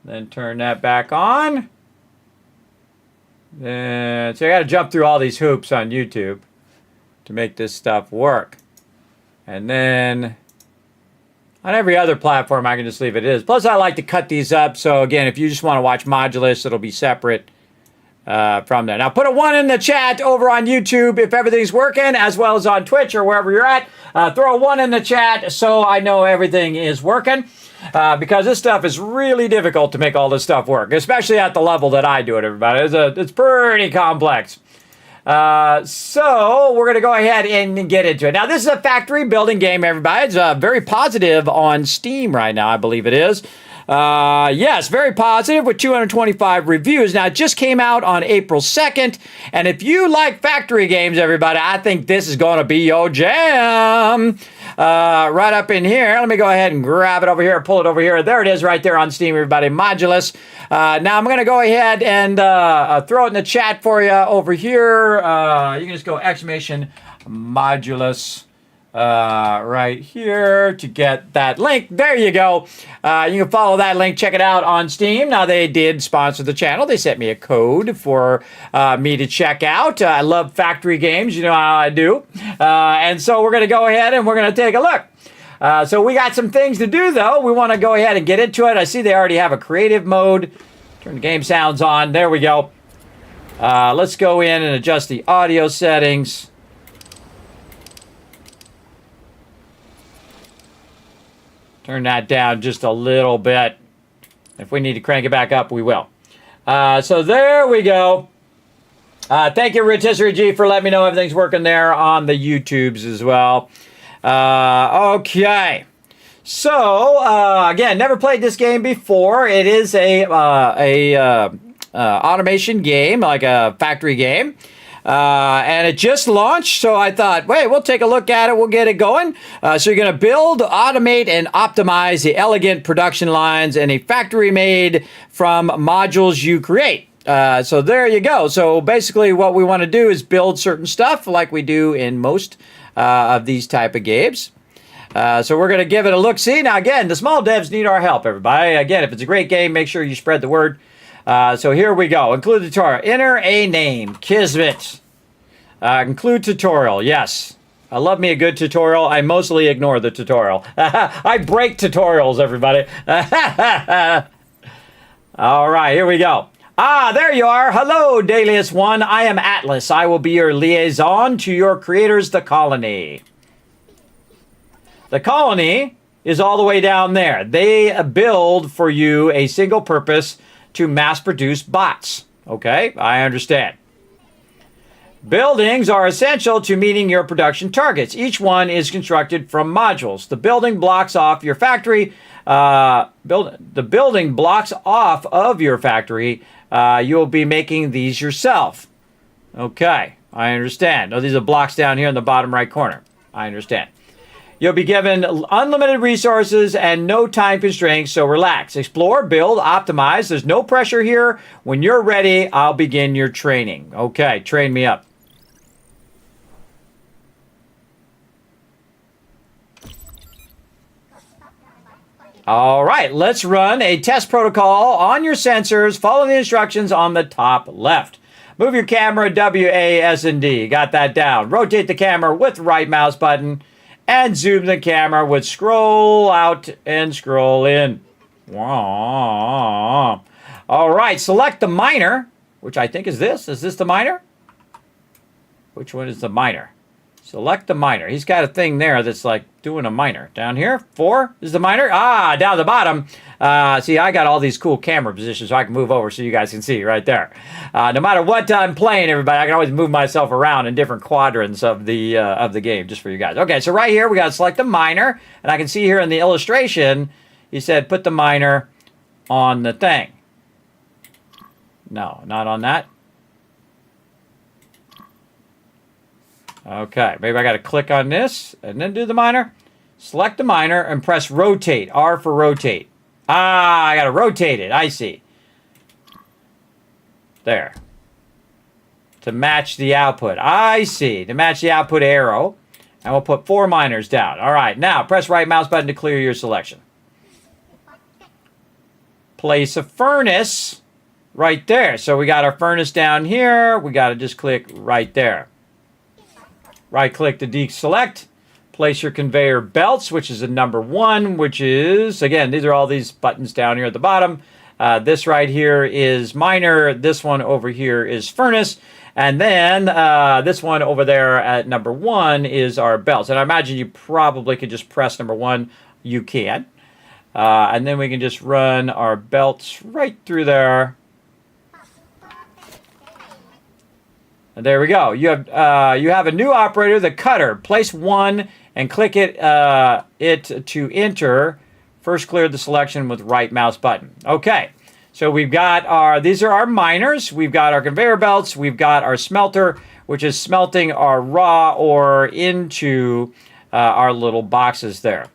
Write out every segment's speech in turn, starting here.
Then turn that back on. Then, so I got to jump through all these hoops on YouTube to make this stuff work. And then on every other platform, I can just leave it as. Plus, I like to cut these up. So again, if you just want to watch Modulus, it'll be separate from there. Now, put a 1 in the chat over on YouTube if everything's working, as well as on Twitch or wherever you're at. Throw a 1 in the chat so I know everything is working. Because this stuff is really difficult to make all this stuff work, especially at the level that I do it, everybody. It's pretty complex. So we're going to go ahead and get into it. Now, this is a factory building game, everybody. It's very positive on Steam right now, I believe it is. Yes, very positive with 225 reviews. Now, it just came out on April 2nd. And if you like factory games, everybody, I think this is going to be your jam. Right up in here. Let me go ahead and grab it over here, pull it over here. There it is right there on Steam, everybody. Modulus. Now, I'm going to go ahead and throw it in the chat for you over here. You can just go exclamation Modulus. Right here to get that link. There you go. You can follow that link. Check it out on Steam. Now, they did sponsor the channel. They sent me a code for me to check out. I love factory games. You know how I do. And so we're going to go ahead and we're going to take a look. So we got some things to do, though. We want to go ahead and get into it. I see they already have a creative mode. Turn the game sounds on. There we go. Let's go in and adjust the audio settings. Turn that down just a little bit. If we need to crank it back up, we will. So there we go. Thank you, Rotisserie G, for letting me know everything's working there on the YouTubes as well. Okay. So, again, never played this game before. It is a automation game, like a factory game. And it just launched, so I thought, wait, we'll take a look at it. We'll get it going. So you're going to build, automate, and optimize the elegant production lines in a factory made from modules you create. So there you go. So basically what we want to do is build certain stuff like we do in most of these type of games. So we're going to give it a look-see. Now, again, the small devs need our help, everybody. Again, if it's a great game, make sure you spread the word. So here we go. Include the tutorial. Enter a name. Kismet. Include tutorial. Yes. I love me a good tutorial. I mostly ignore the tutorial. I break tutorials, everybody. All right, here we go. Ah, there you are. Hello, Dalius One. I am Atlas. I will be your liaison to your creators, the colony. The colony is all the way down there. They build for you a single purpose to mass-produce bots. Okay, I understand. Buildings are essential to meeting your production targets. Each one is constructed from modules. The building blocks off your factory. The building blocks off of your factory. You'll be making these yourself. Okay, I understand. Oh, these are blocks down here in the bottom right corner. I understand. You'll be given unlimited resources and no time constraints, so relax. Explore, build, optimize. There's no pressure here. When you're ready, I'll begin your training. Okay, train me up. All right, let's run a test protocol on your sensors. Follow the instructions on the top left. Move your camera, W, A, S, and D. Got that down. Rotate the camera with right mouse button. And zoom the camera with scroll out and scroll in. All right, select the miner, which I think is this. Is this the miner? Which one is the miner? Select the miner. He's got a thing there that's like doing a miner. Down here, 4 is the miner. Ah, down the bottom. See, I got all these cool camera positions so I can move over so you guys can see right there. No matter what I'm playing, everybody, I can always move myself around in different quadrants of the game just for you guys. Okay, so right here we got to select the miner, and I can see here in the illustration, he said put the miner on the thing. No, not on that. Okay, maybe I got to click on this and then do the miner. Select the miner and press rotate. R for rotate. Ah, I got to rotate it. I see. There. To match the output. I see. To match the output arrow. And we'll put 4 miners down. All right, now press right mouse button to clear your selection. place a furnace right there. So we got our furnace down here. We got to just click right there. Right click to deselect. Place your conveyor belts, which is a number 1, which is, again, these are all these buttons down here at the bottom. This right here is miner. This one over here is furnace. And then this one over there at number 1 is our belts. And I imagine you probably could just press number 1. You can. And then we can just run our belts right through there. And there we go. You have a new operator, the cutter. Place 1 and click it to enter. First clear the selection with right mouse button. Okay, so we've got these are our miners. We've got our conveyor belts. We've got our smelter, which is smelting our raw ore into our little boxes there.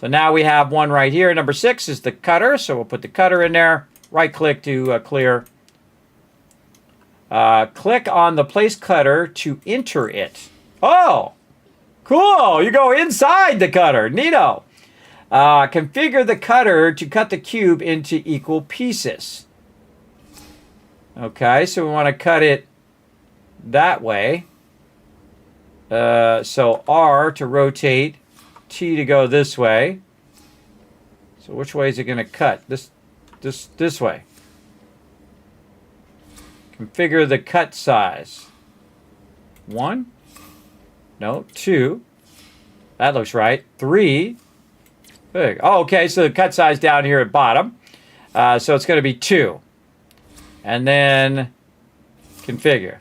So now we have one right here. Number 6 is the cutter. So we'll put the cutter in there. Right click to clear. Click on the place cutter to enter it. Oh, cool. You go inside the cutter. Neato. Configure the cutter to cut the cube into equal pieces. Okay, so we want to cut it that way. So R to rotate, T to go this way. So which way is it going to cut? This way. Configure the cut size. 1. No, 2. That looks right. 3. Big. Oh, okay, so the cut size down here at bottom. So it's going to be 2. And then configure.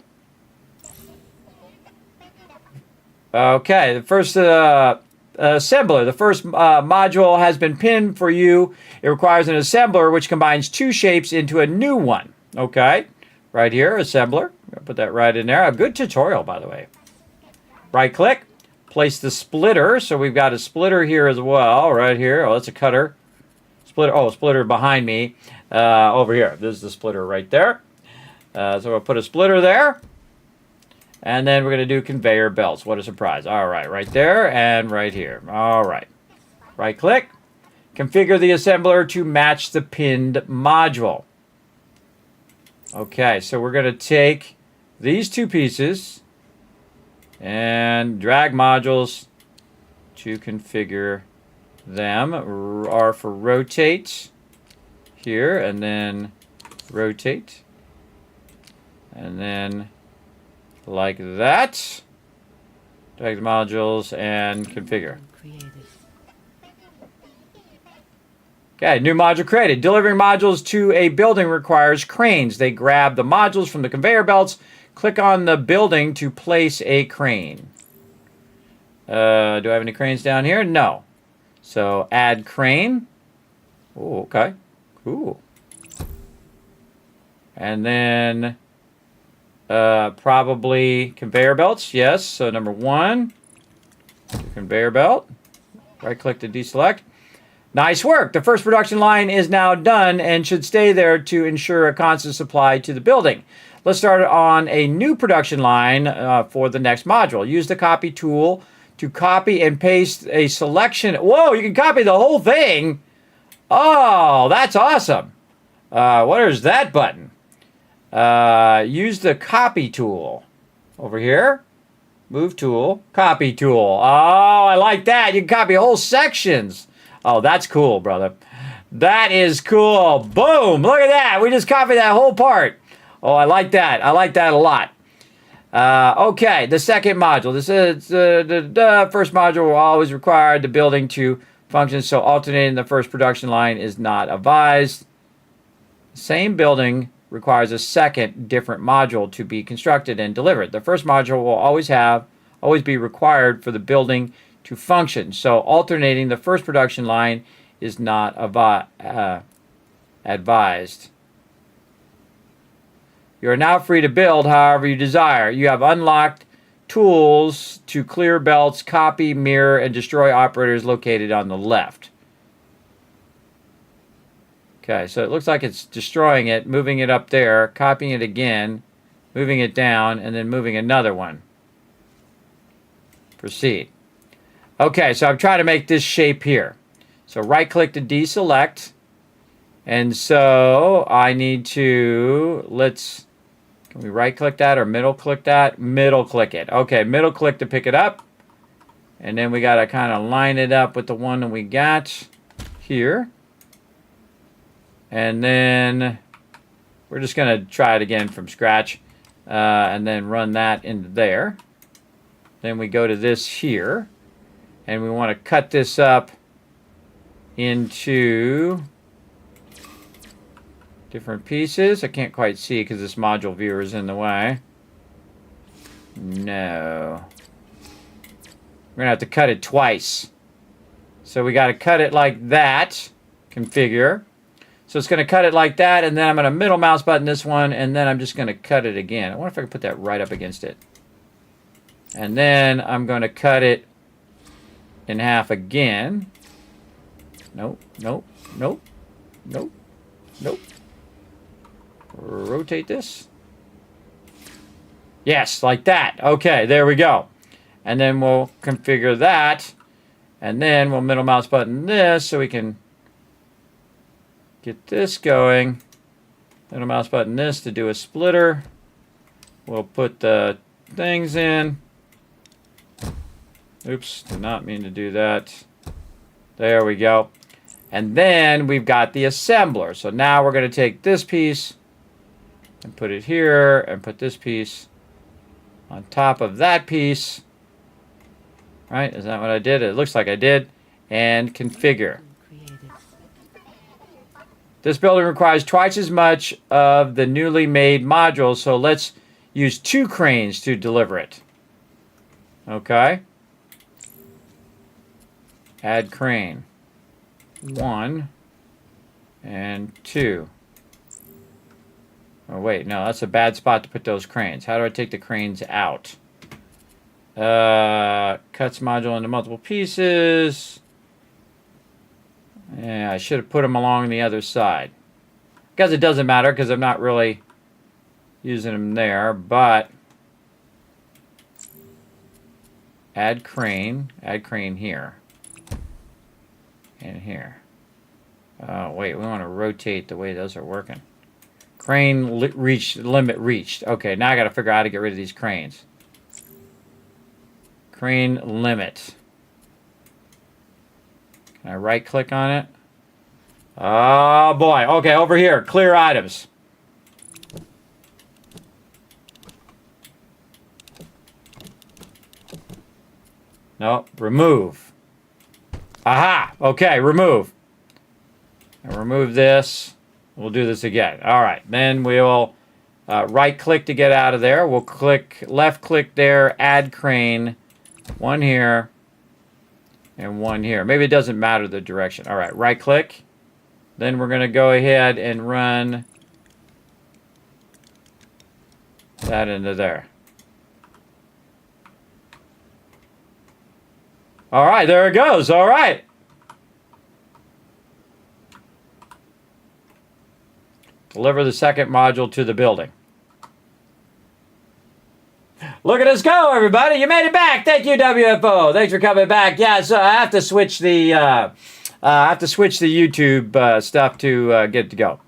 Okay, the first assembler. The first module has been pinned for you. It requires an assembler which combines 2 shapes into a new one. Okay, right here, assembler. I'll put that right in there. A good tutorial, by the way. Right click, place the splitter. So we've got a splitter here as well, right here. Oh, that's a cutter. Splitter. Oh, splitter behind me over here. This is the splitter right there. So we'll put a splitter there. And then we're going to do conveyor belts. What a surprise. All right, right there and right here. All right. Right click. Configure the assembler to match the pinned module. Okay, so we're going to take these 2 pieces and drag modules to configure them. R for rotate here, and then rotate. And then like that. Drag the modules and configure. Okay, new module created. Delivering modules to a building requires cranes. They grab the modules from the conveyor belts. Click on the building to place a crane. Do I have any cranes down here? No. So add crane. Oh, okay. Cool. And then probably conveyor belts. Yes. So number 1, conveyor belt. Right click to deselect. Nice work. The first production line is now done and should stay there to ensure a constant supply to the building. Let's start on a new production line for the next module. Use the copy tool to copy and paste a selection. Whoa, you can copy the whole thing. Oh, that's awesome. What is that button? Use the copy tool. Over here. Move tool. Copy tool. Oh, I like that. You can copy whole sections. Oh, that's cool, brother. That is cool. Boom. Look at that. We just copied that whole part. Oh, I like that. I like that a lot. Okay, the second module. This is the first module will always require the building to function, so alternating the first production line is not advised. Same building requires a second different module to be constructed and delivered. The first module will always be required for the building to function. So alternating the first production line is not advised. You are now free to build however you desire. You have unlocked tools to clear belts, copy, mirror, and destroy operators located on the left. Okay, so it looks like it's destroying it, moving it up there, copying it again, moving it down, and then moving another one. Proceed. Okay, so I'm trying to make this shape here. So right-click to deselect, And so I need to, can we right click that or middle click that? Middle click it. Okay, middle click to pick it up. And then we got to kind of line it up with the one that we got here. And then we're just going to try it again from scratch. And then run that into there. Then we go to this here. And we want to cut this up into different pieces. I can't quite see because this module viewer is in the way. No. We're going to have to cut it twice. So we got to cut it like that. Configure. So it's going to cut it like that, and then I'm going to middle mouse button this one, and then I'm just going to cut it again. I wonder if I can put that right up against it. And then I'm going to cut it in half again. Nope, nope, nope, nope, nope. Rotate this. Yes, like that. Okay, there we go. And then we'll configure that. And then we'll middle mouse button this so we can get this going. Middle mouse button this to do a splitter. We'll put the things in. Oops, did not mean to do that. There we go. And then we've got the assembler. So now we're going to take this piece and put it here and put this piece on top of that piece. Right? Is that what I did? It looks like I did. And configure. This building requires twice as much of the newly made module, so let's use 2 cranes to deliver it. Okay. Add crane. 1 and 2. Oh, wait, no, that's a bad spot to put those cranes. How do I take the cranes out? Cuts module into multiple pieces. Yeah, I should have put them along the other side. Guess it doesn't matter because I'm not really using them there, but add crane here and here. Oh, wait, we want to rotate the way those are working. Crane limit reached. Okay, now I got to figure out how to get rid of these cranes. Crane limit. Can I right click on it? Oh boy. Okay, over here. Clear items. No, remove. Aha. Okay, remove. And remove this. We'll do this again. All right. Then we'll right click to get out of there. We'll left click there, add crane. 1 here. And 1 here. Maybe it doesn't matter the direction. All right, right click. Then we're going to go ahead and run that into there. All right, there it goes. All right. Deliver the second module to the building. Look at us go, everybody! You made it back. Thank you, WFO. Thanks for coming back. Yeah, so I have to switch the YouTube stuff to get it to go.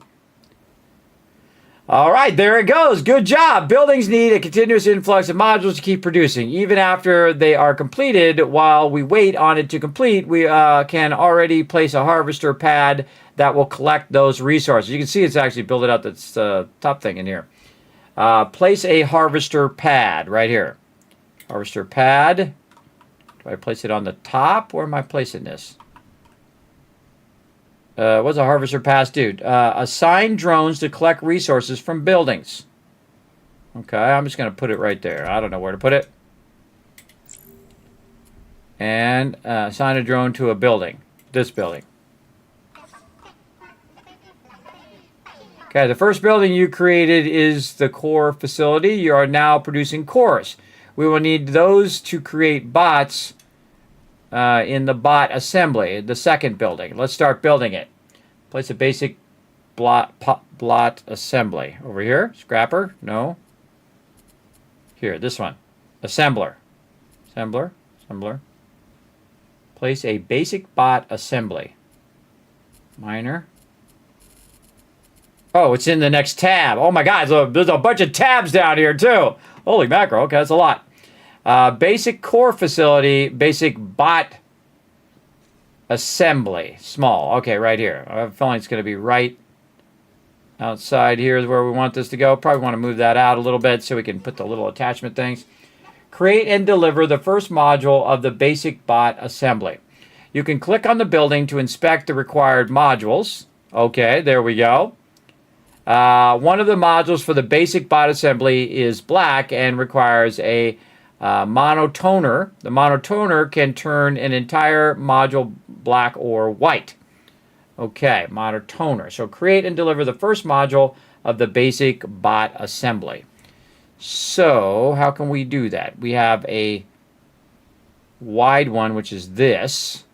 All right, there it goes. Good job. Buildings need a continuous influx of modules to keep producing. Even after they are completed, while we wait on it to complete, we can already place a harvester pad that will collect those resources. You can see it's actually built it out. That's the top thing in here. Place a harvester pad right here. Harvester pad. Do I place it on the top? Where am I placing this? What's a harvester pad do? Assign drones to collect resources from buildings. Okay, I'm just going to put it right there. I don't know where to put it. And assign a drone to a building. This building. Okay, the first building you created is the core facility. You are now producing cores. We will need those to create bots in the bot assembly, the second building. Let's start building it. Place a basic blot assembly. Over here, scrapper, no. Here, this one, assembler. Assembler. Place a basic bot assembly. Minor. Oh, it's in the next tab. Oh my God, there's a bunch of tabs down here too. Holy mackerel, okay, that's a lot. Basic core facility, basic bot assembly, small. Okay, right here. I have a feeling it's going to be right outside here is where we want this to go. Probably want to move that out a little bit so we can put the little attachment things. Create and deliver the first module of the basic bot assembly. You can click on the building to inspect the required modules. Okay, there we go. One of the modules for the basic bot assembly is black and requires a monotoner. The monotoner can turn an entire module black or white. Okay, monotoner. So create and deliver the first module of the basic bot assembly. So how can we do that? We have a wide one, which is this.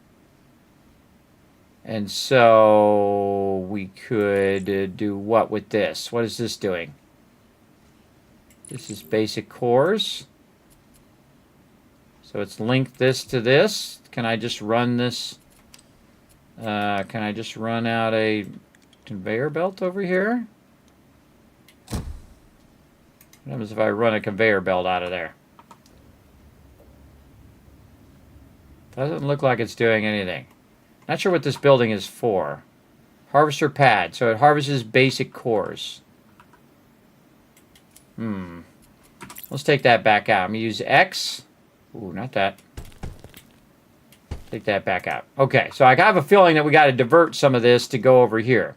And so we could do what with this? What is this doing? This is basic cores. So it's linked this to this. Can I just run this? Can I just run out a conveyor belt over here? What happens if I run a conveyor belt out of there? Doesn't look like it's doing anything. Not sure what this building is for. Harvester pad. So it harvests basic cores. Let's take that back out. I'm going to use X. Ooh, not that. Take that back out. Okay, so I have a feeling that we got to divert some of this to go over here.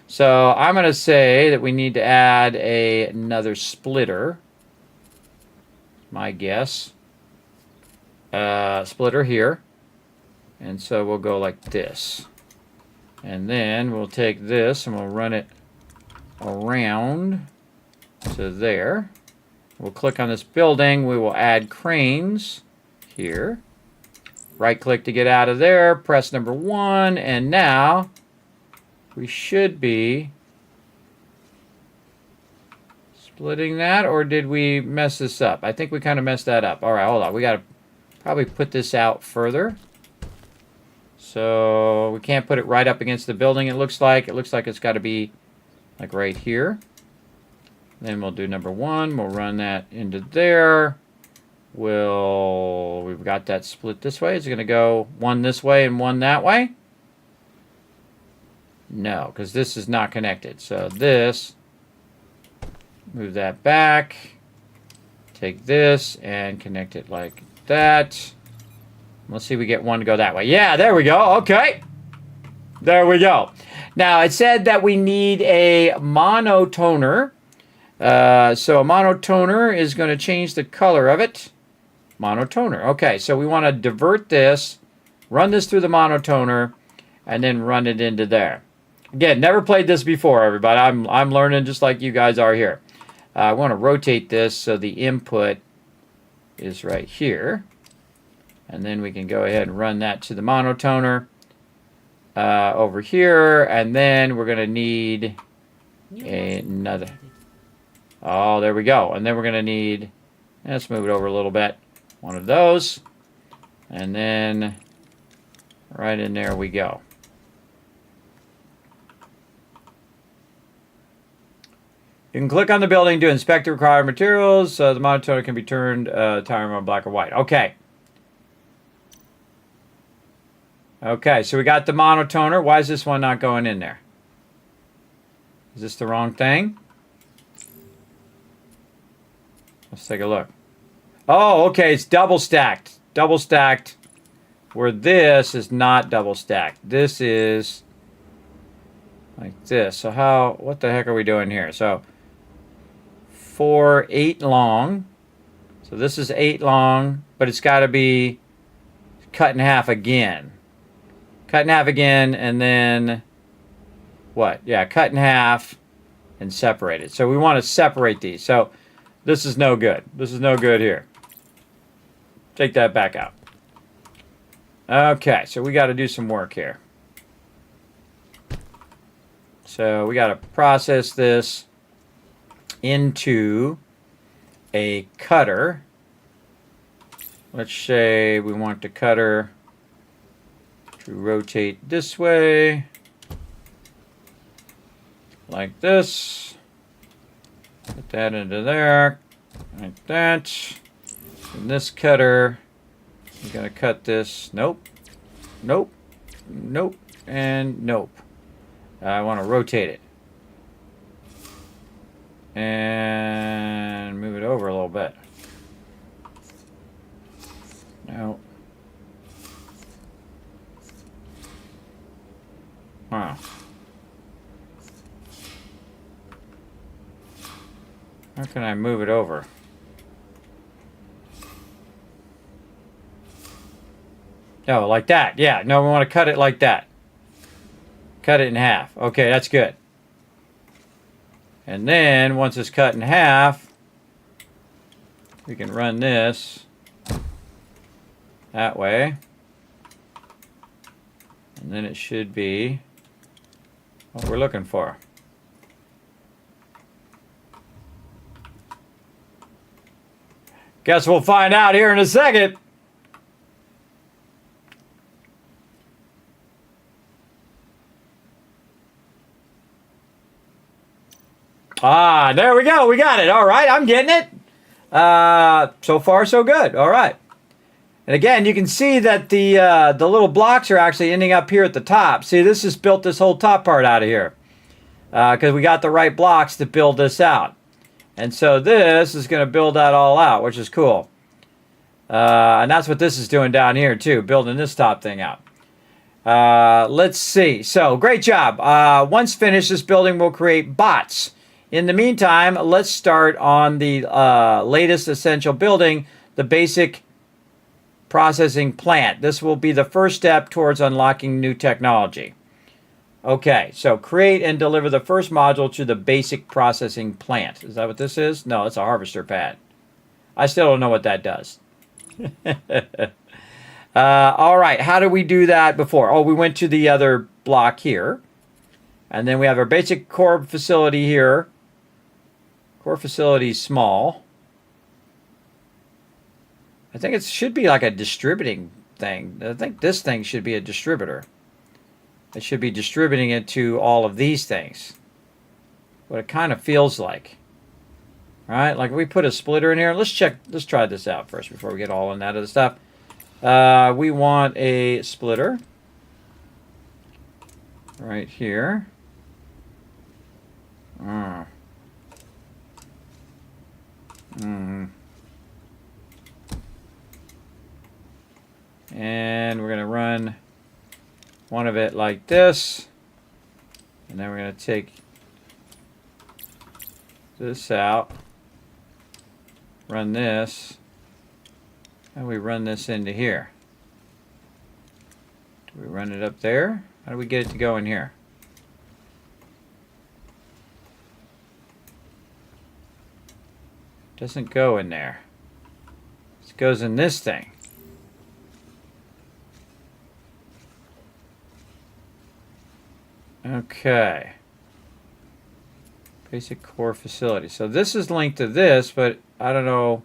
So I'm going to say that we need to add another splitter. My guess. Splitter here. And so we'll go like this. And then we'll take this and we'll run it around to there. We'll click on this building. We will add cranes here. Right click to get out of there. Press number 1. And now we should be splitting that. Or did we mess this up? I think we kind of messed that up. All right, hold on. We got to probably put this out further. So we can't put it right up against the building, it looks like. It looks like it's got to be like right here. Then we'll do number 1. We'll run that into there. We've got that split this way. Is it going to go one this way and one that way? No, because this is not connected. So this, move that back. Take this and connect it like that. Let's see if we get one to go that way. Yeah, there we go. Okay. There we go. Now, it said that we need a monotoner. So a monotoner is going to change the color of it. Monotoner. Okay, so we want to divert this, run this through the monotoner, and then run it into there. Again, never played this before, everybody. I'm learning just like you guys are here. I want to rotate this so the input is right here. And then we can go ahead and run that to the monotoner over here. And then we're going to need another. Oh, there we go. And then we're going to need, let's move it over a little bit. One of those. And then right in there we go. You can click on the building to inspect the required materials. The monotoner can be turned timer on black or white. Okay. Okay, so we got the monotoner. Why is this one not going in there? Is this the wrong thing? Let's take a look. Oh, okay, it's double stacked. Double stacked. Where this is not double stacked. This is like this. So what the heck are we doing here? So 4, 8 long. So this is 8 long, but it's got to be cut in half again. Cut in half again, and then what? Yeah, cut in half and separate it. So we want to separate these. So this is no good. This is no good here. Take that back out. Okay, so we got to do some work here. So we got to process this into a cutter. Let's say we want the cutter to rotate this way, like this. Put that into there, like that. And this cutter, I'm going to cut this. Nope, nope, nope, and nope. I want to rotate it. And move it over a little bit. No. Wow. How can I move it over? Oh, like that. Yeah, no, we want to cut it like that. Cut it in half. Okay, that's good. And then, once it's cut in half, we can run this that way. And then it should be what we're looking for. Guess we'll find out here in a second. Ah, there we go. We got it. All right, I'm getting it. So far, so good. All right. And again, you can see that the little blocks are actually ending up here at the top. See, this has built this whole top part out of here because we got the right blocks to build this out. And so this is going to build that all out, which is cool. And that's what this is doing down here too, building this top thing out. Let's see. So great job. Once finished, this building will create bots. In the meantime, let's start on the latest essential building, the basic processing plant. This will be the first step towards unlocking new technology. Okay, so create and deliver the first module to the basic processing plant. Is that what this is? No, it's a harvester pad. I still don't know what that does. All right, how did we do that before? Oh, we went to the other block here. And then we have our basic core facility here. Core facility is small. I think it should be like a distributing thing. I think this thing should be a distributor. It should be distributing it to all of these things. What it kind of feels like. All right, like if we put a splitter in here. Let's try this out first before we get all in that other stuff. We want a splitter right here. And we're going to run one of it like this. And then we're going to take this out, run this, and we run this into here. Do we run it up there? How do we get it to go in here? Doesn't go in there. It goes in this thing. Okay. Basic core facility. So this is linked to this, but I don't know.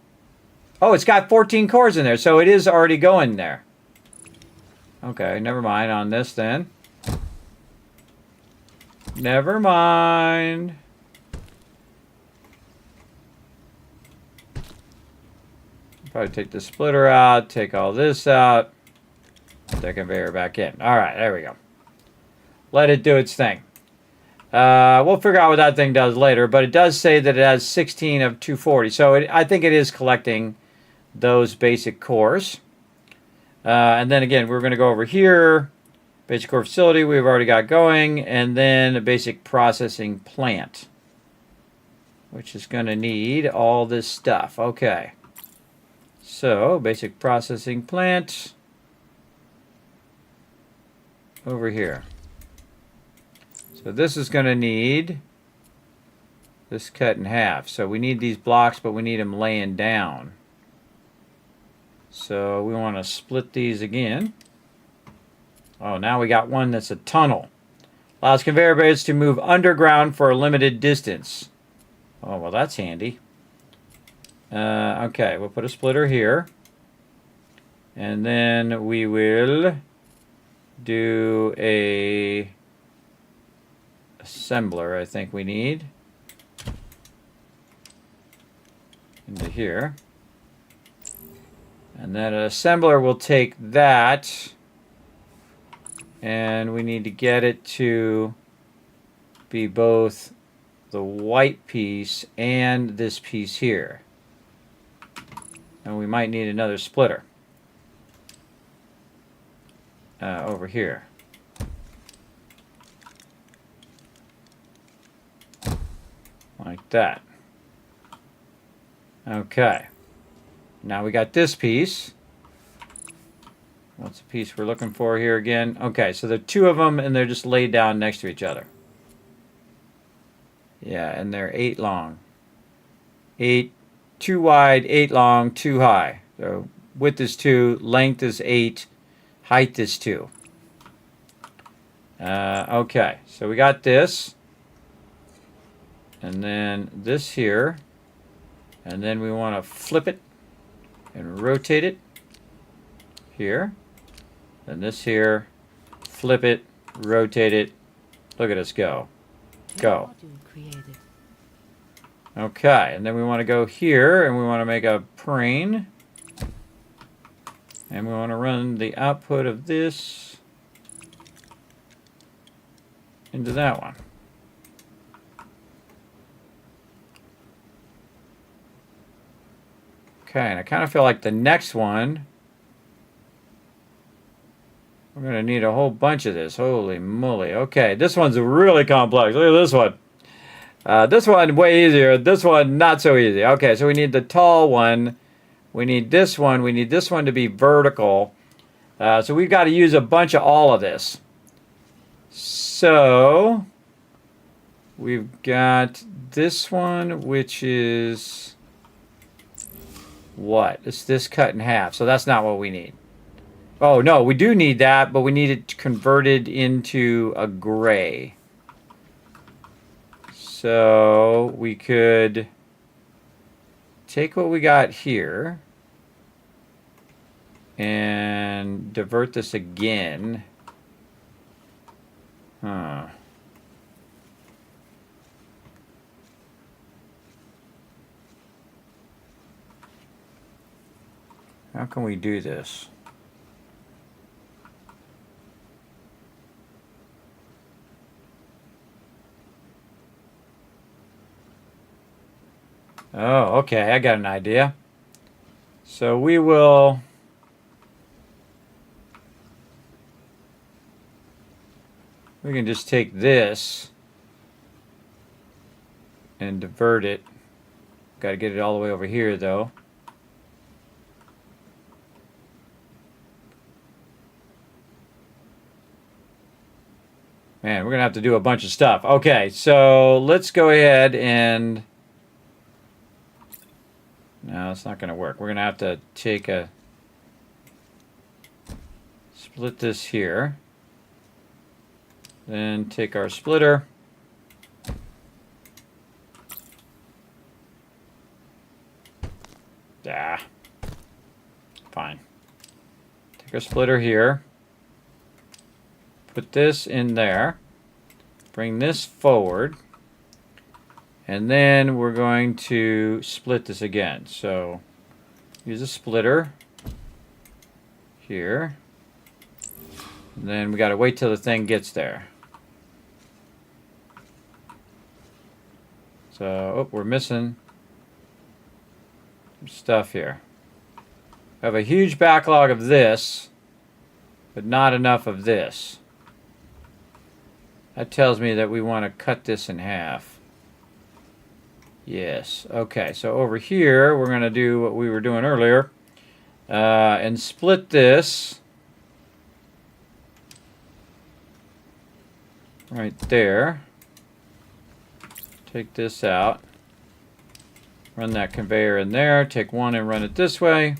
Oh, it's got 14 cores in there, so it is already going there. Okay, never mind on this then. Never mind. Probably take the splitter out, take all this out, put that conveyor back in. All right, there we go. Let it do its thing. We'll figure out what that thing does later, but it does say that it has 16 of 240. So I think it is collecting those basic cores. And then again, we're going to go over here. Basic core facility we've already got going. And then a basic processing plant, which is going to need all this stuff. Okay. So basic processing plant over here. So this is going to need this cut in half. So we need these blocks, but we need them laying down. So we want to split these again. Oh, now we got one that's a tunnel. Allows conveyor belts to move underground for a limited distance. Oh, well, that's handy. Okay, we'll put a splitter here. And then we will do a assembler I think we need. Into here. And then an assembler will take that, and we need to get it to be both the white piece and this piece here. And we might need another splitter over here. Like that. Okay. Now we got this piece. What's the piece we're looking for here again? Okay, so there are two of them, and they're just laid down next to each other. Yeah, and they're 8 long. 8, 2 wide, 8 long, 2 high. So width is 2, length is 8, height is 2. Okay, so we got this. And then this here. And then we want to flip it and rotate it here. Then this here, flip it, rotate it. Look at us go. Go. Okay, and then we want to go here and we want to make a prane. And we want to run the output of this into that one. Okay, and I kind of feel like the next one, we're going to need a whole bunch of this. Holy moly. Okay, this one's really complex. Look at this one. This one, way easier. This one, not so easy. Okay, so we need the tall one. We need this one. We need this one to be vertical. So we've got to use a bunch of all of this. So we've got this one, which is... what? It's this cut in half. So that's not what we need. Oh, no, we do need that, but we need it converted into a gray. So we could take what we got here and divert this again. Huh. How can we do this? Oh, okay, I got an idea. So we can just take this and divert it. Got to get it all the way over here though. Man, we're going to have to do a bunch of stuff. Okay, so let's go ahead and... no, it's not going to work. We're going to have to take a... split this here. Then take our splitter. Ah. Fine. Take our splitter here. Put this in there. Bring this forward. And then we're going to split this again. So use a splitter here. And then we got to wait till the thing gets there. So, oh, we're missing some stuff here. I have a huge backlog of this, but not enough of this. That tells me that we want to cut this in half. Yes. Okay, so over here, we're going to do what we were doing earlier and split this right there. Take this out. Run that conveyor in there. Take one and run it this way.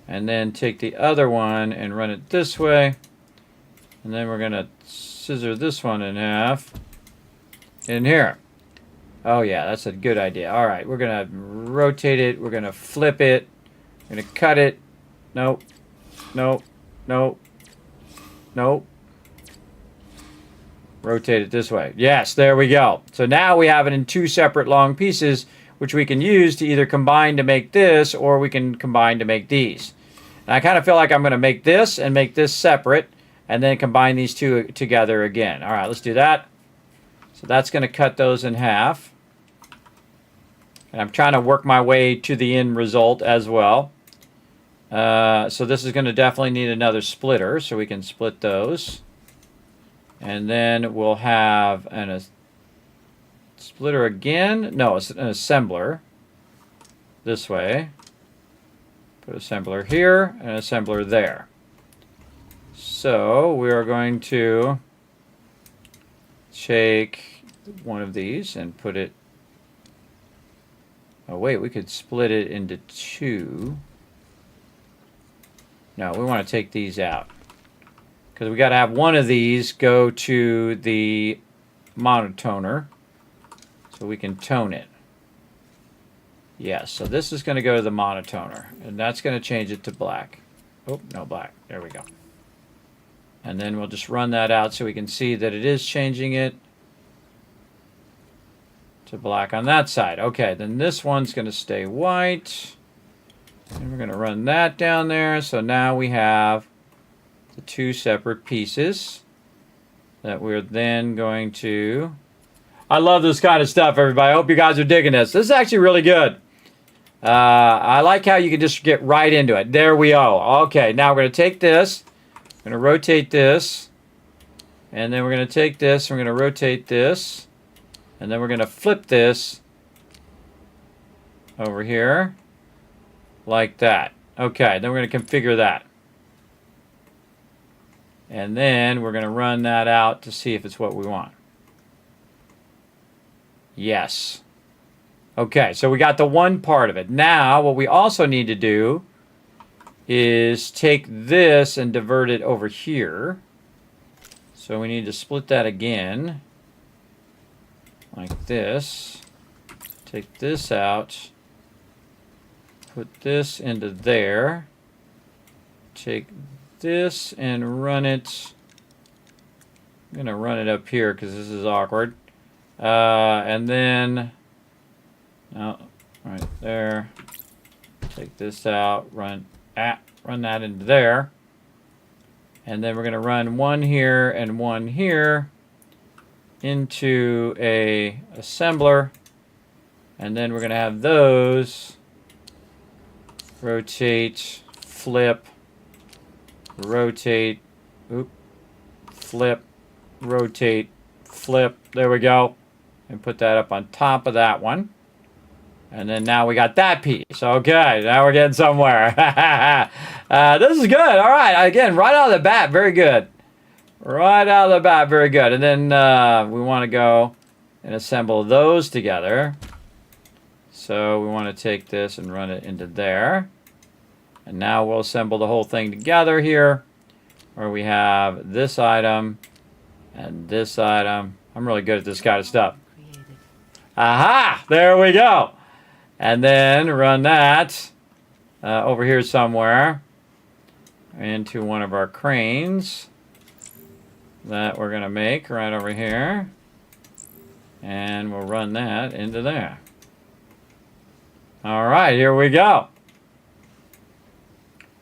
And then take the other one and run it this way. And then we're going to scissor this one in half in here. Oh yeah, that's a good idea. All right, we're going to rotate it. We're going to flip it. We're going to cut it. Nope. Nope. Nope. Nope. Rotate it this way. Yes, there we go. So now we have it in 2 separate long pieces, which we can use to either combine to make this, or we can combine to make these. And I kind of feel like I'm going to make this and make this separate, and then combine these 2 together again. All right, let's do that. So that's going to cut those in half. And I'm trying to work my way to the end result as well. So this is going to definitely need another splitter, so we can split those. And then we'll have a splitter again. No, it's an assembler. This way. Put assembler here and assembler there. So we are going to take one of these and put it. Oh wait, we could split it into 2. No, we want to take these out. Because we got to have one of these go to the monotoner so we can tone it. Yes, so this is going to go to the monotoner, and that's going to change it to black. Oh, no, black. There we go. And then we'll just run that out so we can see that it is changing it to black on that side. Okay, then this one's going to stay white. And we're going to run that down there. So now we have the 2 separate pieces that we're then going to... I love this kind of stuff, everybody. I hope you guys are digging this. This is actually really good. I like how you can just get right into it. There we go. Okay, now we're going to take this. We're going to rotate this. And then we're going to take this. We're going to rotate this. And then we're going to flip this over here like that. Okay, then we're going to configure that. And then we're going to run that out to see if it's what we want. Yes. Okay, so we got the one part of it. Now, what we also need to do is take this and divert it over here. So we need to split that again. Like this. Take this out. Put this into there. Take this and run it. I'm going to run it up here because this is awkward. And then, right there. Take this out. Run that into there. And then we're going to run one here and one here into a assembler. And then we're going to have those rotate, flip, rotate, flip, rotate, flip. There we go. And put that up on top of that one. And then now we got that piece. Okay, now we're getting somewhere. This is good. All right. Again, right out of the bat, very good. Right out of the bat, very good. And then we want to go and assemble those together. So we want to take this and run it into there. And now we'll assemble the whole thing together here, where we have this item and this item. I'm really good at this kind of stuff. Aha! There we go. And then run that over here somewhere into one of our cranes that we're going to make right over here. And we'll run that into there. All right, here we go.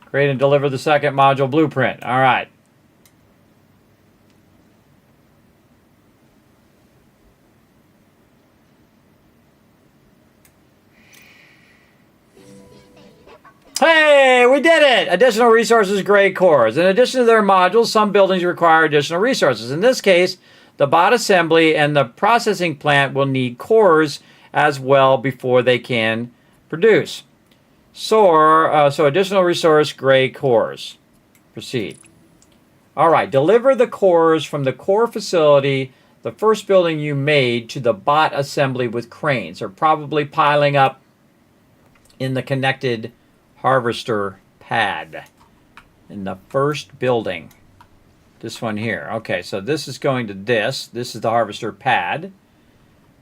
Create and deliver the second module blueprint. All right. Hey, we did it! Additional resources, gray cores. In addition to their modules, some buildings require additional resources. In this case, the bot assembly and the processing plant will need cores as well before they can produce. So additional resource, gray cores. Proceed. All right, deliver the cores from the core facility, the first building you made, to the bot assembly with cranes. They're probably piling up in the connected harvester pad in the first building. This one here. Okay, so this is going to this. This is the harvester pad.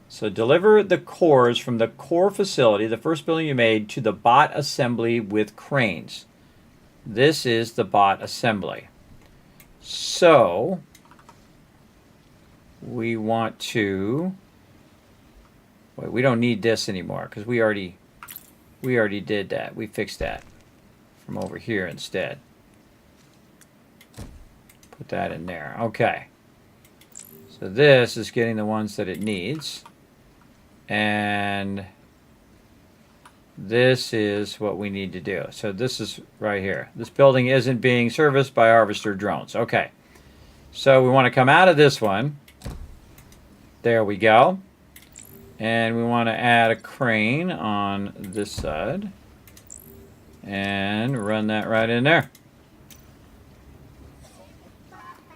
So deliver the cores from the core facility, the first building you made, to the bot assembly with cranes. This is the bot assembly. So we want to... Wait, we don't need this anymore because we already did that. We fixed that from over here instead. Put that in there. Okay. So this is getting the ones that it needs. And this is what we need to do. So this is right here. This building isn't being serviced by harvester drones. Okay. So we want to come out of this one. There we go. And we want to add a crane on this side. And run that right in there.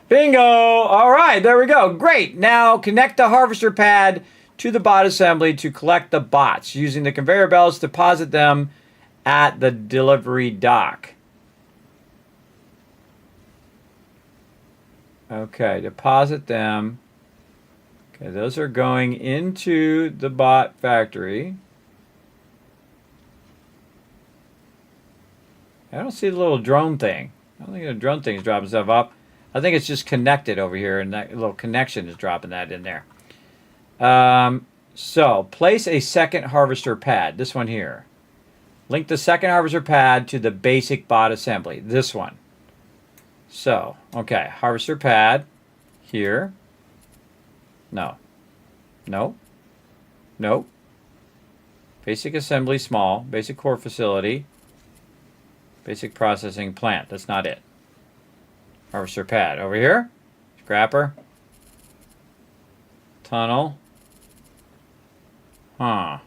Bingo! All right, there we go. Great. Now connect the harvester pad to the bot assembly to collect the bots. Using the conveyor belts, deposit them at the delivery dock. Okay, deposit them. Okay, those are going into the bot factory. I don't see the little drone thing. I don't think the drone thing is dropping stuff up. I think it's just connected over here, and that little connection is dropping that in there. So, place a second harvester pad. This one here. Link the second harvester pad to the basic bot assembly. This one. So, okay, harvester pad here. No. No. No. Basic assembly small. Basic core facility. Basic processing plant. That's not it. Harvester pad. Over here. Scrapper. Tunnel. Huh.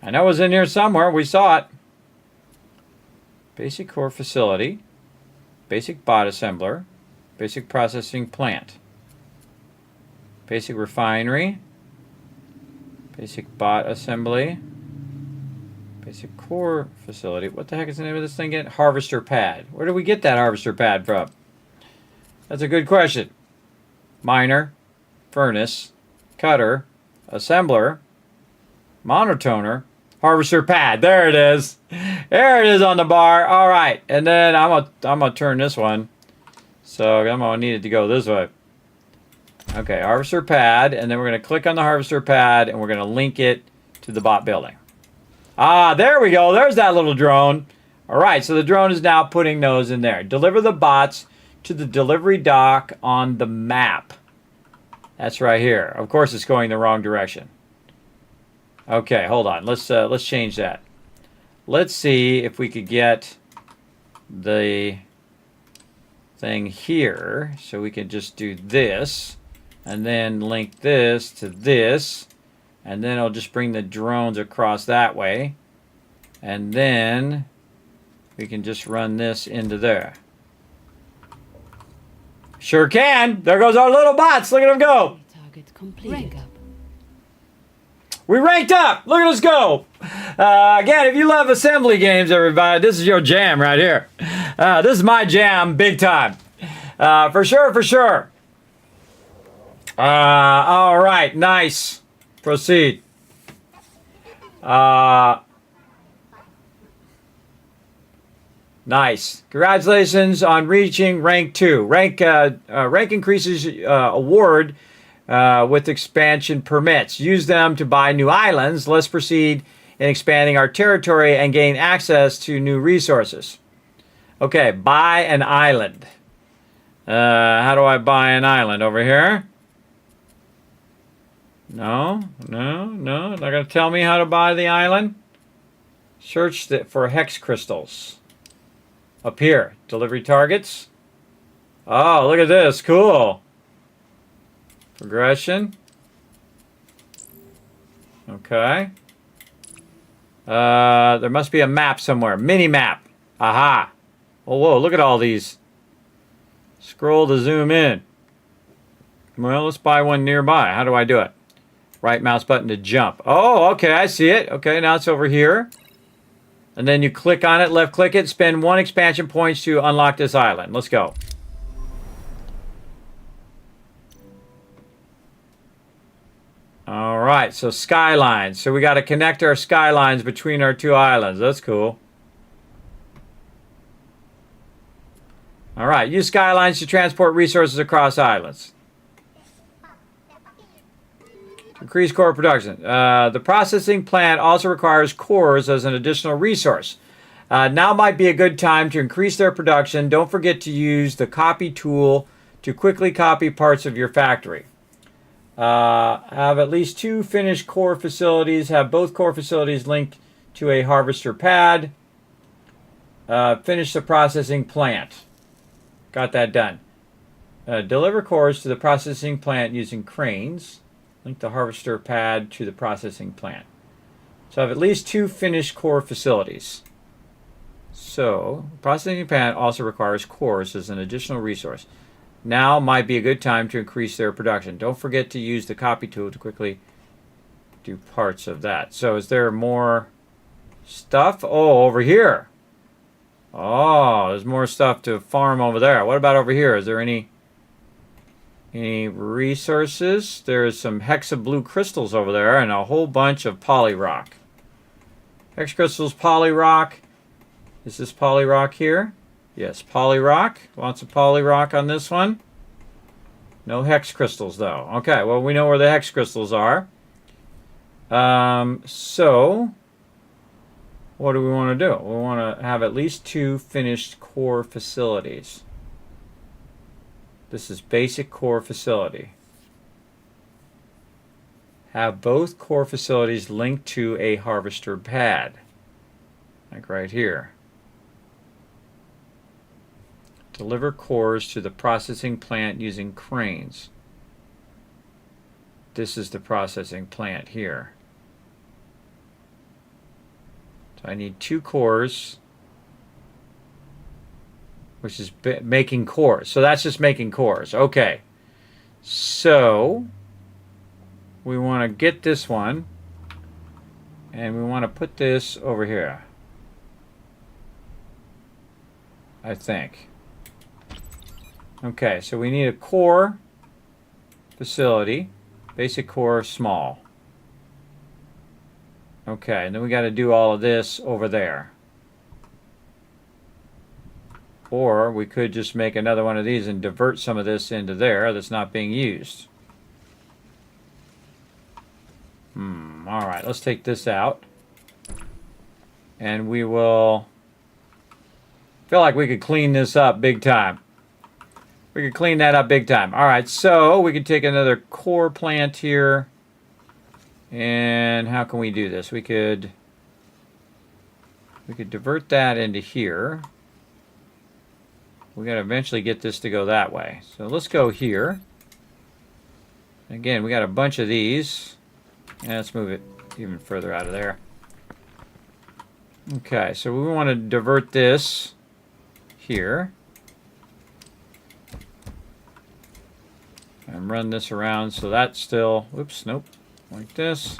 I know it was in here somewhere. We saw it. Basic core facility. Basic bot assembler. Basic processing plant. Basic refinery. Basic bot assembly. Basic core facility. What the heck is the name of this thing again? Harvester pad. Where did we get that harvester pad from? That's a good question. Miner. Furnace. Cutter. Assembler. Monotoner. Harvester pad. There it is. There it is on the bar. All right. And then I'm gonna turn this one. So I'm gonna need it to go this way. Okay, harvester pad, and then we're gonna click on the harvester pad and we're gonna link it to the bot building. Ah, there we go. There's that little drone. All right, so the drone is now putting those in there. Deliver the bots to the delivery dock on the map. That's right here. Of course, it's going the wrong direction. Okay, hold on. Let's change that. Let's see if we could get the thing here. So we can just do this and then link this to this. And then I'll just bring the drones across that way. And then we can just run this into there. Sure can. There goes our little bots. Look at them go. Target complete. Rank up. We ranked up. Look at us go. Again, if you love assembly games, everybody, this is your jam right here. This is my jam big time. For sure, for sure. All right, nice. Proceed. Nice. Congratulations on reaching rank 2. Rank increases award with expansion permits. Use them to buy new islands. Let's proceed in expanding our territory and gain access to new resources. Okay, buy an island. How do I buy an island? Over here? No. Not going to tell me how to buy the island? Search for hex crystals. Up here. Delivery targets. Oh, look at this. Cool. Progression. Okay. There must be a map somewhere. Mini map. Aha. Oh, whoa. Look at all these. Scroll to zoom in. Well, let's buy one nearby. How do I do it? Right mouse button to jump. Oh, okay. I see it. Okay, now it's over here. And then you click on it, left click it, spend 1 expansion points to unlock this island. Let's go. All right, so skylines. So we got to connect our skylines between our 2 islands. That's cool. All right, use skylines to transport resources across islands. Increase core production. The processing plant also requires cores as an additional resource. Now might be a good time to increase their production. Don't forget to use the copy tool to quickly copy parts of your factory. Have at least 2 finished core facilities. Have both core facilities linked to a harvester pad. Finish the processing plant. Got that done. Deliver cores to the processing plant using cranes. Link the harvester pad to the processing plant. So I have at least 2 finished core facilities. So, processing plant also requires cores as an additional resource. Now might be a good time to increase their production. Don't forget to use the copy tool to quickly do parts of that. So is there more stuff? Oh, over here. Oh, there's more stuff to farm over there. What about over here? Is there any resources? There's some hexa blue crystals over there and a whole bunch of polyrock. Hex crystals, polyrock. Is this polyrock here? Yes, polyrock. Lots of polyrock on this one. No hex crystals though. Okay, well we know where the hex crystals are. So what do we want to do? We want to have at least 2 finished core facilities. This is basic core facility. Have both core facilities linked to a harvester pad. Like right here. Deliver cores to the processing plant using cranes. This is the processing plant here. So I need 2 cores, which is making cores. So that's just making cores. Okay. So we want to get this one, and we want to put this over here, I think. Okay, so we need a core facility, basic core, small. Okay, and then we got to do all of this over there. Or we could just make another one of these and divert some of this into there that's not being used. Alright, let's take this out. And we will... feel like we could clean this up big time. We could clean that up big time. Alright, so we could take another core plant here. And how can we do this? We could divert that into here. We got to eventually get this to go that way. So let's go here. Again, we got a bunch of these. And let's move it even further out of there. Okay, so we want to divert this here. And run this around so that's still, oops, nope, like this.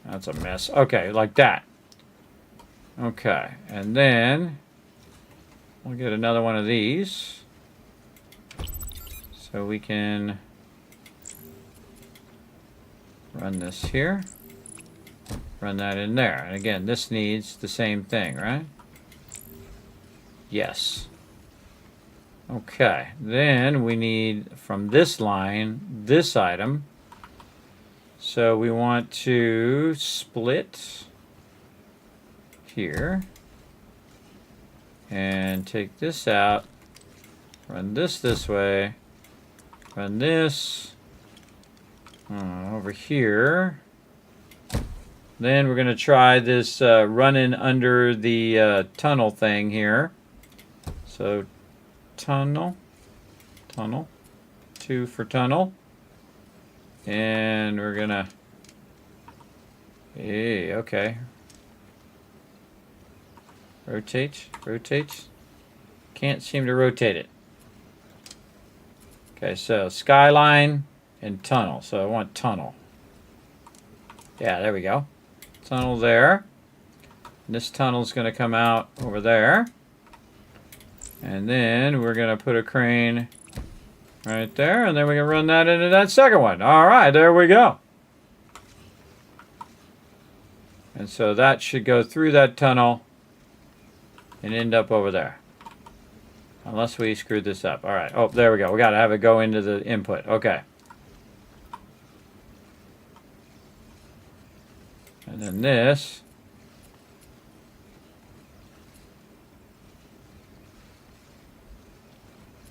That's a mess. Okay, like that. Okay, and then we'll get another one of these. So we can run this here. Run that in there. And again, this needs the same thing, right? Yes. Okay, then we need from this line this item. So we want to split here and take this out, run this way, run this over here. Then we're going to try this running under the tunnel thing here. So tunnel, 2 for tunnel. And we're gonna, hey, okay. Rotate. Can't seem to rotate it. Okay, so skyline and tunnel. So I want tunnel. Yeah, there we go. Tunnel there. And this tunnel's gonna come out over there. And then we're gonna put a crane right there, and then we can run that into that second one. All right, there we go. And so that should go through that tunnel and end up over there. Unless we screwed this up. All right. Oh, there we go. We got to have it go into the input. Okay. And then this.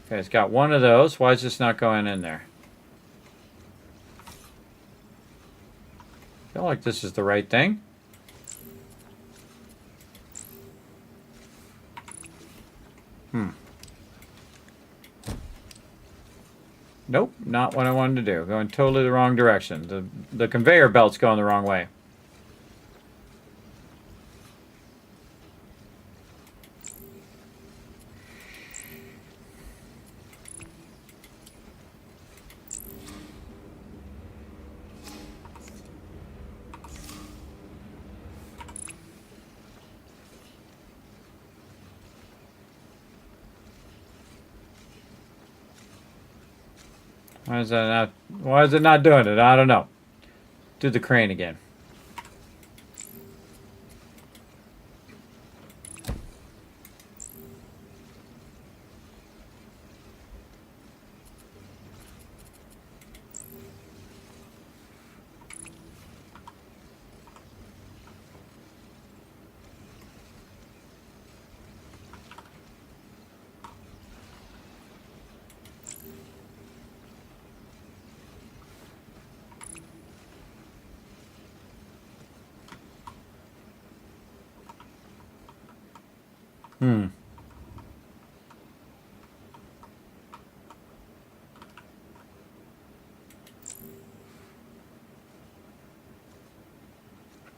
Okay, it's got one of those. Why is this not going in there? I feel like this is the right thing. Nope, not what I wanted to do. Going totally the wrong direction. The conveyor belt's going the wrong way. Why is it not doing it? I don't know. Do the crane again.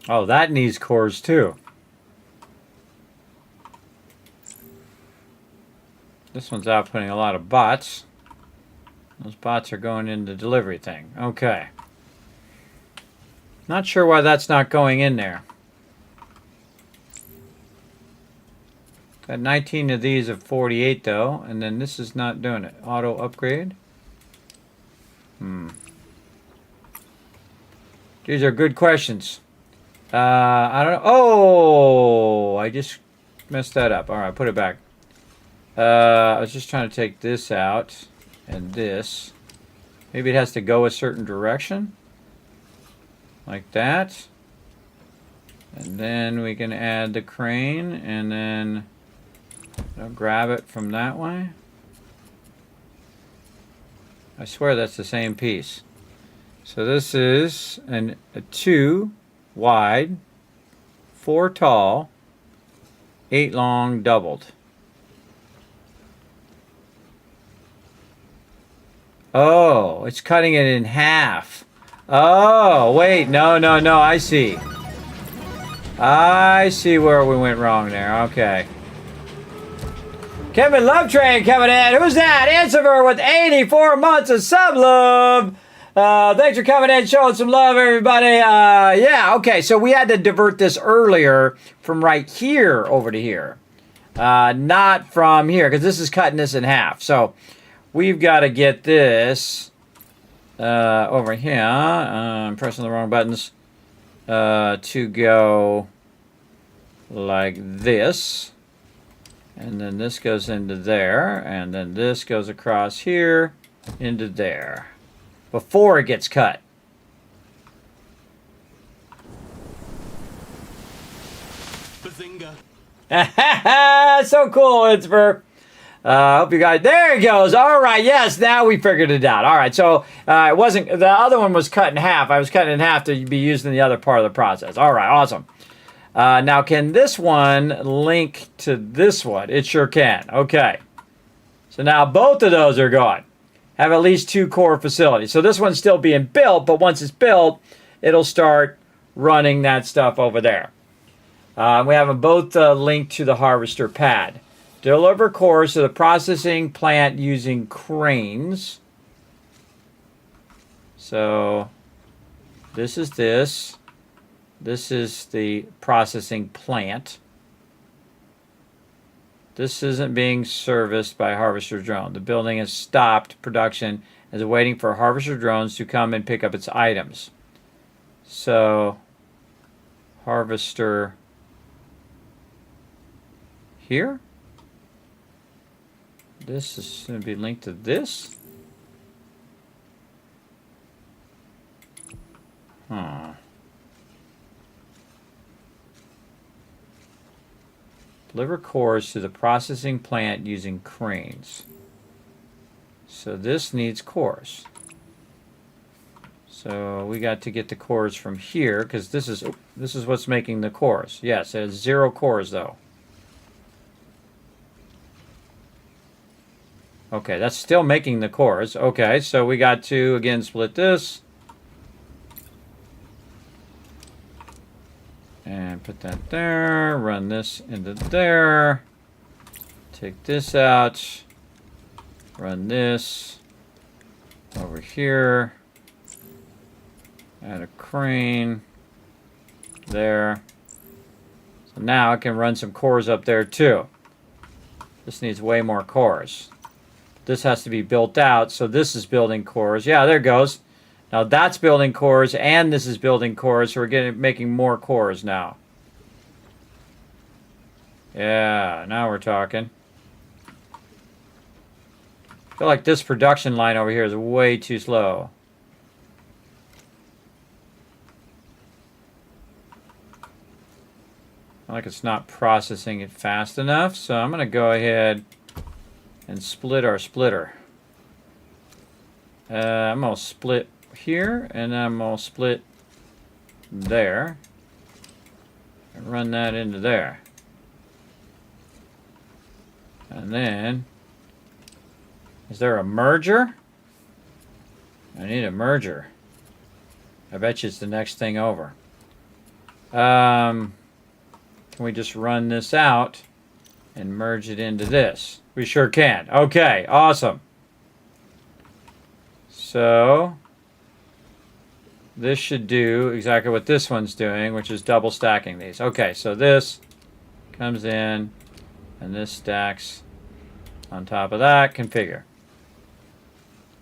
Oh, that needs cores too. This one's outputting a lot of bots. Those bots are going in the delivery thing. Okay. Not sure why that's not going in there. Got 19 of these of 48 though, and then this is not doing it. Auto upgrade. These are good questions. I don't know. Oh, I just messed that up. All right, put it back. I was just trying to take this out and this. Maybe it has to go a certain direction. Like that. And then we can add the crane and then I'll grab it from that way. I swear that's the same piece. So this is a 2 wide, 4 tall, 8 long doubled. Oh, it's cutting it in half. Oh, wait, no, I see. I see where we went wrong there, okay. Kevin Love Train coming in. Who's that? Answer with 84 months of sub love. Thanks for coming in, showing some love, everybody. Yeah, okay, so we had to divert this earlier from right here over to here. Not from here, because this is cutting this in half. So we've got to get this over here. I'm pressing the wrong buttons. To go like this. And then this goes into there. And then this goes across here into there. Before it gets cut. Bazinga. So cool, Innsbruck. Hope you guys, there it goes. All right, yes, now we figured it out. All right, so it wasn't, the other one was cut in half. I was cutting it in half to be used in the other part of the process. All right, awesome. Now, can this one link to this one? It sure can. Okay. So now both of those are gone. Have at least 2 core facilities. So this one's still being built, but once it's built, it'll start running that stuff over there. We have them both linked to the harvester pad. Deliver cores to the processing plant using cranes. So this is this. This is the processing plant. This isn't being serviced by harvester drone. The building has stopped production and is waiting for harvester drones to come and pick up its items. So harvester here. This is going to be linked to this. Huh. Deliver cores to the processing plant using cranes. So this needs cores. So we got to get the cores from here because this is what's making the cores. Yes, it has 0 cores though. Okay, that's still making the cores. Okay, so we got to again split this. And put that there, run this into there. Take this out. Run this over here. Add a crane there. So now I can run some cores up there too. This needs way more cores. This has to be built out, so this is building cores. Yeah, there it goes. Now that's building cores, and this is building cores, so we're making more cores now. Yeah, now we're talking. I feel like this production line over here is way too slow. Like it's not processing it fast enough, so I'm going to go ahead and split our splitter. I'm going to split here, and I'm going to split there, and run that into there. And then, is there a merger? I need a merger. I bet you it's the next thing over. Can we just run this out and merge it into this? We sure can. Okay, awesome. So this should do exactly what this one's doing, which is double stacking these. Okay, so this comes in and this stacks on top of that. Configure.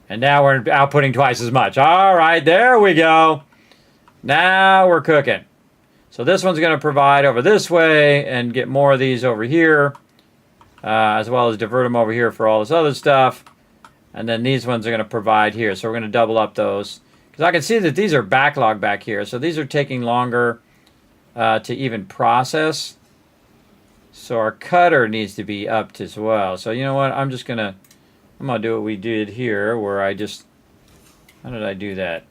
And now we're outputting twice as much. All right, there we go. Now we're cooking. So this one's going to provide over this way and get more of these over here, as well as divert them over here for all this other stuff. And then these ones are going to provide here. So we're going to double up those. Because I can see that these are backlogged back here. So these are taking longer to even process. So our cutter needs to be upped as well. So you know what? I'm going to do what we did here, where I just, how did I do that?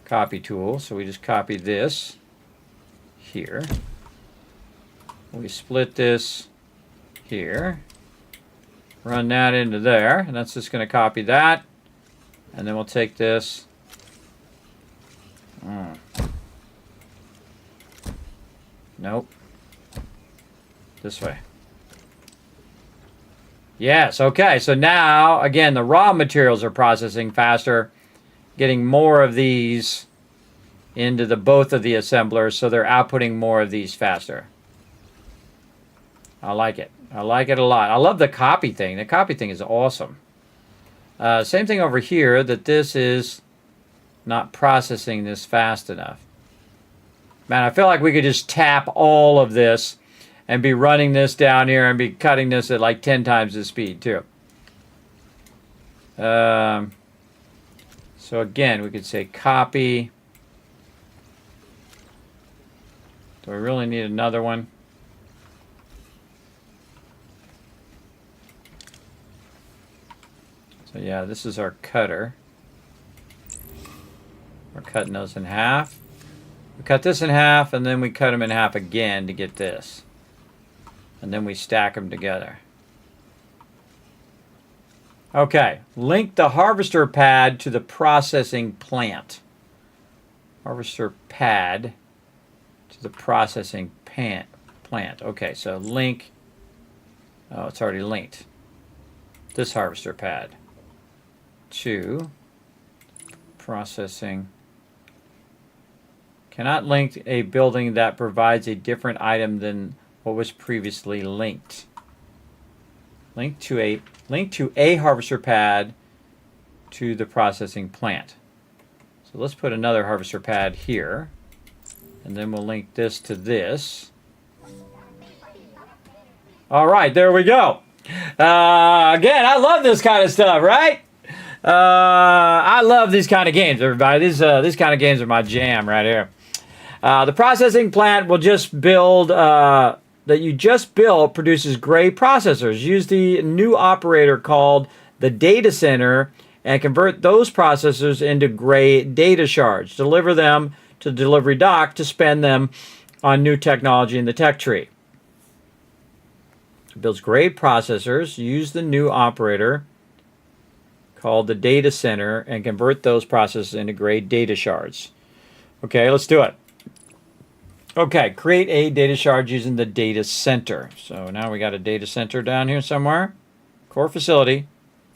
Copy tool. So we just copy this here. We split this here. Run that into there. And that's just going to copy that. And then we'll take this. Nope. This way. Yes, okay. So now, again, the raw materials are processing faster, getting more of these into both of the assemblers, so they're outputting more of these faster. I like it. I like it a lot. I love the copy thing. The copy thing is awesome. Same thing over here, that this is not processing this fast enough. Man, I feel like we could just tap all of this and be running this down here and be cutting this at like 10 times the speed too. So again, we could say copy. Do we really need another one? So yeah, this is our cutter. We're cutting those in half. We cut this in half, and then we cut them in half again to get this. And then we stack them together. Okay, link the harvester pad to the processing plant. Harvester pad to the processing plant. Okay, so link. Oh, it's already linked. This harvester pad to processing. Cannot link a building that provides a different item than what was previously linked. Link to a harvester pad to the processing plant. So let's put another harvester pad here, and then we'll link this to this. All right, there we go. Again, I love this kind of stuff, right? I love these kind of games, everybody. These kind of games are my jam right here. The processing plant will just build that you just built produces gray processors. Use the new operator called the data center and convert those processors into gray data shards. Deliver them to the delivery dock to spend them on new technology in the tech tree. It builds gray processors. Use the new operator called the data center and convert those processes into gray data shards. Okay, let's do it. Okay, create a data shard using the data center. So now we got a data center down here somewhere. Core facility,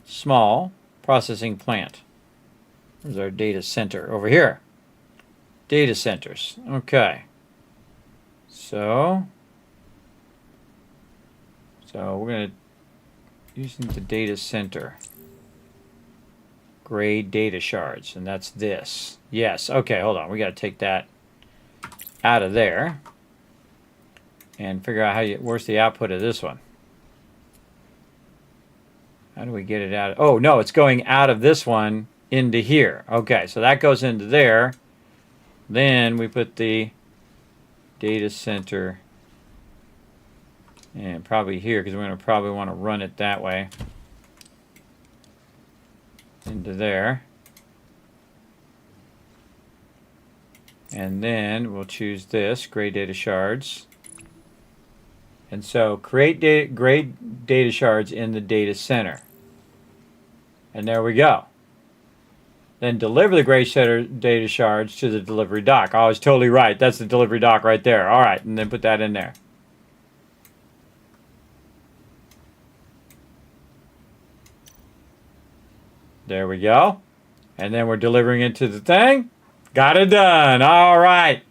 small, processing plant. There's our data center over here. Data centers. Okay. So we're going to using the data center. Gray data shards, and that's this. Yes. Okay, hold on. We got to take that out of there and figure out where's the output of this one. How do we get it out? Oh, no, it's going out of this one into here. Okay, so that goes into there. Then we put the data center and probably here because we're going to probably want to run it that way. Into there. And then we'll choose this, gray data shards. And so create gray data shards in the data center. And there we go. Then deliver the gray data shards to the delivery dock. I was totally right. That's the delivery dock right there. All right, and then put that in there. There we go. And then we're delivering it to the thing. Got it done. All right.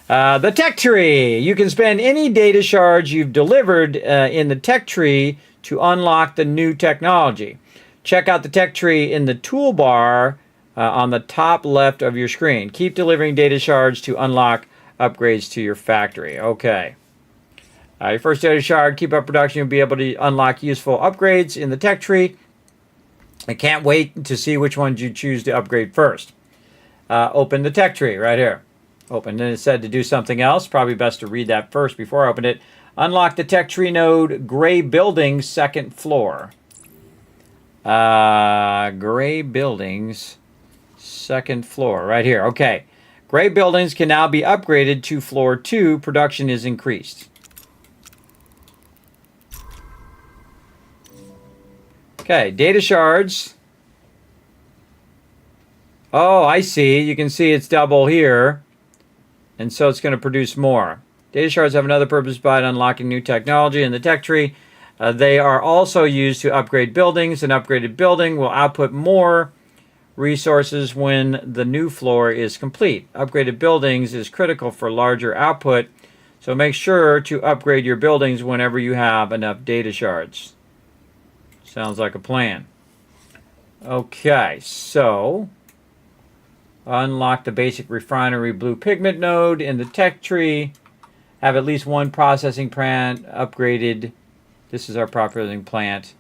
The tech tree. You can spend any data shards you've delivered in the tech tree to unlock the new technology. Check out the tech tree in the toolbar on the top left of your screen. Keep delivering data shards to unlock upgrades to your factory. Okay. Your first data shard, keep up production. You'll be able to unlock useful upgrades in the tech tree. I can't wait to see which ones you choose to upgrade first. Open the tech tree right here. Open. Then it said to do something else. Probably best to read that first before I open it. Unlock the tech tree node, gray buildings, second floor. Gray buildings, second floor, right here. Okay. Gray buildings can now be upgraded to floor 2. Production is increased. Okay, data shards. Oh, I see. You can see it's double here. And so it's going to produce more. Data shards have another purpose by unlocking new technology in the tech tree. They are also used to upgrade buildings. An upgraded building will output more resources when the new floor is complete. Upgraded buildings is critical for larger output, so make sure to upgrade your buildings whenever you have enough data shards. Sounds like a plan. Okay, so unlock the basic refinery blue pigment node in the tech tree. Have at least one processing plant upgraded. This is our processing plant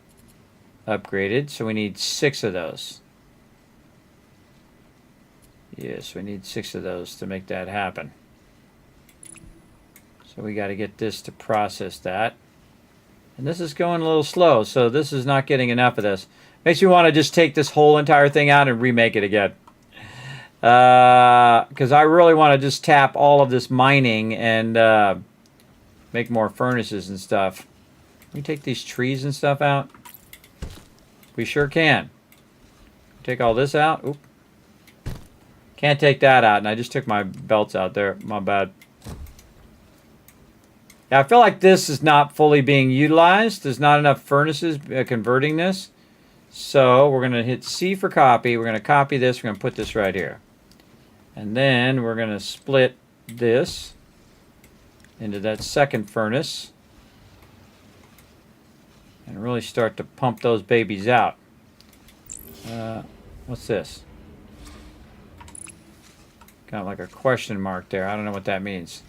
upgraded, so we need 6 of those. Yes, we need 6 of those to make that happen. So we got to get this to process that. And this is going a little slow, so this is not getting enough of this. Makes me want to just take this whole entire thing out and remake it again. Because I really want to just tap all of this mining and make more furnaces and stuff. Can we take these trees and stuff out? We sure can. Take all this out. Oop. Can't take that out, and I just took my belts out there. My bad. Yeah, I feel like this is not fully being utilized. There's not enough furnaces converting this. So we're going to hit C for copy. We're going to copy this. We're going to put this right here. And then we're going to split this into that second furnace. And really start to pump those babies out. What's this? Got like a question mark there. I don't know what that means.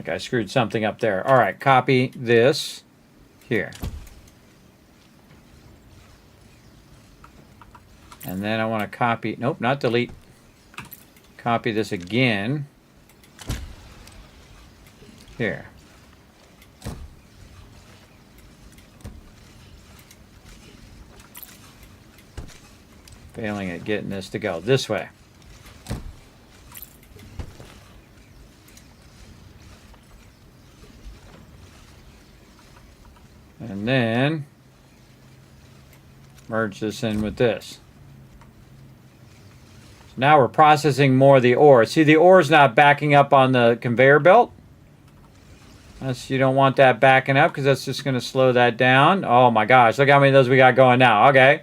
think I screwed something up there. All right, copy this here. And then I want to copy, nope, not delete. Copy this again. Here. Failing at getting this to go this way. And then merge this in with this. So now we're processing more of the ore. See, the ore is not backing up on the conveyor belt. You don't want that backing up because that's just going to slow that down. Oh my gosh, look how many of those we got going now. Okay.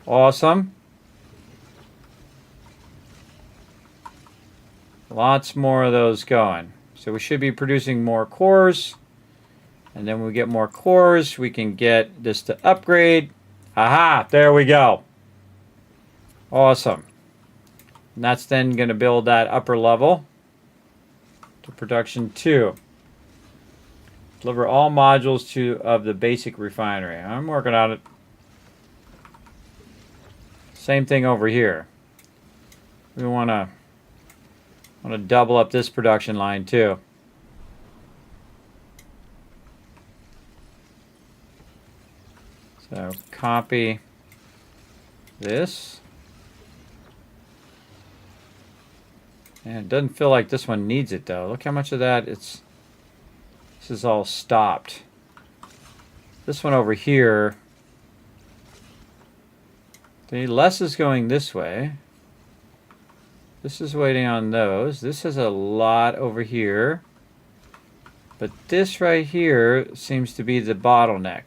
Awesome. Lots more of those going. So we should be producing more cores. And then when we get more cores, we can get this to upgrade. Aha, there we go. Awesome. And that's then going to build that upper level to production 2. Deliver all modules of the basic refinery. I'm working on it. Same thing over here. We want to double up this production line too. So copy this. And it doesn't feel like this one needs it though. Look how much of that this is all stopped. This one over here, the less is going this way. This is waiting on those. This has a lot over here. But this right here seems to be the bottleneck.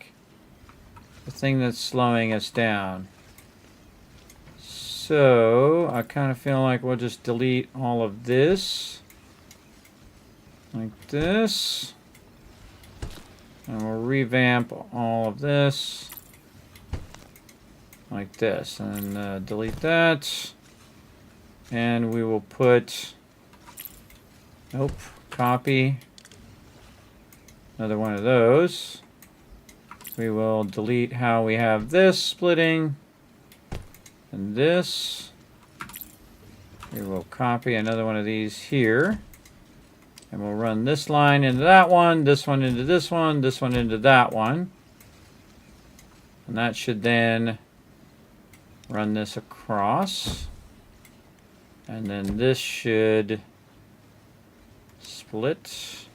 The thing that's slowing us down. So I kind of feel like we'll just delete all of this. Like this. And we'll revamp all of this. Like this. And delete that. And we will put, nope, copy another one of those. We will delete how we have this splitting and this. We will copy another one of these here. And we'll run this line into that one into this one into that one. And that should then run this across. And then this should split.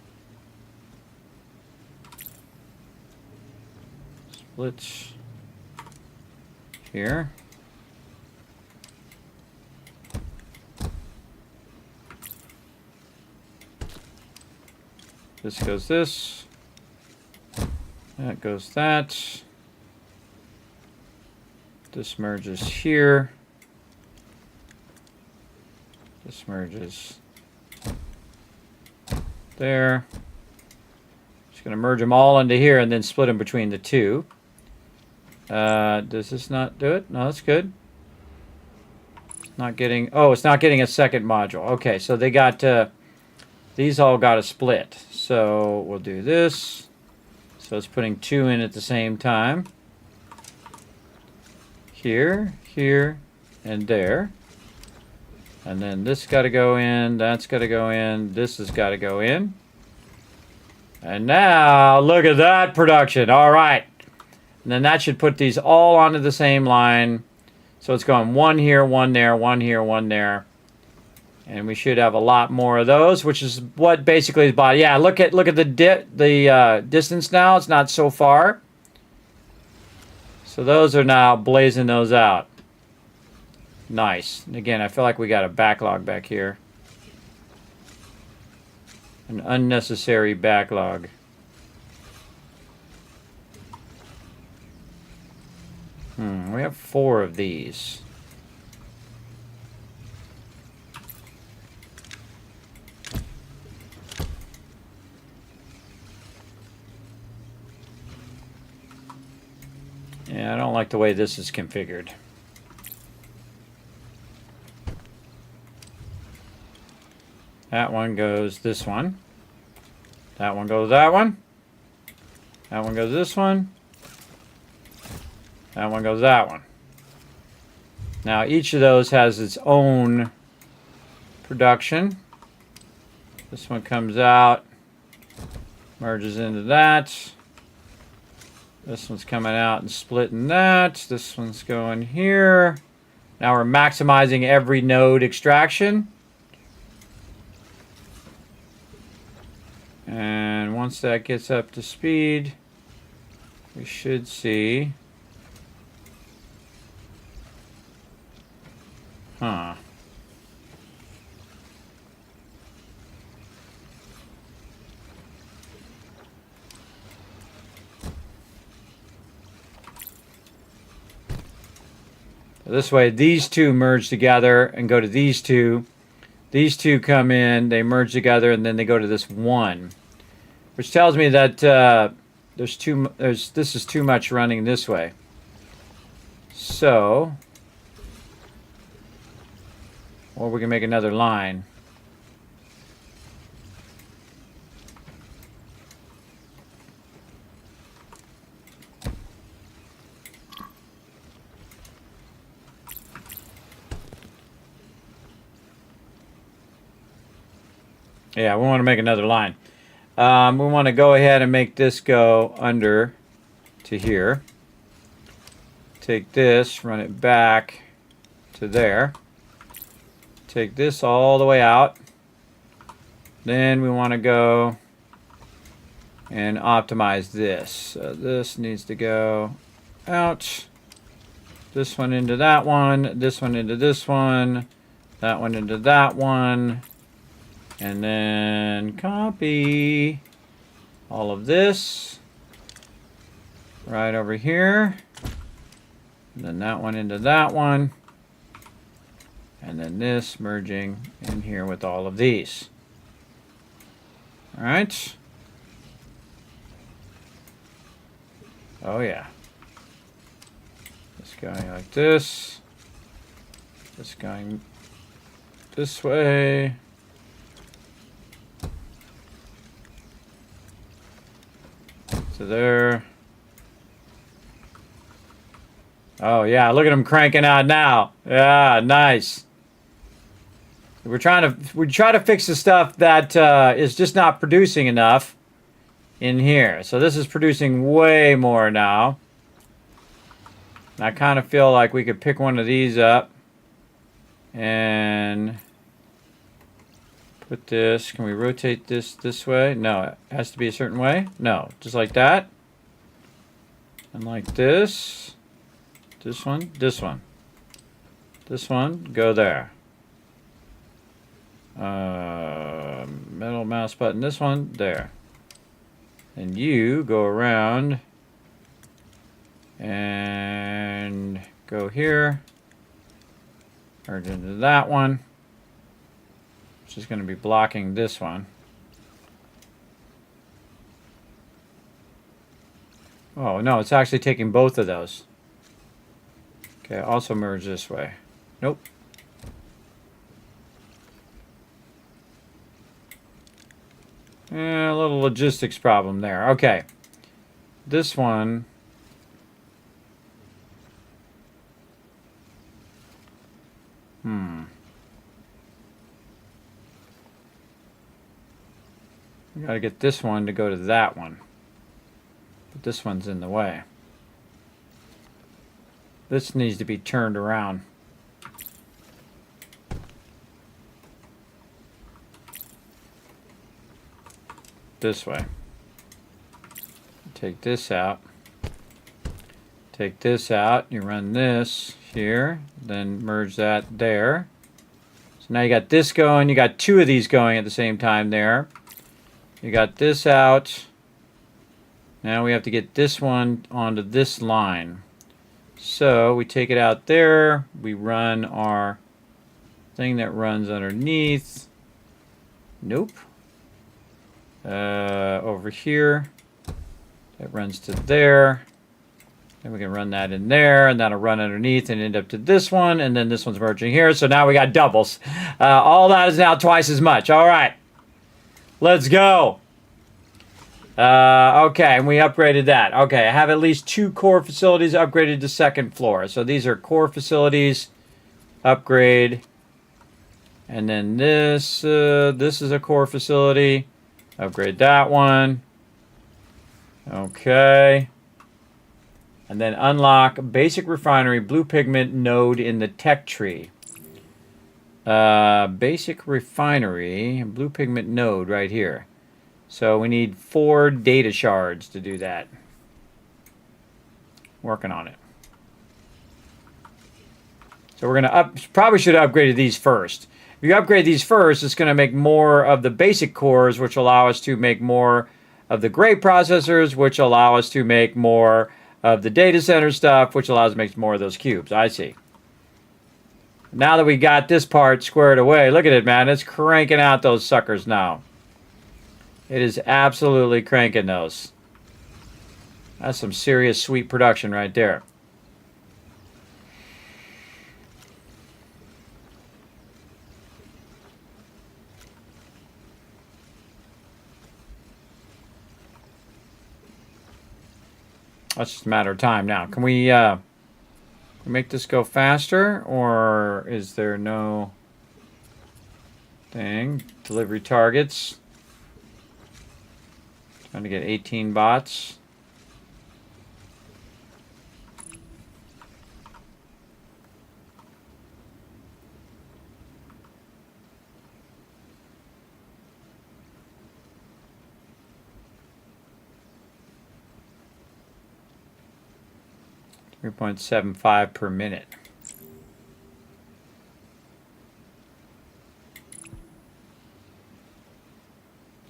Split here. This goes this. That goes that. This merges here. This merges there. Just going to merge them all into here and then split them between the two. Does this not do it? No, that's good. Not getting, oh, it's not getting a second module. Okay, so they got, these all got a split. So we'll do this. So it's putting 2 in at the same time. Here, here, and there. And then this got to go in, that's got to go in, this has got to go in. And now, look at that production. All right. And then that should put these all onto the same line. So it's going 1 here, 1 there, 1 here, 1 there. And we should have a lot more of those, which is what basically is body. Yeah, look at the distance now. It's not so far. So those are now blazing those out. Nice. And again, I feel like we got a backlog back here. An unnecessary backlog. We have 4 of these. Yeah, I don't like the way this is configured. That one goes this one. That one goes to that one. That one goes to this one. That one goes to that one. Now each of those has its own production. This one comes out, merges into that. This one's coming out and splitting that. This one's going here. Now we're maximizing every node extraction. And once that gets up to speed, we should see. Huh. This way, these two merge together and go to these two. These two come in, they merge together, and then they go to this one, which tells me that this is too much running this way. So, or we can make another line. Yeah, we want to make another line. We want to go ahead and make this go under to here. Take this, run it back to there. Take this all the way out. Then we want to go and optimize this. So this needs to go out. This one into that one. This one into this one. That one into that one. And then copy all of this right over here. And then that one into that one. And then this merging in here with all of these. All right. Oh yeah. This going like this. This going this way. So there. Oh yeah, look at them cranking out now. Yeah, nice. We try to fix the stuff that is just not producing enough in here. So this is producing way more now. I kind of feel like we could pick one of these up and put this. Can we rotate this way? No, it has to be a certain way. No, just like that. And like this. This one, this one. This one, go there. Middle mouse button, this one, there. And you go around and go here. Merge into that one. Which is going to be blocking this one. Oh, no, it's actually taking both of those. Okay, also merge this way. Nope. A little logistics problem there. Okay. This one. We gotta get this one to go to that one. But this one's in the way. This needs to be turned around. This way. Take this out. Take this out. You run this here. Then merge that there. So now you got this going. You got two of these going at the same time there. You got this out. Now we have to get this one onto this line. So we take it out there. We run our thing that runs underneath. Nope. Over here. That runs to there. Then we can run that in there, and that'll run underneath and end up to this one, and then this one's merging here. So now we got doubles. All that is now twice as much. All right. Let's go. Okay, and we upgraded that. Okay, I have at least 2 core facilities upgraded to 2nd floor. So these are core facilities, upgrade. And then this is a core facility. Upgrade that one. Okay. And then unlock basic refinery blue pigment node in the tech tree. Basic refinery blue pigment node right here. So we need 4 data shards to do that. Working on it. So we're gonna probably should have upgraded these first. If you upgrade these first, it's going to make more of the basic cores, which allow us to make more of the great processors, which allow us to make more of the data center stuff, which allows us to make more of those cubes. I see. Now that we got this part squared away, look at it, man. It's cranking out those suckers now. It is absolutely cranking those. That's some serious sweet production right there. That's just a matter of time now. Can we make this go faster, or is there no thing? Delivery targets. Trying to get 18 bots. .75 per minute.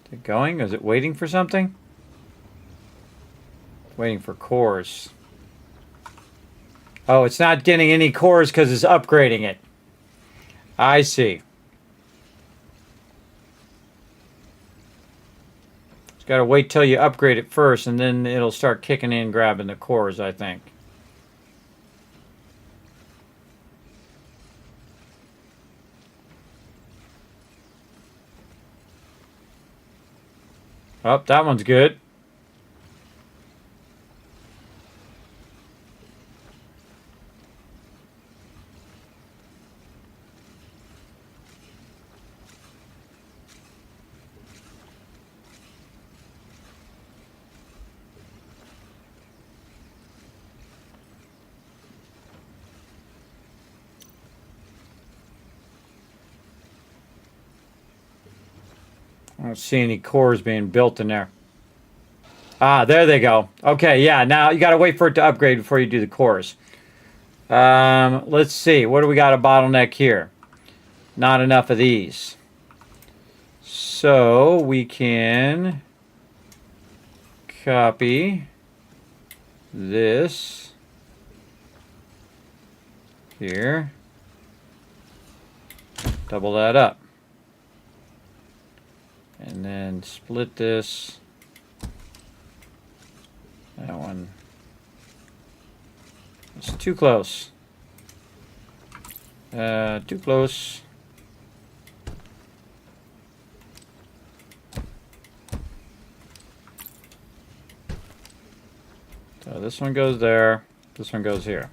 Is it going? Is it waiting for something? Waiting for cores. Oh, it's not getting any cores because it's upgrading it. I see. It's got to wait till you upgrade it first, and then it'll start kicking in, grabbing the cores, I think. Oh, that one's good. I don't see any cores being built in there. Ah, there they go. Okay, yeah, now you got to wait for it to upgrade before you do the cores. Let's see. What do we got a bottleneck here? Not enough of these. So we can copy this here. Double that up. And then split this. That one. It's too close. Too close. So this one goes there. This one goes here.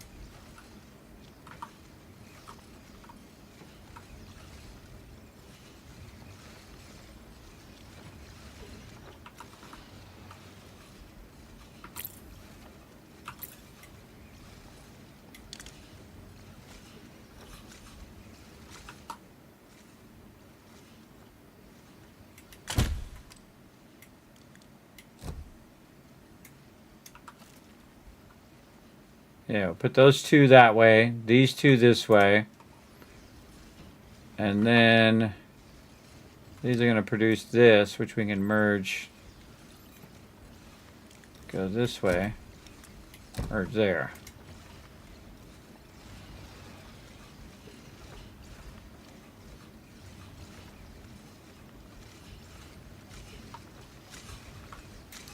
Yeah, we'll put those two that way, these two this way, and then these are going to produce this, which we can merge, go this way, or there.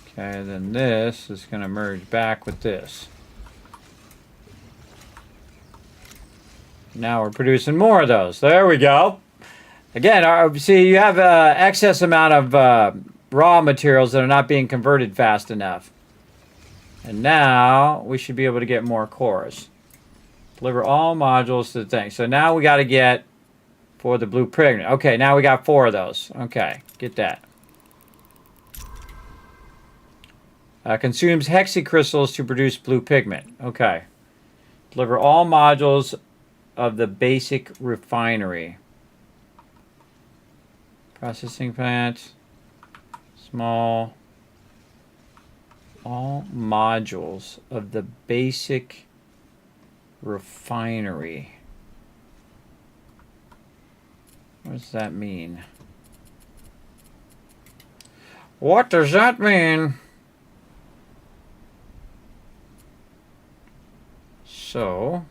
Okay, then this is going to merge back with this. Now we're producing more of those. There we go. Again, see, you have excess amount of raw materials that are not being converted fast enough. And now we should be able to get more cores. Deliver all modules to the thing. So now we got to get for the blue pigment. Okay, now we got 4 of those. Okay, get that. Consumes hexacrystals to produce blue pigment. Okay. Deliver all modules of the basic refinery. Processing plant. Small. All modules of the basic refinery. What does that mean? What does that mean? So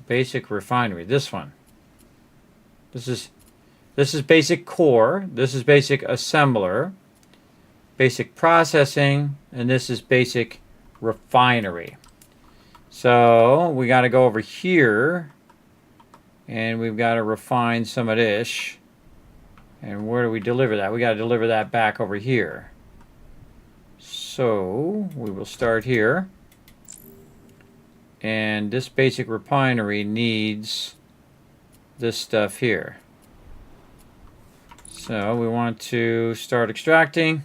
basic refinery, this one. This is basic core, this is basic assembler, basic processing, and this is basic refinery. So we got to go over here and we've got to refine some of this. And where do we deliver that? We got to deliver that back over here. So we will start here. And this basic refinery needs this stuff here. So we want to start extracting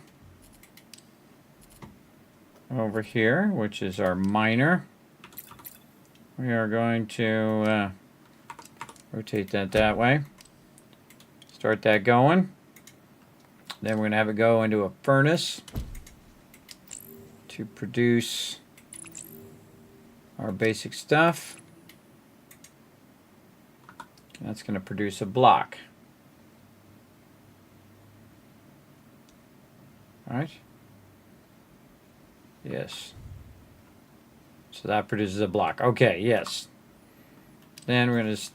over here, which is our miner. We are going to rotate that way. Start that going. Then we're going to have it go into a furnace to produce our basic stuff. That's going to produce a block. All right. Yes. So that produces a block. Okay, yes. Then we're going to just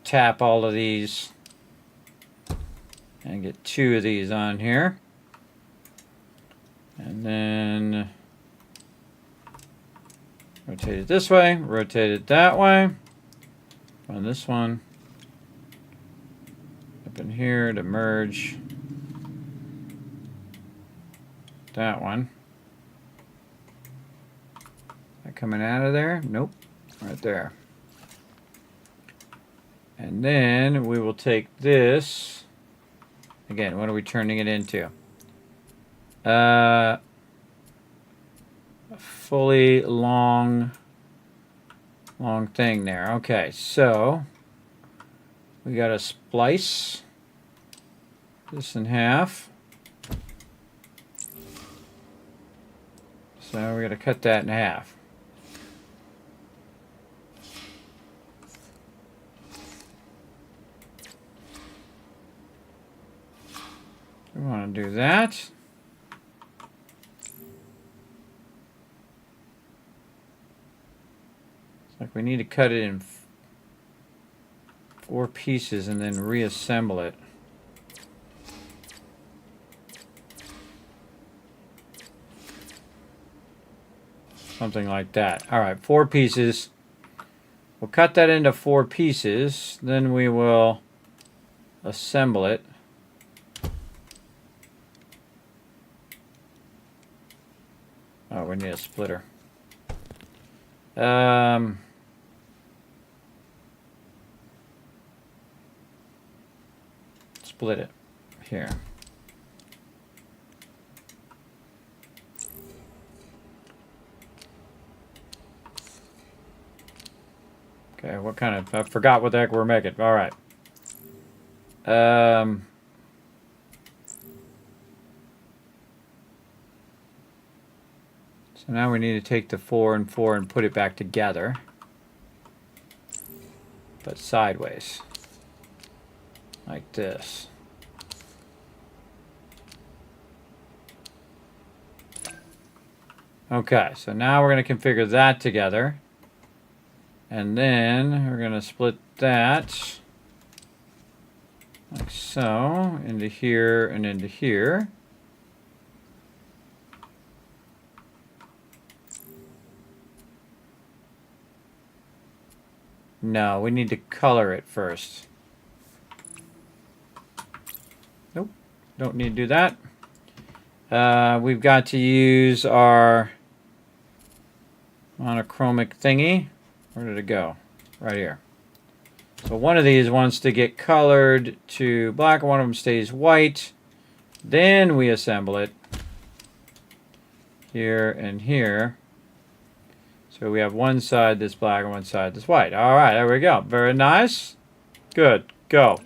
tap all of these and get 2 of these on here. And then rotate it this way, rotate it that way. On this one, up in here to merge that one. That coming out of there? Nope, right there. And then we will take this. Again, what are we turning it into? A fully long thing there. Okay, so we got to splice this in half. So we got to cut that in half. We want to do that. It's like we need to cut it in 4 pieces and then reassemble it. Something like that. All right, 4 pieces. We'll cut that into 4 pieces. Then we will assemble it. Oh, we need a splitter. Split it here. Okay, what kind of, I forgot what the heck we're making. All right. So now we need to take the 4 and 4 and put it back together, but sideways, like this. Okay, so now we're going to configure that together, and then we're going to split that like so into here and into here. No, we need to color it first. don't need to do that. We've got to use our monochromic thingy. Where did it go? Right here. So one of these wants to get colored to black, and one of them stays white. Then we assemble it here and here. So we have one side that's black and one side that's white. All right, there we go. Very nice. Good. Go.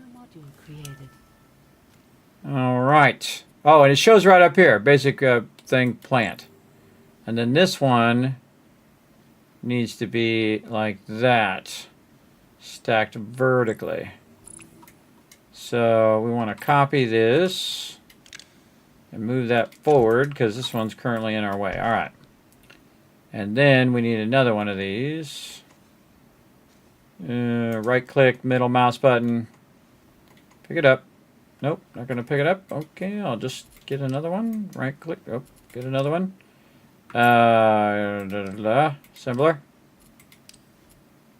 All right. Oh, and it shows right up here. Basic thing, plant. And then this one needs to be like that. Stacked vertically. So we want to copy this and move that forward because this one's currently in our way. All right. And then we need another one of these. Right click, middle mouse button. Pick it up. Nope, not going to pick it up. Okay, I'll just get another one. Right click. Oh, get another one. Assembler.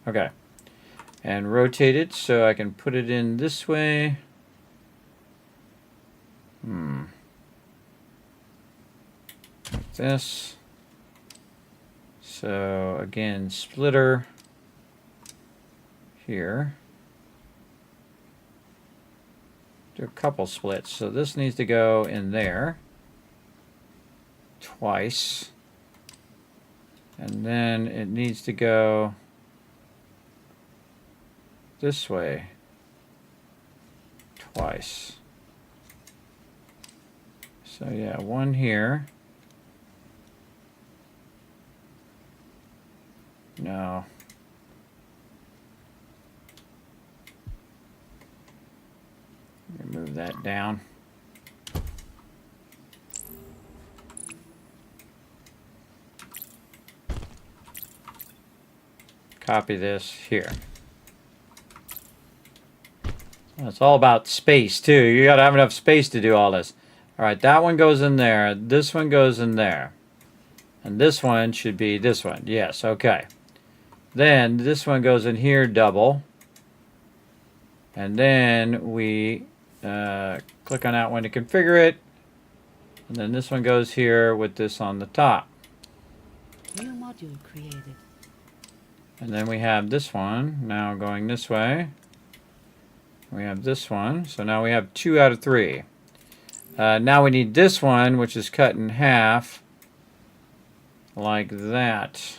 Okay. And rotate it so I can put it in this way. Like this. So again, splitter here. Do a couple splits. So this needs to go in there twice. And then it needs to go this way twice. So yeah, one here. No. Move that down. Copy this here. Well, it's all about space too. You got to have enough space to do all this. All right, that one goes in there. This one goes in there. And this one should be this one. Yes, okay. Then this one goes in here double. And then we click on that one to configure it. And then this one goes here with this on the top. New module created. And then we have this one now going this way. We have this one. So now we have 2 out of 3. Now we need this one, which is cut in half like that.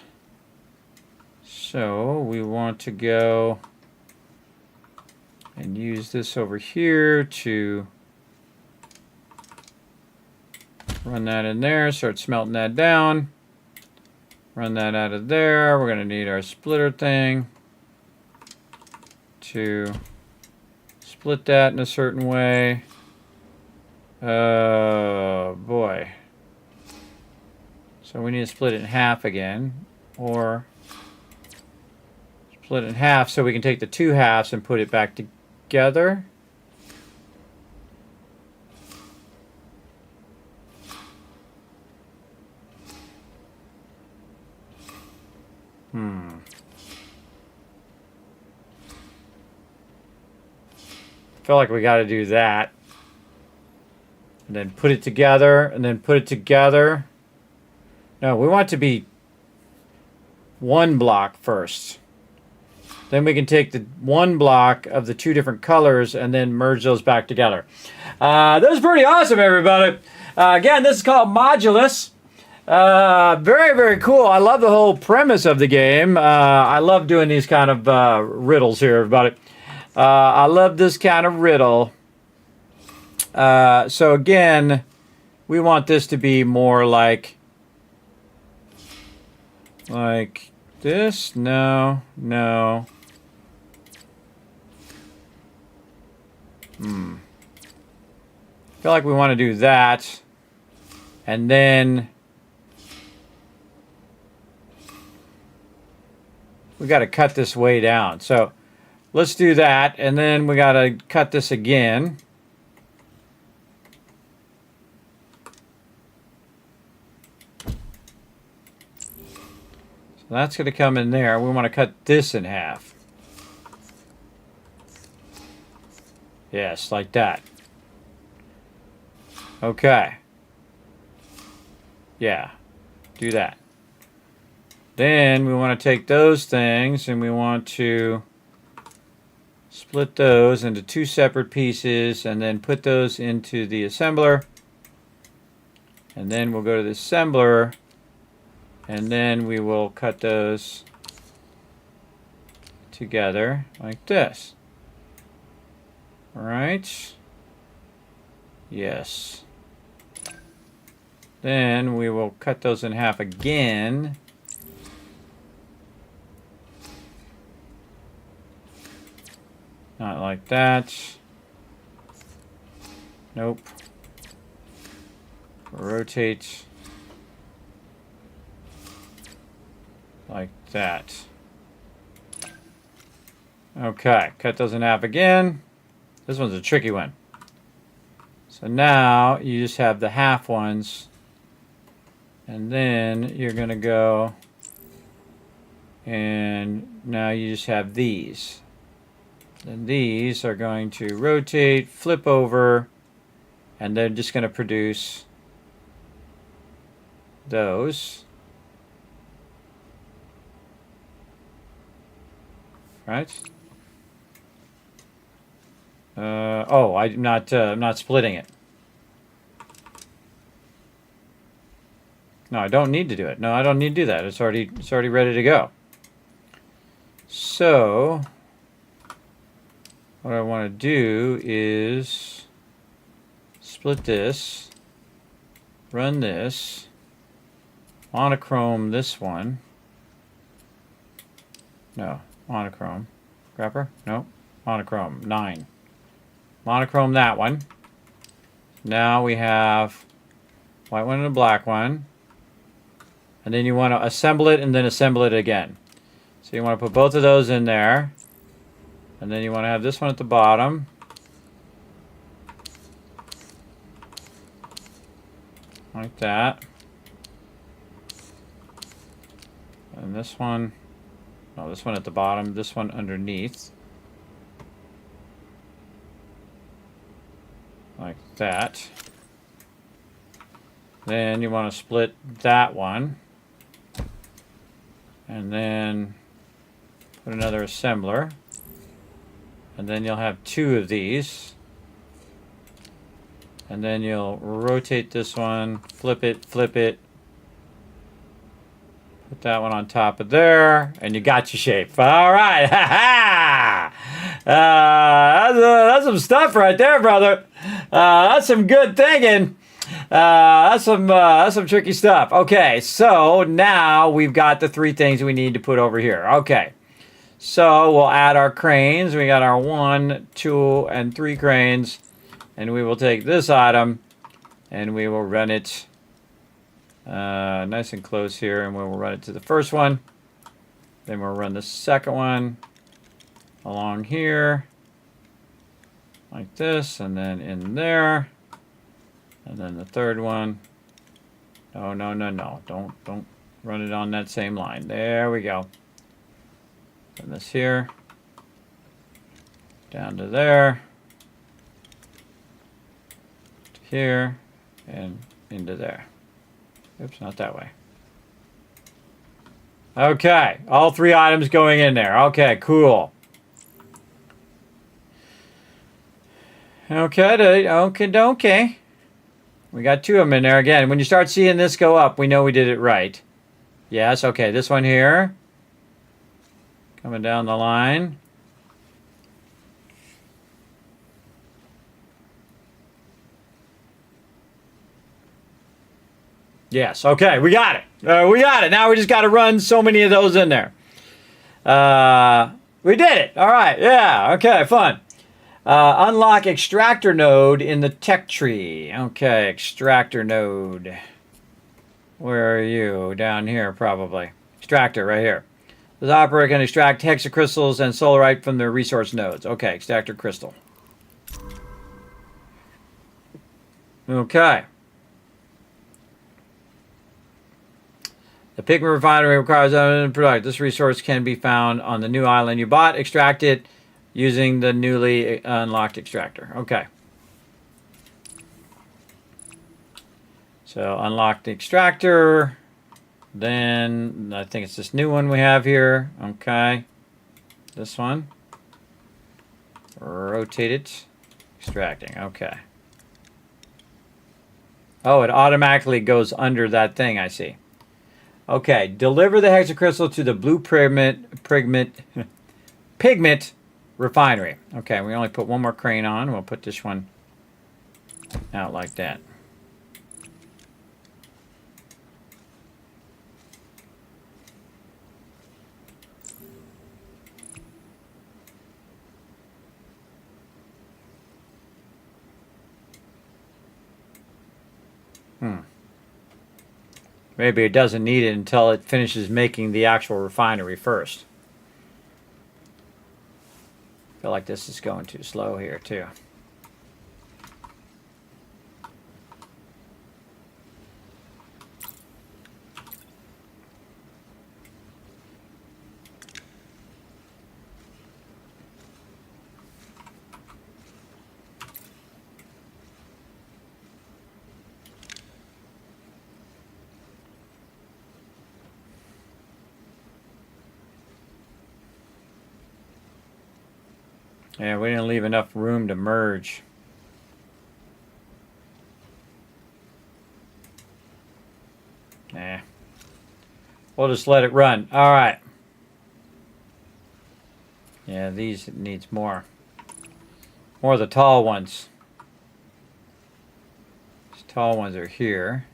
So we want to go and use this over here to run that in there, start smelting that down. Run that out of there. We're going to need our splitter thing to split that in a certain way. Oh boy. So we need to split it in half again, or split it in half so we can take the 2 halves and put it back together. Feel like we got to do that. And then put it together, and then put it together. No, we want it to be one block first. Then we can take the one block of the 2 different colors and then merge those back together. That was pretty awesome, everybody. Again, this is called Modulus. Very, very cool. I love the whole premise of the game. I love doing these kind of riddles here, everybody. I love this kind of riddle. So again, we want this to be more like this. No. I feel like we want to do that. And then we got to cut this way down. So let's do that. And then we got to cut this again. So that's going to come in there. We want to cut this in half. Yes, like that. Okay. Yeah. Do that. Then we want to take those things and we want to split those into two separate pieces and then put those into the assembler. And then we'll go to the assembler and then we will cut those together like this. All right. Yes. Then we will cut those in half again. Not like that. Nope. Rotate like that. Okay, cut those in half again. This one's a tricky one. So now you just have the half ones. And then you're going to go and now you just have these. Then these are going to rotate, flip over, and they're just going to produce those. Right? Oh, I'm not splitting it. No, I don't need to do it. No, I don't need to do that. It's already ready to go. So what I want to do is split this, run this, monochrome this one. No, monochrome. Grapper? No, monochrome 9. Monochrome that one. Now we have white one and a black one. And then you want to assemble it and then assemble it again. So you want to put both of those in there. And then you want to have this one at the bottom. Like that. And this one, no, this one at the bottom, this one underneath. Like that. Then you want to split that one. And then put another assembler. And then you'll have two of these. And then you'll rotate this one, flip it, put that one on top of there, and you got your shape. All right, ha ha! That's some stuff right there, brother. That's some good thinking. That's some tricky stuff. Okay, so now we've got the three things we need to put over here. Okay, so we'll add our cranes. We got our 1, 2, and 3 cranes, and we will take this item, and we will run it nice and close here, and we will run it to the first one. Then we'll run the second one along here, like this, and then in there. And then the third one. No. Don't run it on that same line. There we go. And this here. Down to there. To here. And into there. Oops, not that way. Okay. All 3 items going in there. Okay, cool. Okay. We got 2 of them in there. Again, when you start seeing this go up, we know we did it right. Yes, okay, this one here. Coming down the line. Yes, okay, we got it. We got it. Now we just got to run so many of those in there. We did it. All right, yeah, okay, fun. Unlock extractor node in the tech tree. Okay, extractor node. Where are you? Down here, probably. Extractor, right here. This operator can extract hexacrystals and solarite from their resource nodes. Okay, extractor crystal. Okay. The pigment refinery requires unlimited product. This resource can be found on the new island you bought. Extract it using the newly unlocked extractor. Okay. So unlock the extractor. Then I think it's this new one we have here. Okay. This one. Rotate it. Extracting. Okay. Oh, it automatically goes under that thing, I see. Okay. Deliver the hexacrystal to the blue pigment refinery. Okay, we only put one more crane on. We'll put this one out like that. Maybe it doesn't need it until it finishes making the actual refinery first. I feel like this is going too slow here too. Yeah, we didn't leave enough room to merge. Nah. We'll just let it run. All right. Yeah, these needs more. More of the tall ones. These tall ones are here.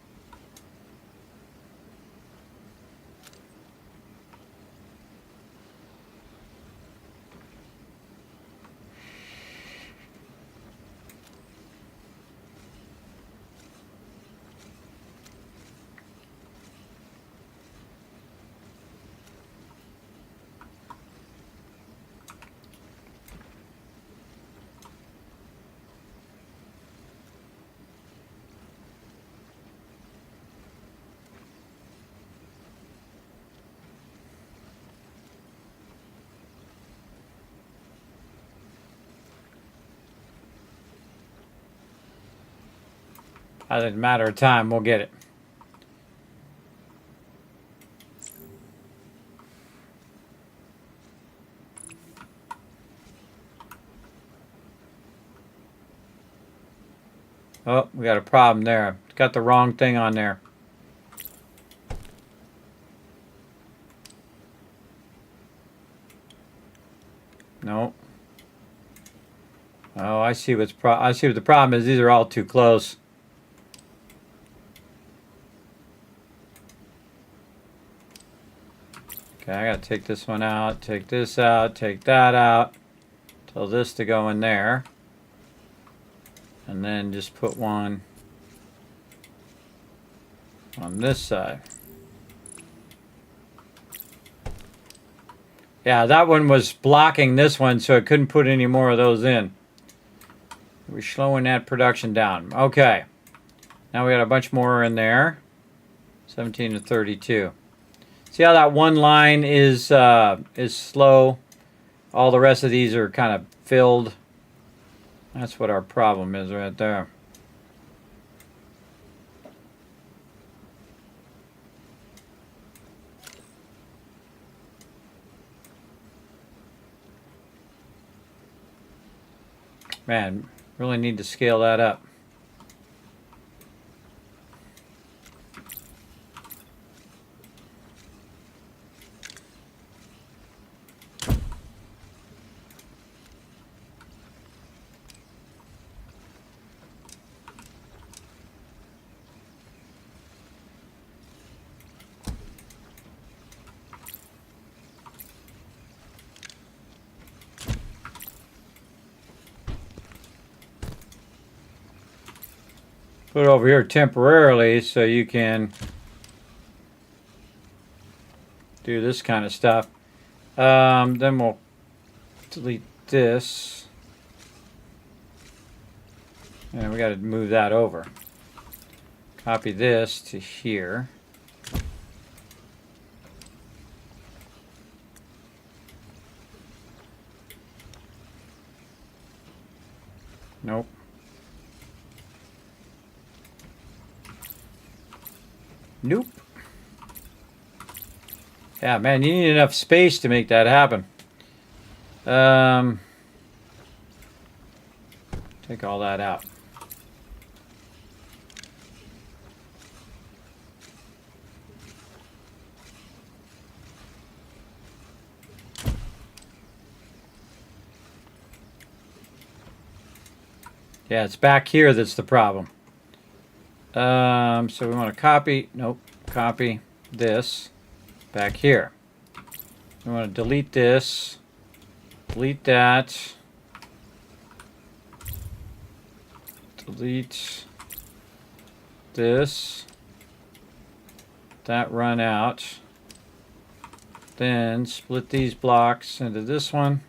As a matter of time, we'll get it. Oh, we got a problem there. It's got the wrong thing on there. No. Oh, I see what the problem is. These are all too close. Okay, I gotta take this one out, take this out, take that out. Tell this to go in there. And then just put one on this side. Yeah, that one was blocking this one, so it couldn't put any more of those in. We're slowing that production down. Okay. Now we got a bunch more in there. 17 to 32. See how that one line is slow? All the rest of these are kind of filled. That's what our problem is right there. Man, really need to scale that up. Put it over here temporarily so you can do this kind of stuff. Then we'll delete this. And we got to move that over. Copy this to here. Nope. Nope. Yeah, man, you need enough space to make that happen. Take all that out. Yeah, it's back here that's the problem. So we want to copy, nope, copy this back here. We want to delete this, delete that, delete this, that run out, then split these blocks into this one,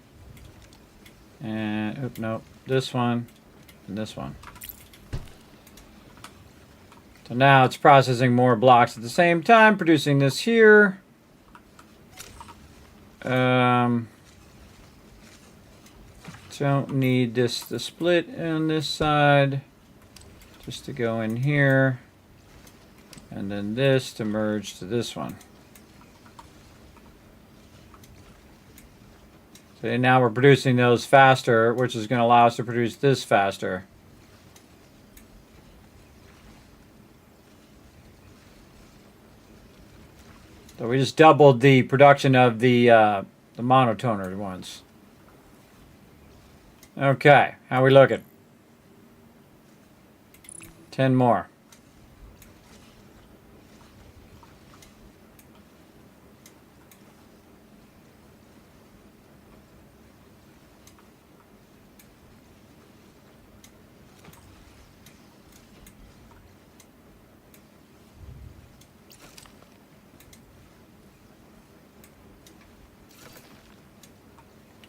and, nope, this one, and this one. So now it's processing more blocks at the same time, producing this here. Don't need this to split on this side, just to go in here, and then this to merge to this one. So now we're producing those faster, which is going to allow us to produce this faster. So we just doubled the production of the monotoner ones. Okay, how we looking? 10 more.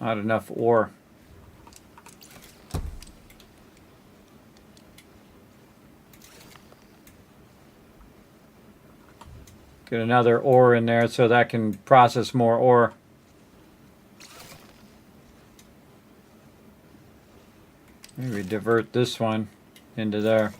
Not enough ore. Get another ore in there so that can process more ore. Maybe divert this one into there.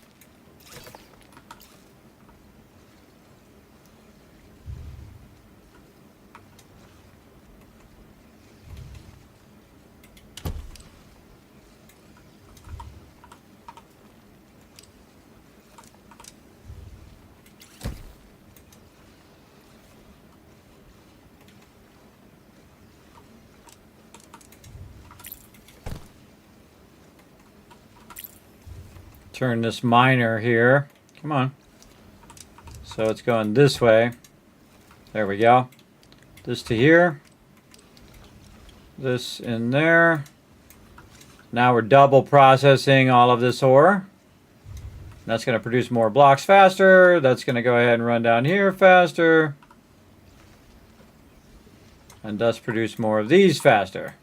Turn this miner here. Come on. So it's going this way. There we go. This to here. This in there. Now we're double processing all of this ore. That's going to produce more blocks faster. That's going to go ahead and run down here faster. And thus produce more of these faster.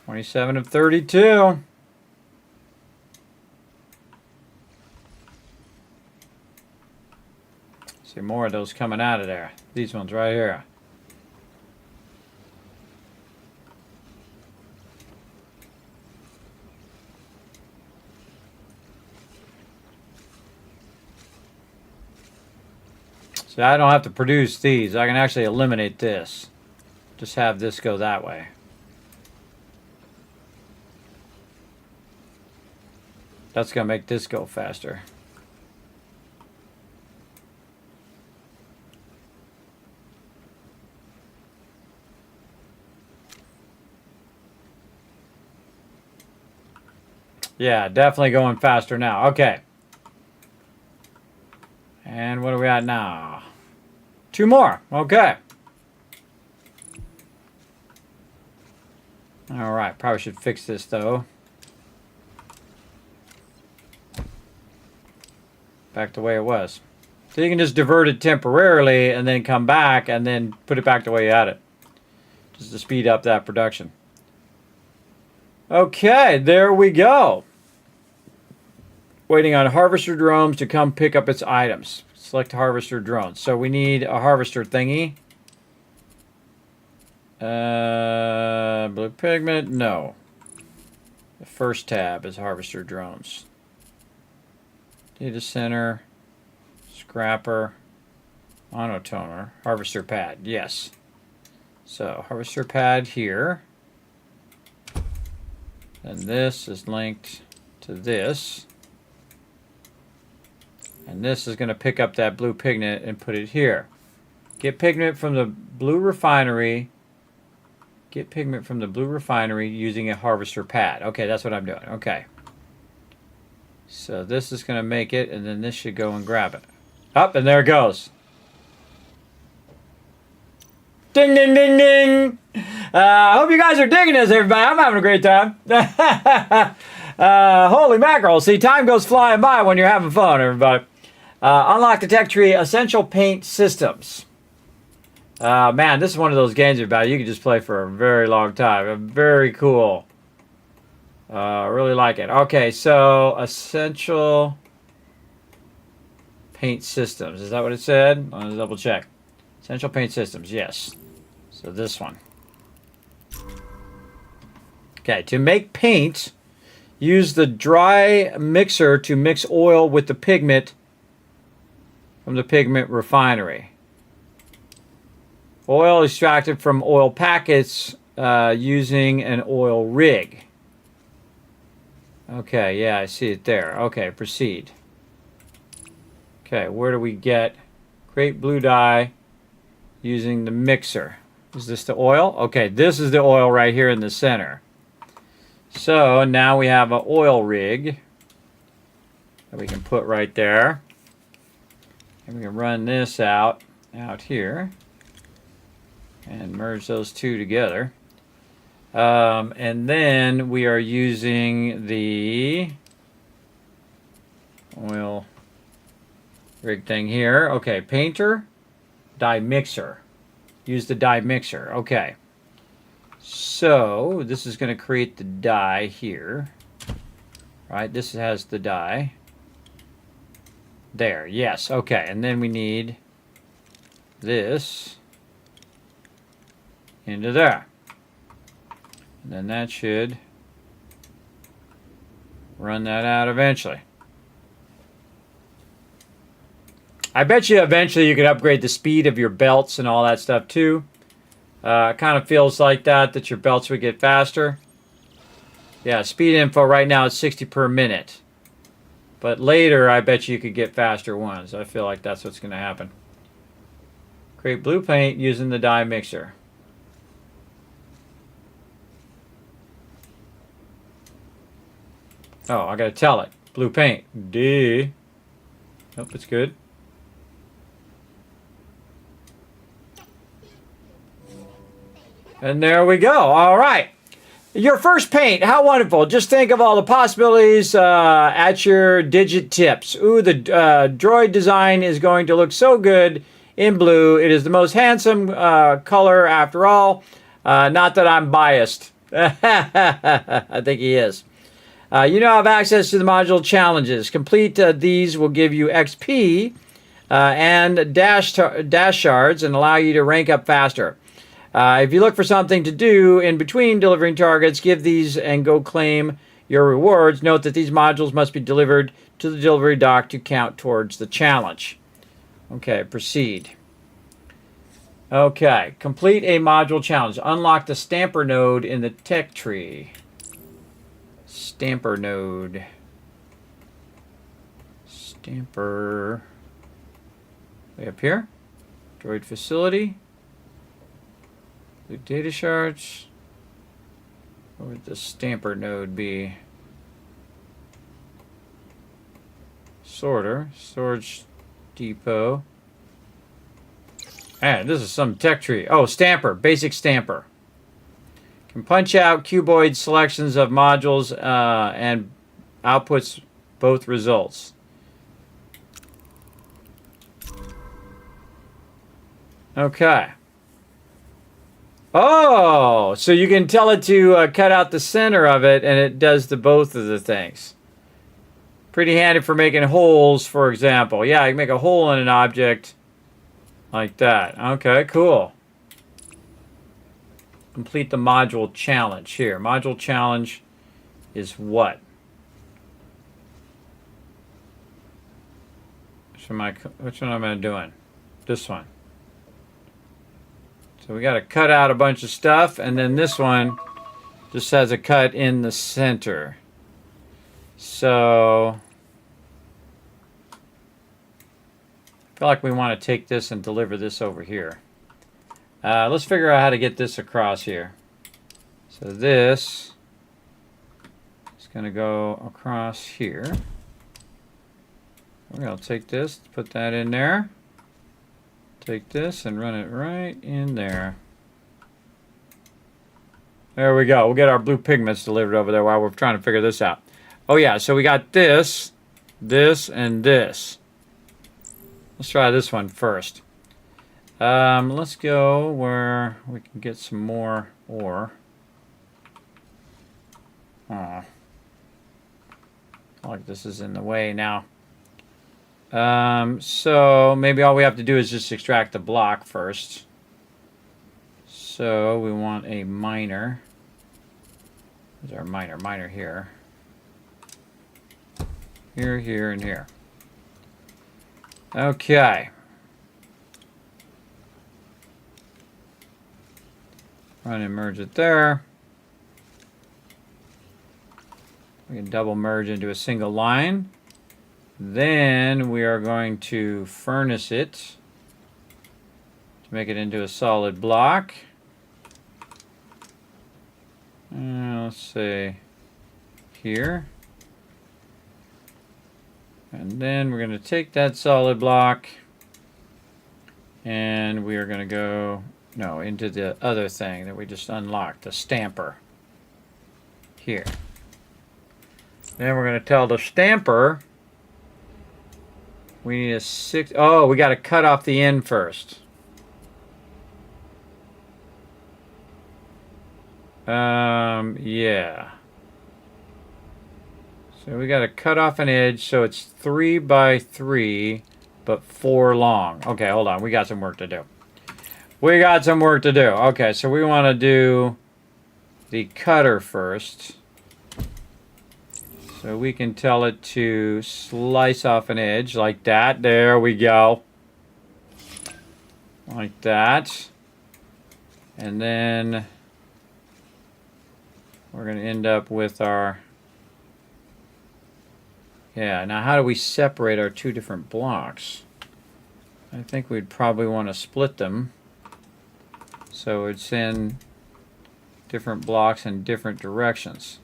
27 of 32. See more of those coming out of there. These ones right here. See, I don't have to produce these. I can actually eliminate this. Just have this go that way. That's going to make this go faster. Yeah, definitely going faster now. Okay. And what are we at now? 2 more. Okay. All right. Probably should fix this, though. Back the way it was. So you can just divert it temporarily and then come back and then put it back the way you had it. Just to speed up that production. Okay, there we go. Waiting on harvester drones to come pick up its items. Select harvester drones. So we need a harvester thingy. Blue pigment, no. The first tab is harvester drones. Data center, scrapper, monotoner, harvester pad. Yes. So harvester pad here. And this is linked to this. And this is going to pick up that blue pigment and put it here. Get pigment from the blue refinery. Get pigment from the blue refinery using a harvester pad. Okay, that's what I'm doing. Okay. So this is going to make it, and then this should go and grab it. Up, and there it goes. Ding, ding, ding, ding. I hope you guys are digging this, everybody. I'm having a great time. Holy mackerel. See, time goes flying by when you're having fun, everybody. Unlock the tech tree, essential paint systems. Man, this is one of those games, everybody, you can just play for a very long time. Very cool. Really like it. Okay, so essential paint systems. Is that what it said? I'm going to double check. Essential paint systems, yes. So this one. Okay, to make paint, use the dry mixer to mix oil with the pigment from the pigment refinery. Oil extracted from oil packets using an oil rig. Okay, yeah, I see it there. Okay, proceed. Okay, where do we get? Create blue dye using the mixer. Is this the oil? Okay, this is the oil right here in the center. So now we have an oil rig that we can put right there. And we can run this out here and merge those two together. And then we are using the oil rig thing here. Okay, painter, dye mixer. Use the dye mixer. Okay. So this is going to create the dye here. Right, this has the dye. There, yes, okay. And then we need this into there. And then that should run that out eventually. I bet you eventually you could upgrade the speed of your belts and all that stuff too. It kind of feels like that your belts would get faster. Yeah, speed info right now is 60 per minute. But later, I bet you could get faster ones. I feel like that's what's going to happen. Create blue paint using the dye mixer. Oh, I got to tell it. Blue paint. D. Nope, it's good. And there we go. All right. Your first paint. How wonderful. Just think of all the possibilities at your digit tips. Ooh, the droid design is going to look so good in blue. It is the most handsome color after all. Not that I'm biased. I think he is. You now have access to the module challenges. Complete these will give you XP and dash shards and allow you to rank up faster. If you look for something to do in between delivering targets, give these and go claim your rewards. Note that these modules must be delivered to the delivery dock to count towards the challenge. Okay, proceed. Okay, complete a module challenge. Unlock the stamper node in the tech tree. Stamper node. Stamper. Way up here. Droid facility. The data shards. Where would the stamper node be? Sorter. Storage depot. And this is some tech tree. Oh, stamper. Basic stamper. Can punch out cuboid selections of modules and outputs both results. Okay. Oh, so you can tell it to cut out the center of it, and it does the both of the things. Pretty handy for making holes, for example. Yeah, you can make a hole in an object like that. Okay, cool. Complete the module challenge here. Module challenge is what? Which one am I doing? This one. So we got to cut out a bunch of stuff, and then this one just has a cut in the center. So I feel like we want to take this and deliver this over here. Let's figure out how to get this across here. So this is going to go across here. We're going to take this, put that in there. Take this and run it right in there. There we go. We'll get our blue pigments delivered over there while we're trying to figure this out. Oh yeah, so we got this, this, and this. Let's try this one first. Let's go where we can get some more ore. Oh, like this is in the way now. So maybe all we have to do is just extract the block first. So we want a miner. There's our miner. Miner here. Here, here, and here. Okay. Run and merge it there. We can double merge into a single line. Then we are going to furnace it to make it into a solid block. Let's say here. And then we're going to take that solid block and we are going to go, no, into the other thing that we just unlocked, the stamper. Here. Then we're going to tell the stamper we need a 6. Oh, we got to cut off the end first. Yeah. So we got to cut off an edge so it's 3 by 3, but 4 long. Okay, hold on. We got some work to do. We got some work to do. Okay, so we want to do the cutter first. So we can tell it to slice off an edge like that. There we go. Like that. And then we're going to end up with our... Yeah, now how do we separate our two different blocks? I think we'd probably want to split them. So it's in different blocks in different directions.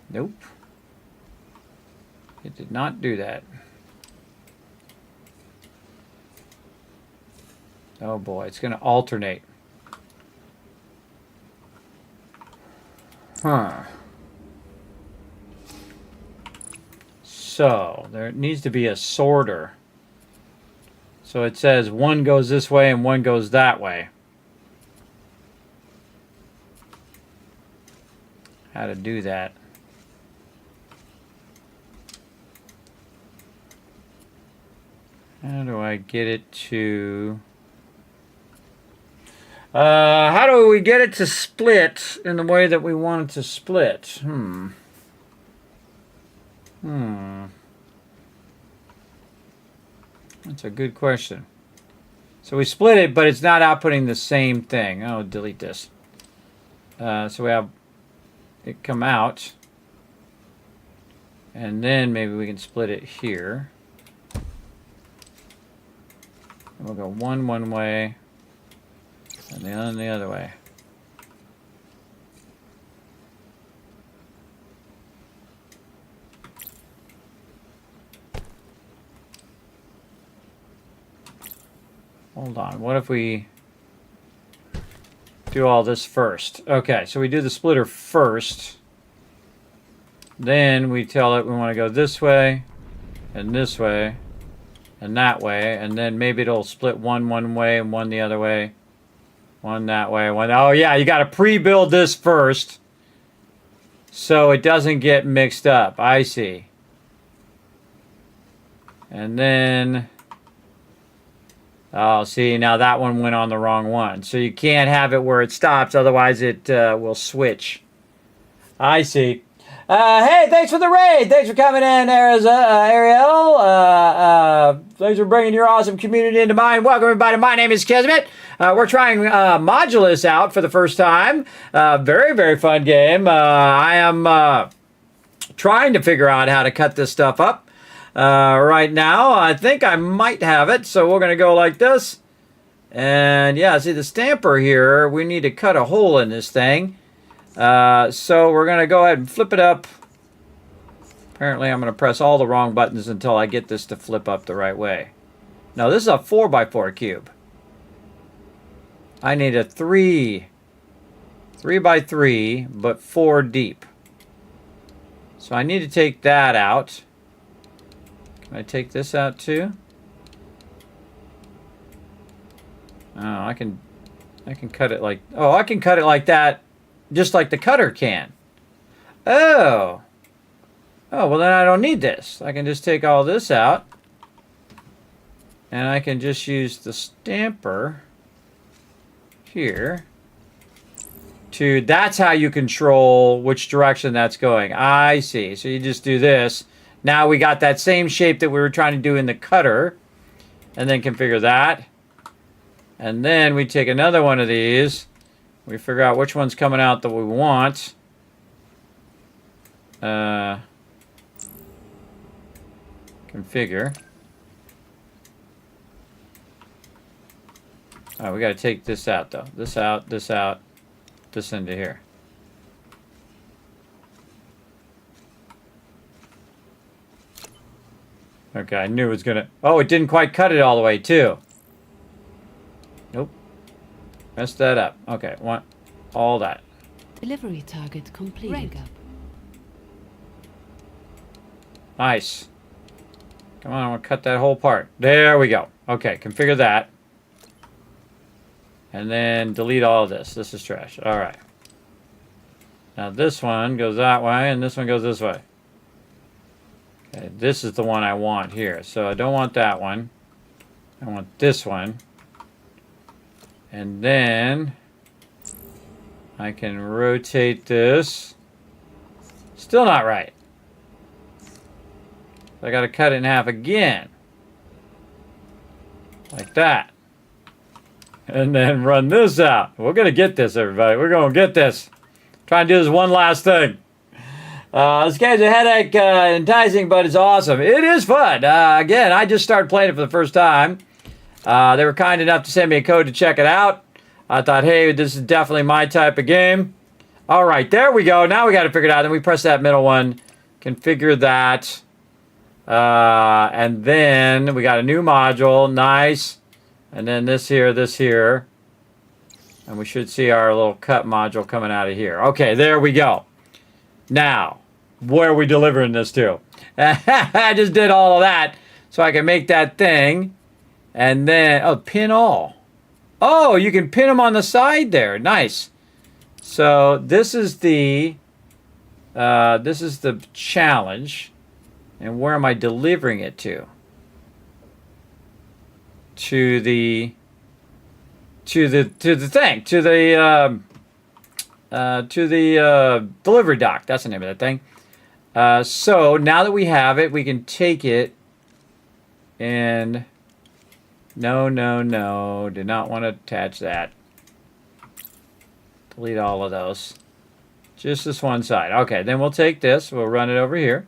Nope. It did not do that. Oh boy, it's going to alternate. Huh. So, there needs to be a sorter. So it says one goes this way and one goes that way. How to do that? How do I get it to... how do we get it to split in the way that we want it to split? That's a good question. So we split it, but it's not outputting the same thing. Oh, delete this. So we have it come out. And then maybe we can split it here. And we'll go one way, and the other way. Hold on, what if we do all this first? Okay, so we do the splitter first. Then we tell it we want to go this way, and this way, and that way, and then maybe it'll split one way and one the other way. One that way, one... Oh yeah, you got to pre-build this first so it doesn't get mixed up. I see. And then... Oh, see, now that one went on the wrong one. So you can't have it where it stops, otherwise it will switch. I see. Hey, thanks for the raid. Thanks for coming in, Ariel. Thanks for bringing your awesome community into mine. Welcome, everybody. My name is Kismet. We're trying Modulus out for the first time. Very, very fun game. I am trying to figure out how to cut this stuff up right now. I think I might have it. So we're going to go like this. And yeah, see the stamper here. We need to cut a hole in this thing. So we're going to go ahead and flip it up. Apparently I'm going to press all the wrong buttons until I get this to flip up the right way. No, this is a 4x4 cube. I need a 3x3, but 4 deep. So I need to take that out. Can I take this out too? Oh, I can cut it like, oh, I can cut it like that. Just like the cutter can. Oh. Oh, well then I don't need this. I can just take all this out. And I can just use the stamper here to, that's how you control which direction that's going. I see. So you just do this. Now we got that same shape that we were trying to do in the cutter. And then configure that. And then we take another one of these. We figure out which one's coming out that we want. Configure. All right, we got to take this out, though. This out, this out, this into here. Okay, I knew it was going to... Oh, it didn't quite cut it all the way, too. Nope. Messed that up. Okay, want all that. Delivery target completed. Rank up. Nice. Come on, I want to cut that whole part. There we go. Okay, configure that. And then delete all of this. This is trash. All right. Now this one goes that way, and this one goes this way. Okay, this is the one I want here. So I don't want that one. I want this one. And then I can rotate this. Still not right. I got to cut it in half again. Like that. And then run this out. We're going to get this, everybody. We're going to get this. Try and do this one last thing. This game's a headache, enticing, but it's awesome. It is fun. Again, I just started playing it for the first time. They were kind enough to send me a code to check it out. I thought, hey, this is definitely my type of game. All right, there we go. Now we got to figure it out. Then we press that middle one, configure that. And then we got a new module. Nice. And then this here. And we should see our little cut module coming out of here. Okay, there we go. Now, where are we delivering this to? I just did all of that so I can make that thing. And then, oh, pin all. Oh, you can pin them on the side there. Nice. So this is the challenge. And where am I delivering it to? To the delivery dock. That's the name of that thing. So now that we have it, we can take it and no, did not want to attach that. Delete all of those. Just this one side. Okay, then we'll take this. We'll run it over here.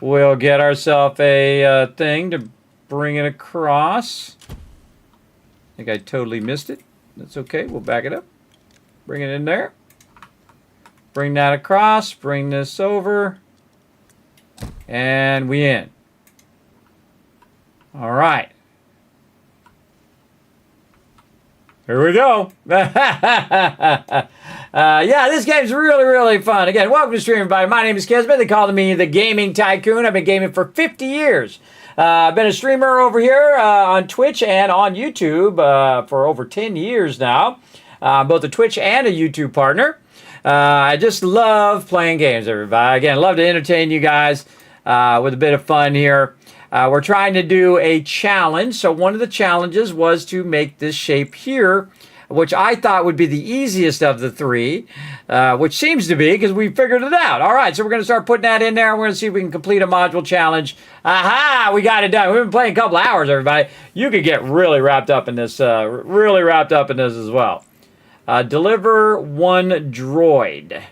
We'll get ourselves a thing to bring it across. I think I totally missed it. That's okay. We'll back it up. Bring it in there. Bring that across. Bring this over. And we in. All right. Here we go. Yeah, this game's really, really fun. Again, welcome to the stream, everybody. My name is Kismet. They call me the Gaming Tycoon. I've been gaming for 50 years. I've been a streamer over here on Twitch and on YouTube for over 10 years now. Both a Twitch and a YouTube partner. I just love playing games, everybody. Again, love to entertain you guys with a bit of fun here. We're trying to do a challenge. So one of the challenges was to make this shape here which I thought would be the easiest of the three, which seems to be because we figured it out. All right, so we're going to start putting that in there. We're going to see if we can complete a module challenge. Aha, we got it done. We've been playing a couple hours, everybody. You could get really wrapped up in this, as well. Deliver one droid.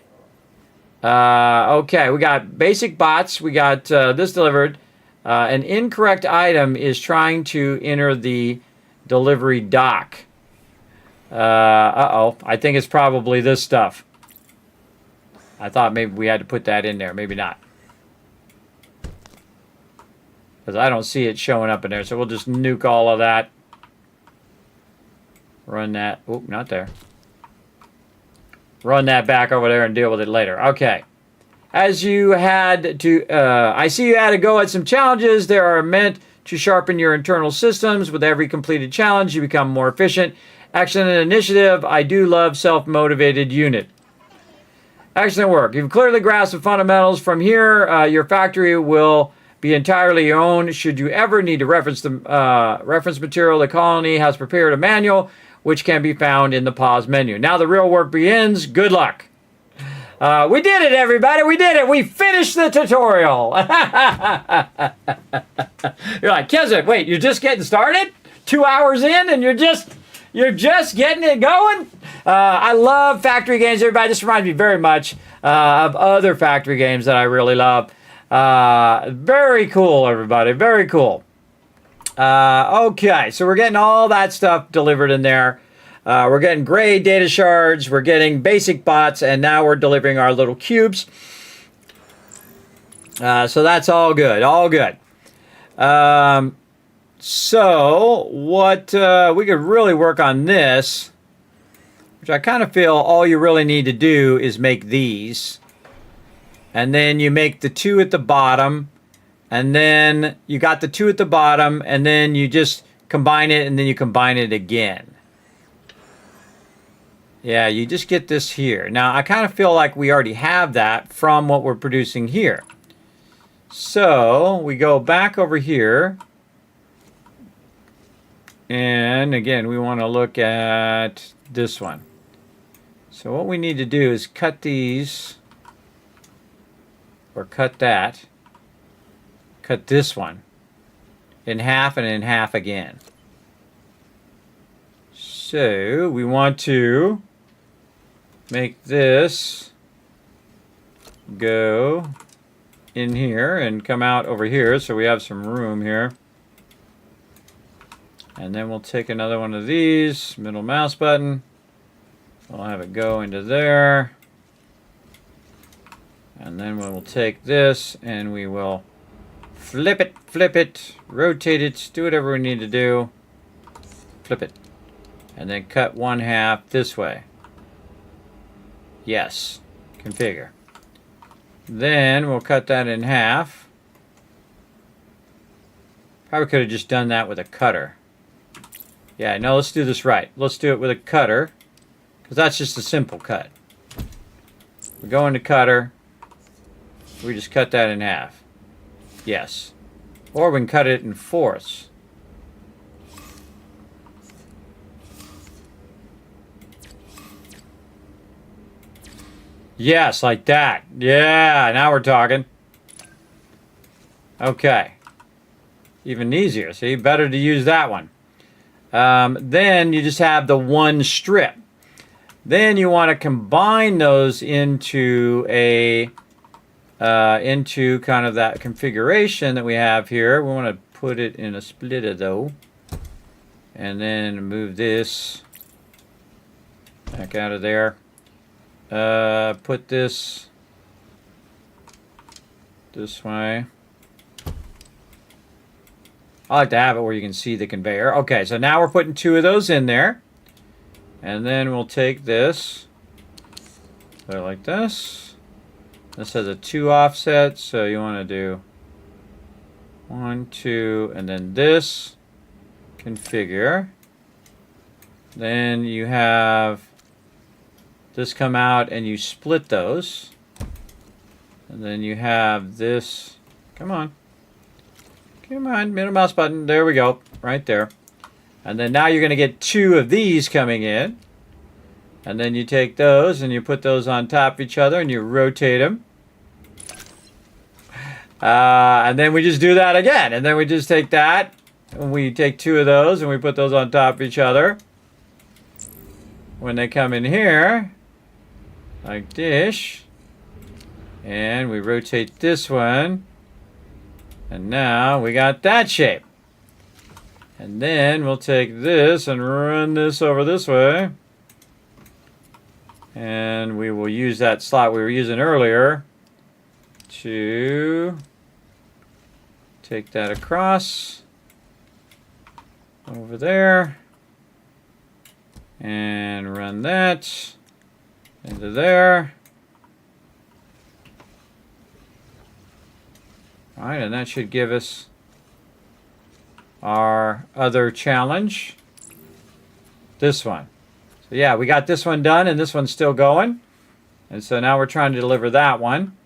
Okay, we got basic bots. We got this delivered. An incorrect item is trying to enter the delivery dock. I think it's probably this stuff. I thought maybe we had to put that in there. Maybe not. Because I don't see it showing up in there. So we'll just nuke all of that. Run that. Oh, not there. Run that back over there and deal with it later. Okay. As you had to, I see you had to go at some challenges. They are meant to sharpen your internal systems. With every completed challenge, you become more efficient. Excellent initiative. I do love self-motivated unit. Excellent work. You've clearly grasped the fundamentals. From here, your factory will be entirely your own. Should you ever need to reference the reference material, the colony has prepared a manual, which can be found in the pause menu. Now the real work begins. Good luck. We did it, everybody. We did it. We finished the tutorial. You're like, Kismet, wait, you're just getting started? 2 hours in and you're just getting it going? I love factory games, everybody. This reminds me very much of other factory games that I really love. Very cool, everybody. Very cool. Okay, so we're getting all that stuff delivered in there. We're getting gray data shards. We're getting basic bots. And now we're delivering our little cubes. So that's all good. All good. So what we could really work on this, which I kind of feel all you really need to do is make these. And then you make the two at the bottom. And then you got the two at the bottom. And then you just combine it. And then you combine it again. Yeah, you just get this here. Now, I kind of feel like we already have that from what we're producing here. So, we go back over here. And again, we want to look at this one. So, what we need to do is cut these. Or cut that. Cut this one in half and in half again. So, we want to make this go in here and come out over here so we have some room here. And then we'll take another one of these, middle mouse button. We'll have it go into there. And then we'll take this and we will flip it, rotate it, do whatever we need to do. Flip it. And then cut one half this way. Yes. Configure. Then we'll cut that in half. Probably could have just done that with a cutter. Yeah, no, let's do this right. Let's do it with a cutter. Because that's just a simple cut. We go into cutter. We just cut that in half. Yes. Or we can cut it in fourths. Yes, like that. Yeah, now we're talking. Okay. Even easier. See, better to use that one. Then you just have the one strip. Then you want to combine those into a into kind of that configuration that we have here. We want to put it in a splitter though. And then move this back out of there. Put this way. I like to have it where you can see the conveyor. Okay, so now we're putting two of those in there. And then we'll take this. Put it like this. This has a 2 offset, so you want to do 1, 2, and then this. Configure. Then you have this come out and you split those. And then you have this. Come on. Come on, middle mouse button. There we go. Right there. And then now you're going to get 2 of these coming in. And then you take those and you put those on top of each other and you rotate them. And then we just do that again. And then we just take that and we take two of those and we put those on top of each other. When they come in here, like this, and we rotate this one, and now we got that shape. And then we'll take this and run this over this way. And we will use that slot we were using earlier to take that across over there and run that into there. All right, and that should give us our other challenge, this one. So yeah, we got this one done and this one's still going. And so now we're trying to deliver that one.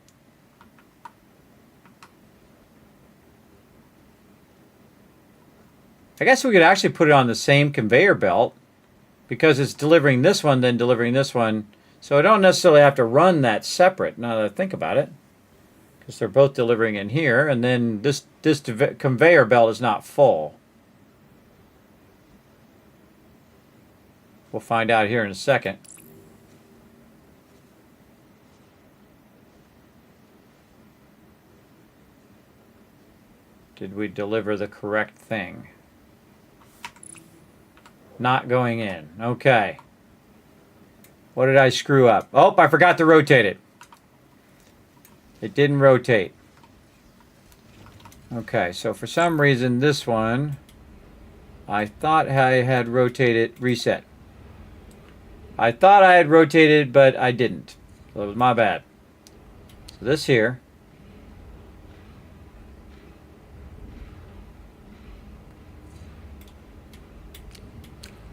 I guess we could actually put it on the same conveyor belt because it's delivering this one, then delivering this one. So I don't necessarily have to run that separate now that I think about it, because they're both delivering in here, and then this conveyor belt is not full. We'll find out here in a second. Did we deliver the correct thing? Not going in. Okay. What did I screw up? Oh, I forgot to rotate it. It didn't rotate. Okay, so for some reason this one, I thought I had rotated, reset. I thought I had rotated, but I didn't. So it was my bad. So this here.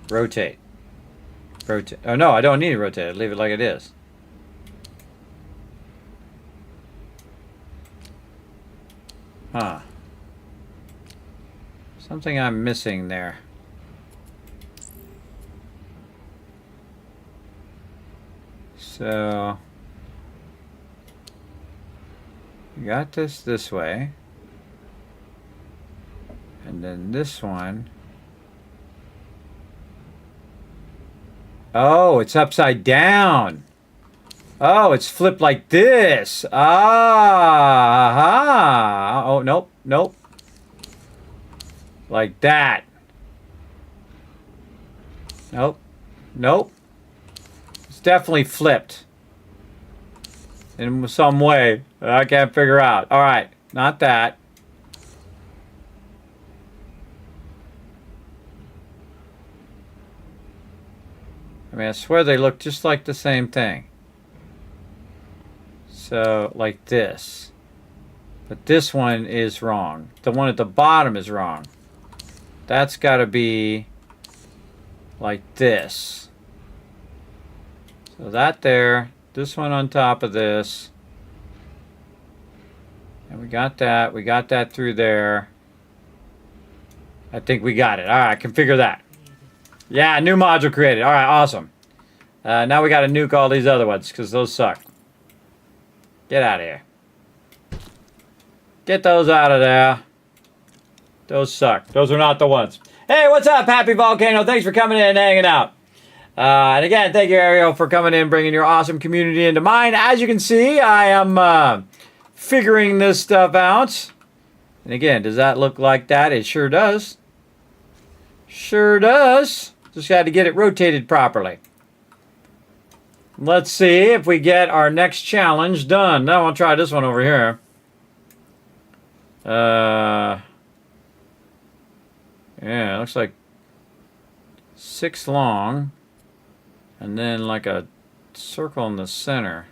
Rotate. Rotate. Oh no, I don't need to rotate it. Leave it like it is. Huh. Something I'm missing there. So we got this way. And then this one. Oh, it's upside down. Oh, it's flipped like this. Ah. Oh, nope. Nope. Like that. Nope. Nope. It's definitely flipped. In some way. I can't figure out. All right. Not that. I mean, I swear they look just like the same thing. So, like this. But this one is wrong. The one at the bottom is wrong. That's got to be like this. So that there. This one on top of this. And we got that. We got that through there. I think we got it. All right, I can figure that. Yeah, new module created. All right, awesome. Now we got to nuke all these other ones because those suck. Get out of here. Get those out of there. Those suck. Those are not the ones. Hey, what's up, Happy Volcano? Thanks for coming in and hanging out. And again, thank you, Ariel, for coming in, bringing your awesome community into mine. As you can see, I am figuring this stuff out. And again, does that look like that? It sure does. Sure does. Just got to get it rotated properly. Let's see if we get our next challenge done. Now I'll try this one over here. Yeah, it looks like 6 long. And then like a circle in the center.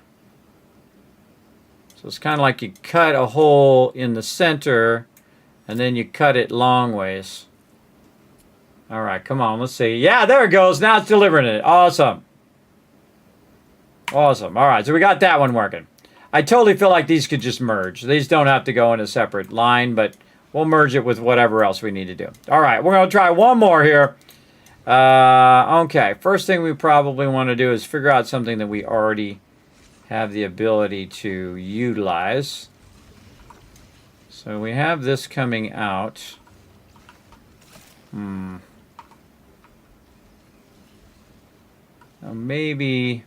So it's kind of like you cut a hole in the center and then you cut it long ways. All right, come on, let's see. Yeah, there it goes. Now it's delivering it. Awesome. Awesome. All right, so we got that one working. I totally feel like these could just merge. These don't have to go in a separate line, but we'll merge it with whatever else we need to do. All right, we're going to try one more here. Okay, first thing we probably want to do is figure out something that we already have the ability to utilize. So we have this coming out. Now maybe...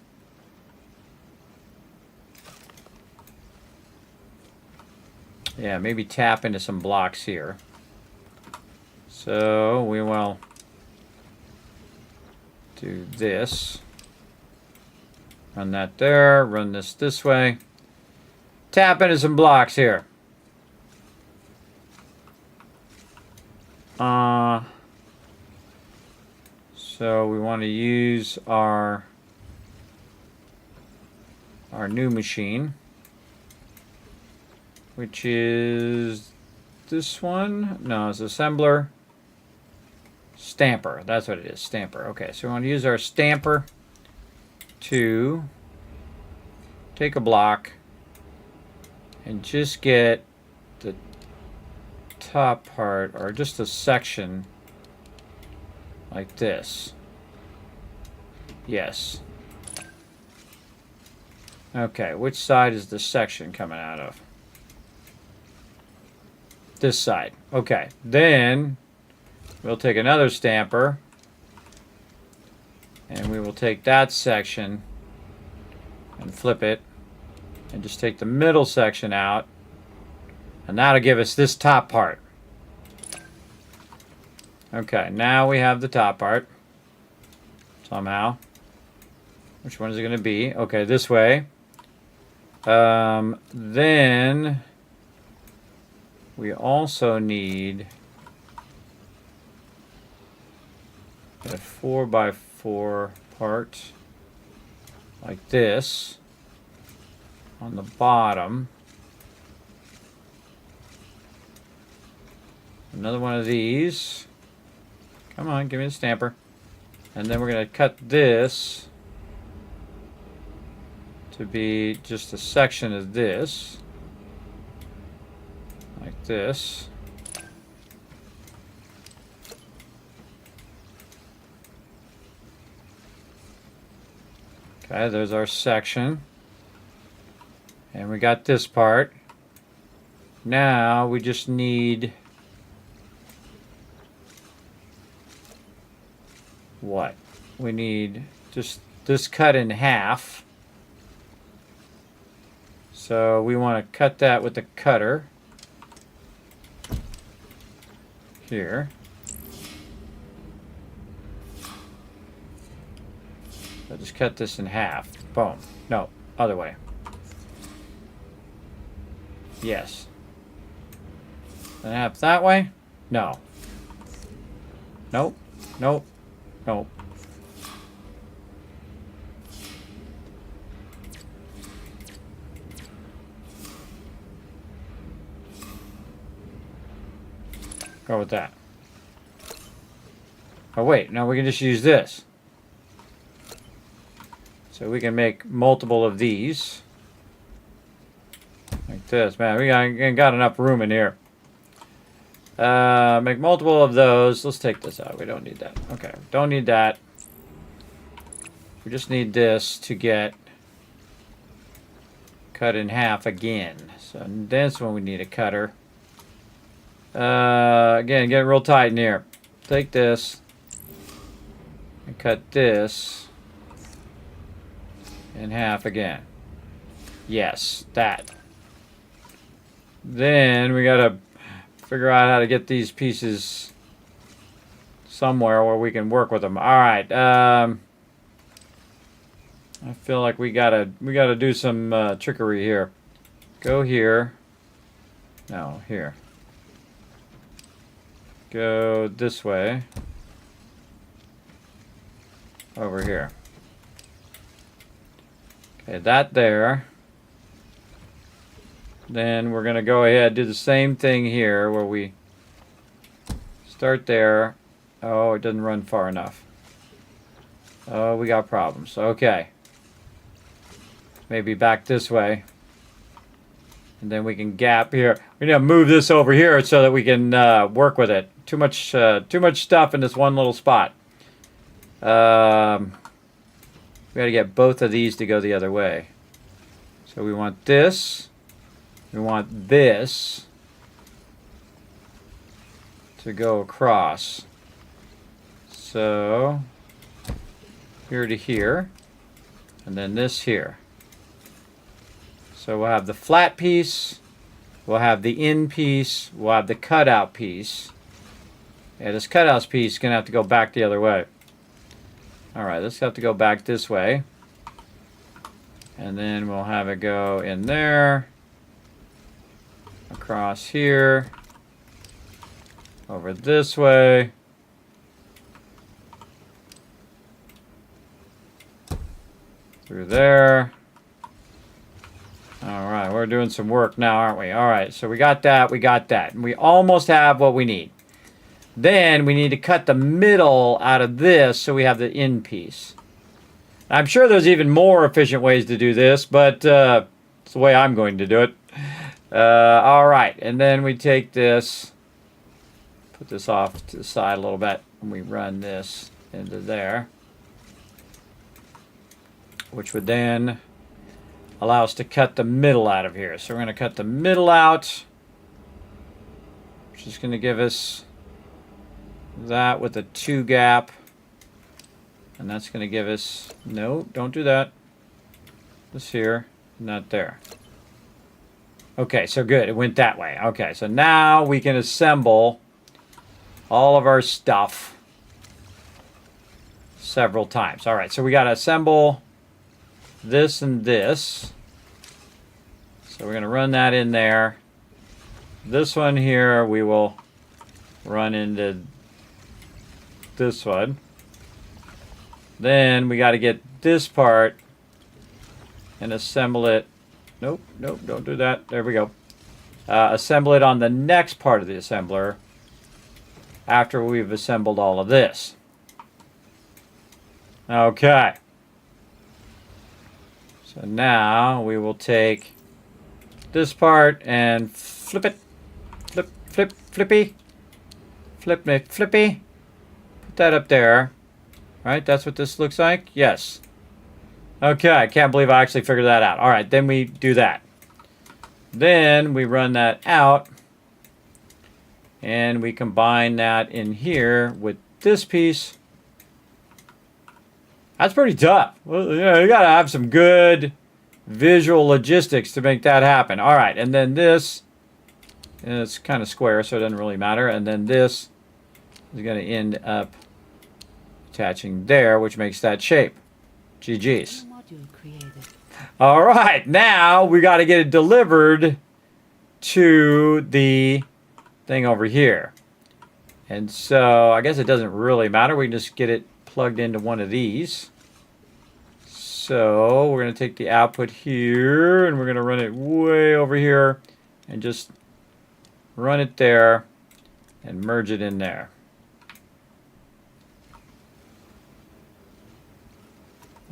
Yeah, maybe tap into some blocks here. So we will do this. Run that there. Run this way. Tap into some blocks here. So we want to use our new machine, which is this one. No, it's assembler. Stamper. That's what it is. Stamper. Okay, so we want to use our stamper to take a block and just get the top part, or just a section like this. Yes. Okay, which side is the section coming out of? This side. Okay, then we'll take another stamper and we will take that section and flip it and just take the middle section out, and that'll give us this top part. Okay, now we have the top part somehow. Which one is it going to be? Okay, this way. Then we also need a 4x4 part like this on the bottom. Another one of these. Come on, give me the stamper. And then we're going to cut this to be just a section of this. Like this. Okay, there's our section. And we got this part. Now we just need... what? We need just this cut in half. So we want to cut that with the cutter. Here. So just cut this in half. Boom. No, other way. Yes. Then half that way? No. Nope. Nope. Nope. Go with that. Oh wait, no, we can just use this. So we can make multiple of these. Like this. Man, we got enough room in here. Make multiple of those. Let's take this out. We don't need that. Okay, don't need that. We just need this to get cut in half again. So that's when we need a cutter. Again, get real tight in here. Take this and cut this in half again. Yes, that. Then we gotta figure out how to get these pieces somewhere where we can work with them. All right. I feel like we gotta do some trickery here. Go here. No, here. Go this way. Over here. Okay, that there. Then we're going to go ahead and do the same thing here where we start there. Oh, it doesn't run far enough. Oh, we got problems. Okay. Maybe back this way. And then we can gap here. We're going to move this over here so that we can work with it. Too much stuff in this one little spot. We got to get both of these to go the other way. So we want this. We want this to go across. So here to here. And then this here. So we'll have the flat piece. We'll have the in piece. We'll have the cutout piece. Yeah, this cutout piece is going to have to go back the other way. Alright, let's have to go back this way. And then we'll have it go in there. Across here. Over this way. Through there. Alright, we're doing some work now, aren't we? Alright, so we got that, we got that. And we almost have what we need. Then we need to cut the middle out of this so we have the in piece. I'm sure there's even more efficient ways to do this, but it's the way I'm going to do it. Alright, and then we take this, put this off to the side a little bit, and we run this into there. Which would then allow us to cut the middle out of here. So we're going to cut the middle out, which is going to give us that with a 2 gap. And that's going to give us, no, don't do that. This here, not there. Okay, so good. It went that way. Okay, so now we can assemble all of our stuff several times. All right, so we got to assemble this and this. So we're going to run that in there. This one here we will run into this one. Then we got to get this part and assemble it. Nope, nope, don't do that. There we go. Assemble it on the next part of the assembler after we've assembled all of this. Okay. So now we will take this part and flip it. Flip, flip, flippy. Flip it, flippy. Put that up there. Right, that's what this looks like? Yes. Okay, I can't believe I actually figured that out. All right, then we do that. Then we run that out. And we combine that in here with this piece. That's pretty tough. Well, you know, you got to have some good visual logistics to make that happen. All right, and then this, and it's kind of square, so it doesn't really matter. And then this is going to end up attaching there, which makes that shape. GG's. All right, now we got to get it delivered to the thing over here. And so I guess it doesn't really matter. We can just get it plugged into one of these. So we're going to take the output here and we're going to run it way over here and just run it there and merge it in there.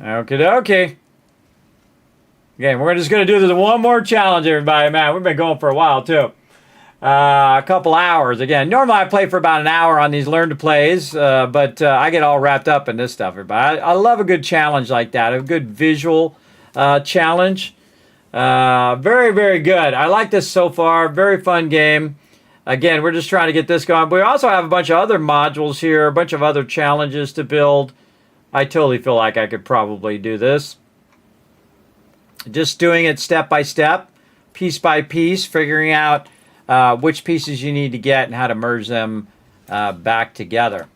Okie dokie. Again, we're just going to do this one more challenge, everybody. Man, we've been going for a while, too. A couple hours. Again, normally I play for about an hour on these Learn to Plays, but I get all wrapped up in this stuff, everybody. I love a good challenge like that, a good visual challenge. Very, very good. I like this so far. Very fun game. Again, we're just trying to get this going. We also have a bunch of other modules here, a bunch of other challenges to build. I totally feel like I could probably do this. Just doing it step by step, piece by piece, figuring out which pieces you need to get and how to merge them back together.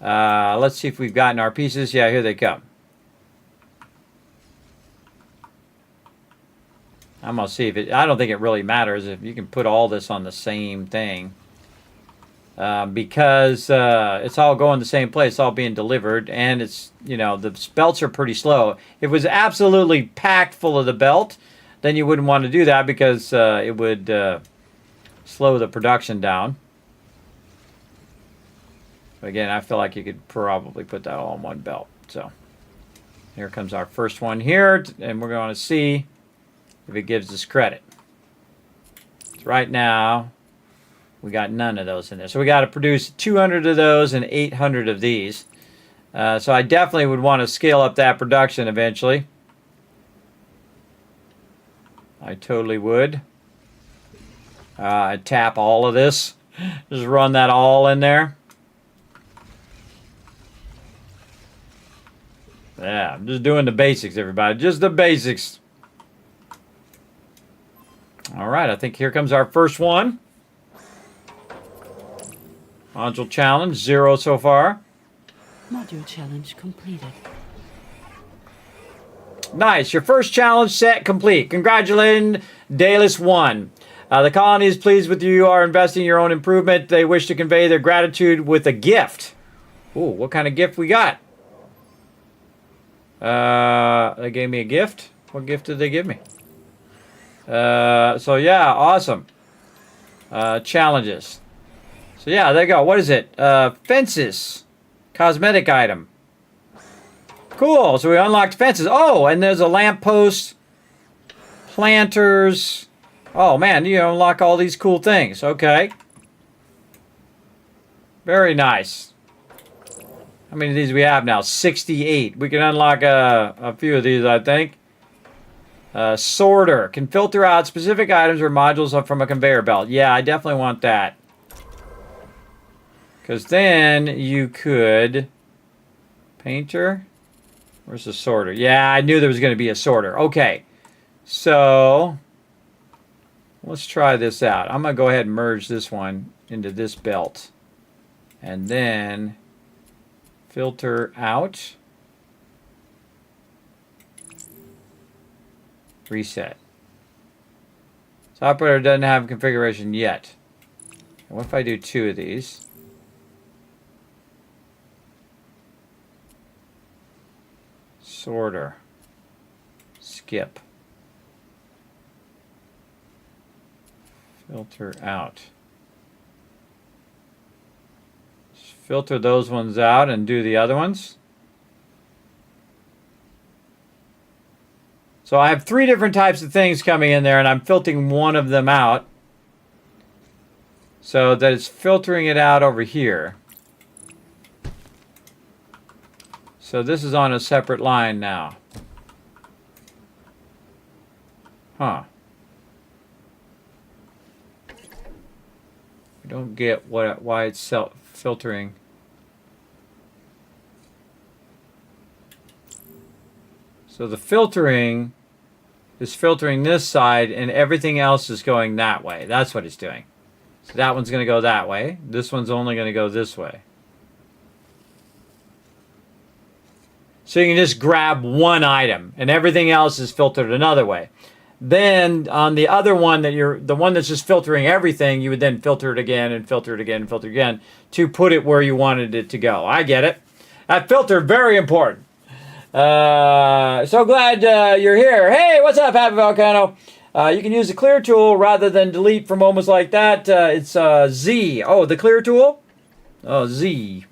Let's see if we've gotten our pieces. Yeah, here they come. I'm going to see if it... I don't think it really matters if you can put all this on the same thing. Because it's all going the same place, it's all being delivered, and it's, you know, the belts are pretty slow. If it was absolutely packed full of the belt, then you wouldn't want to do that because it would slow the production down. But again, I feel like you could probably put that all on one belt. So here comes our first one here, and we're going to see if it gives us credit. So right now, we got none of those in there. So we got to produce 200 of those and 800 of these. So I definitely would want to scale up that production eventually. I totally would. I'd tap all of this. Just run that all in there. Yeah, I'm just doing the basics, everybody. Just the basics. All right, I think here comes our first one. Module challenge, 0 so far. Module challenge completed. Nice. Your first challenge set complete. Congratulations, Dallas 1. The colony is pleased with you. You are investing in your own improvement. They wish to convey their gratitude with a gift. Ooh, what kind of gift we got? They gave me a gift. What gift did they give me? So yeah, awesome. Challenges. So yeah, there you go. What is it? Fences. Cosmetic item. Cool. So we unlocked fences. Oh, and there's a lamppost. Planters. Oh man, you unlock all these cool things. Okay. Very nice. How many of these we have now? 68. We can unlock a few of these, I think. Sorter. Can filter out specific items or modules from a conveyor belt. Yeah, I definitely want that. Because then you could... Painter? Where's the sorter? Yeah, I knew there was going to be a sorter. Okay. So... let's try this out. I'm going to go ahead and merge this one into this belt. And then... filter out. Reset. So operator doesn't have configuration yet. And what if I do 2 of these? Sorter. Skip. Filter out. Just filter those ones out and do the other ones. So I have 3 different types of things coming in there, and I'm filtering one of them out. So that it's filtering it out over here. So this is on a separate line now. Huh. I don't get why it's filtering. So the filtering is filtering this side and everything else is going that way. That's what it's doing. So that one's going to go that way. This one's only going to go this way. So you can just grab one item and everything else is filtered another way. Then on the other one the one that's just filtering everything, you would then filter it again and filter it again and filter it again to put it where you wanted it to go. I get it. That filter, very important. So glad you're here. Hey, what's up, Happy Volcano? You can use the clear tool rather than delete from moments like that. It's Z. Oh, the clear tool? Oh, Z.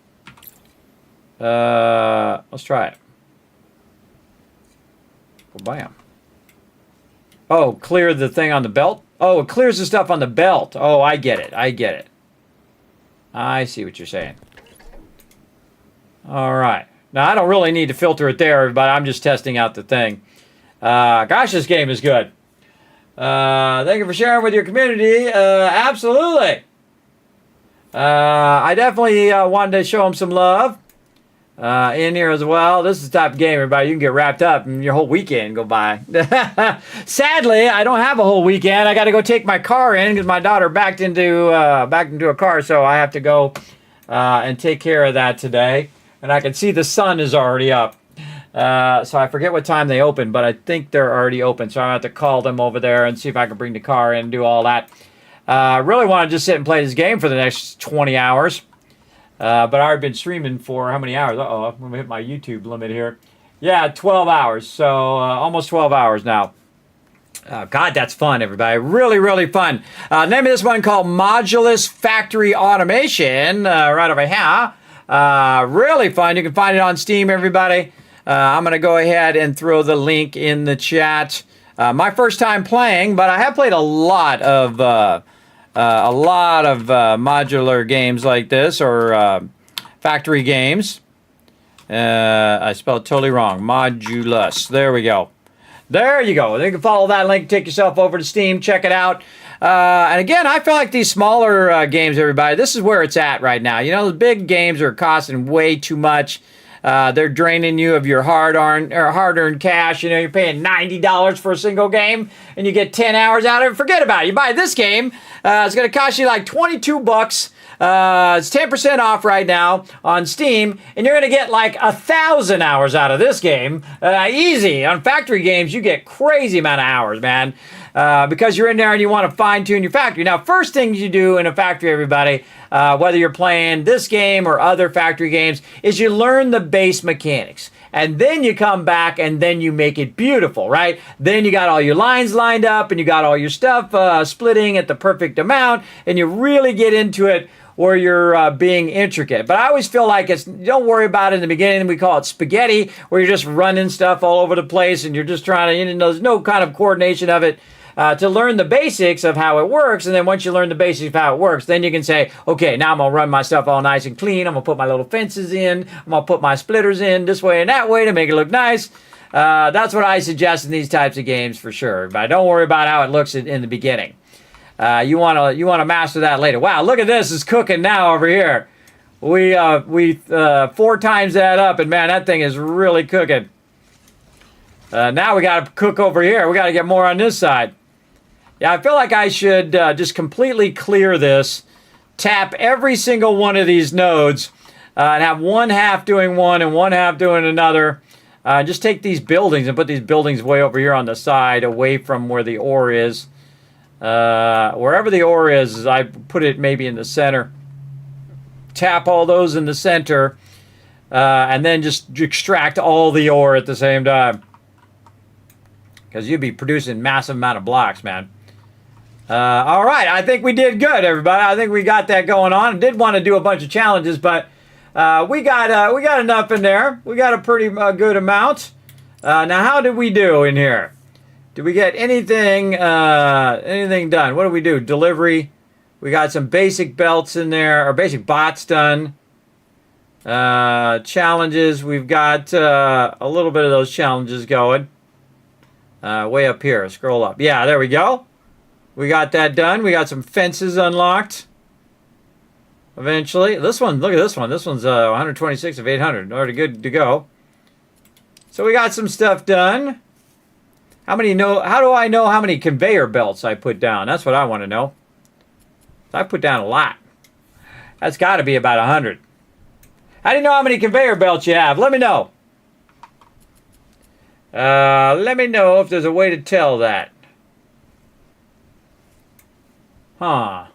Let's try it. Well, bam. Oh, clear the thing on the belt? Oh, it clears the stuff on the belt. Oh, I get it. I get it. I see what you're saying. All right. Now, I don't really need to filter it there, but I'm just testing out the thing. Gosh, this game is good. Thank you for sharing with your community. Absolutely. I definitely wanted to show them some love in here as well. This is the type of game, everybody, you can get wrapped up and your whole weekend go by. Sadly, I don't have a whole weekend. I got to go take my car in because my daughter backed into a car, so I have to go and take care of that today. And I can see the sun is already up. So I forget what time they open, but I think they're already open. So I have to call them over there and see if I can bring the car in and do all that. I really want to just sit and play this game for the next 20 hours. But I've been streaming for how many hours? Uh-oh, I'm going to hit my YouTube limit here. Yeah, 12 hours. So almost 12 hours now. God, that's fun, everybody. Really, really fun. Name of this one called Modulus Factory Automation. Right over here. Really fun. You can find it on Steam, everybody. I'm going to go ahead and throw the link in the chat. My first time playing, but I have played a lot of modular games like this, or factory games. I spelled it totally wrong. Modulus. There we go. There you go. You can follow that link, take yourself over to Steam, check it out. And again, I feel like these smaller games, everybody, this is where it's at right now. You know, the big games are costing way too much. They're draining you of your hard-earned cash. You know, you're paying $90 for a single game, and you get 10 hours out of it. Forget about it. You buy this game, it's going to cost you like $22. It's 10% off right now on Steam, and you're going to get like 1,000 hours out of this game. Easy. On factory games, you get crazy amount of hours, man, because you're in there and you want to fine-tune your factory. Now, first things you do in a factory, everybody, whether you're playing this game or other factory games, is you learn the base mechanics. And then you come back and then you make it beautiful, right? Then you got all your lines lined up and you got all your stuff splitting at the perfect amount, and you really get into it where you're being intricate. But I always feel like don't worry about it in the beginning. We call it spaghetti, where you're just running stuff all over the place and you're just trying to, there's no kind of coordination of it. To learn the basics of how it works, and then once you learn the basics of how it works, then you can say, okay, now I'm going to run my stuff all nice and clean. I'm going to put my little fences in. I'm going to put my splitters in this way and that way to make it look nice. That's what I suggest in these types of games for sure. But don't worry about how it looks in the beginning. You want to master that later. Wow, look at this. It's cooking now over here. We 4 times that up, and man, that thing is really cooking. Now we got to cook over here. We got to get more on this side. Yeah, I feel like I should just completely clear this, tap every single one of these nodes, and have one half doing one and one half doing another. Just take these buildings and put these buildings way over here on the side, away from where the ore is. Wherever the ore is, I put it maybe in the center. Tap all those in the center, and then just extract all the ore at the same time. Because you'd be producing massive amount of blocks, man. All right, I think we did good, everybody. I think we got that going on. I did want to do a bunch of challenges, but we got enough in there. We got a pretty good amount. Now, how did we do in here? Did we get anything done? What did we do? Delivery. We got some basic belts in there, or basic bots done. Challenges. We've got a little bit of those challenges going. Way up here. Scroll up. Yeah, there we go. We got that done. We got some fences unlocked. Eventually. This one, look at this one. This one's 126 of 800. Already good to go. So we got some stuff done. How do I know how many conveyor belts I put down? That's what I want to know. I put down a lot. That's got to be about 100. How do you know how many conveyor belts you have? Let me know. Let me know if there's a way to tell that. Huh.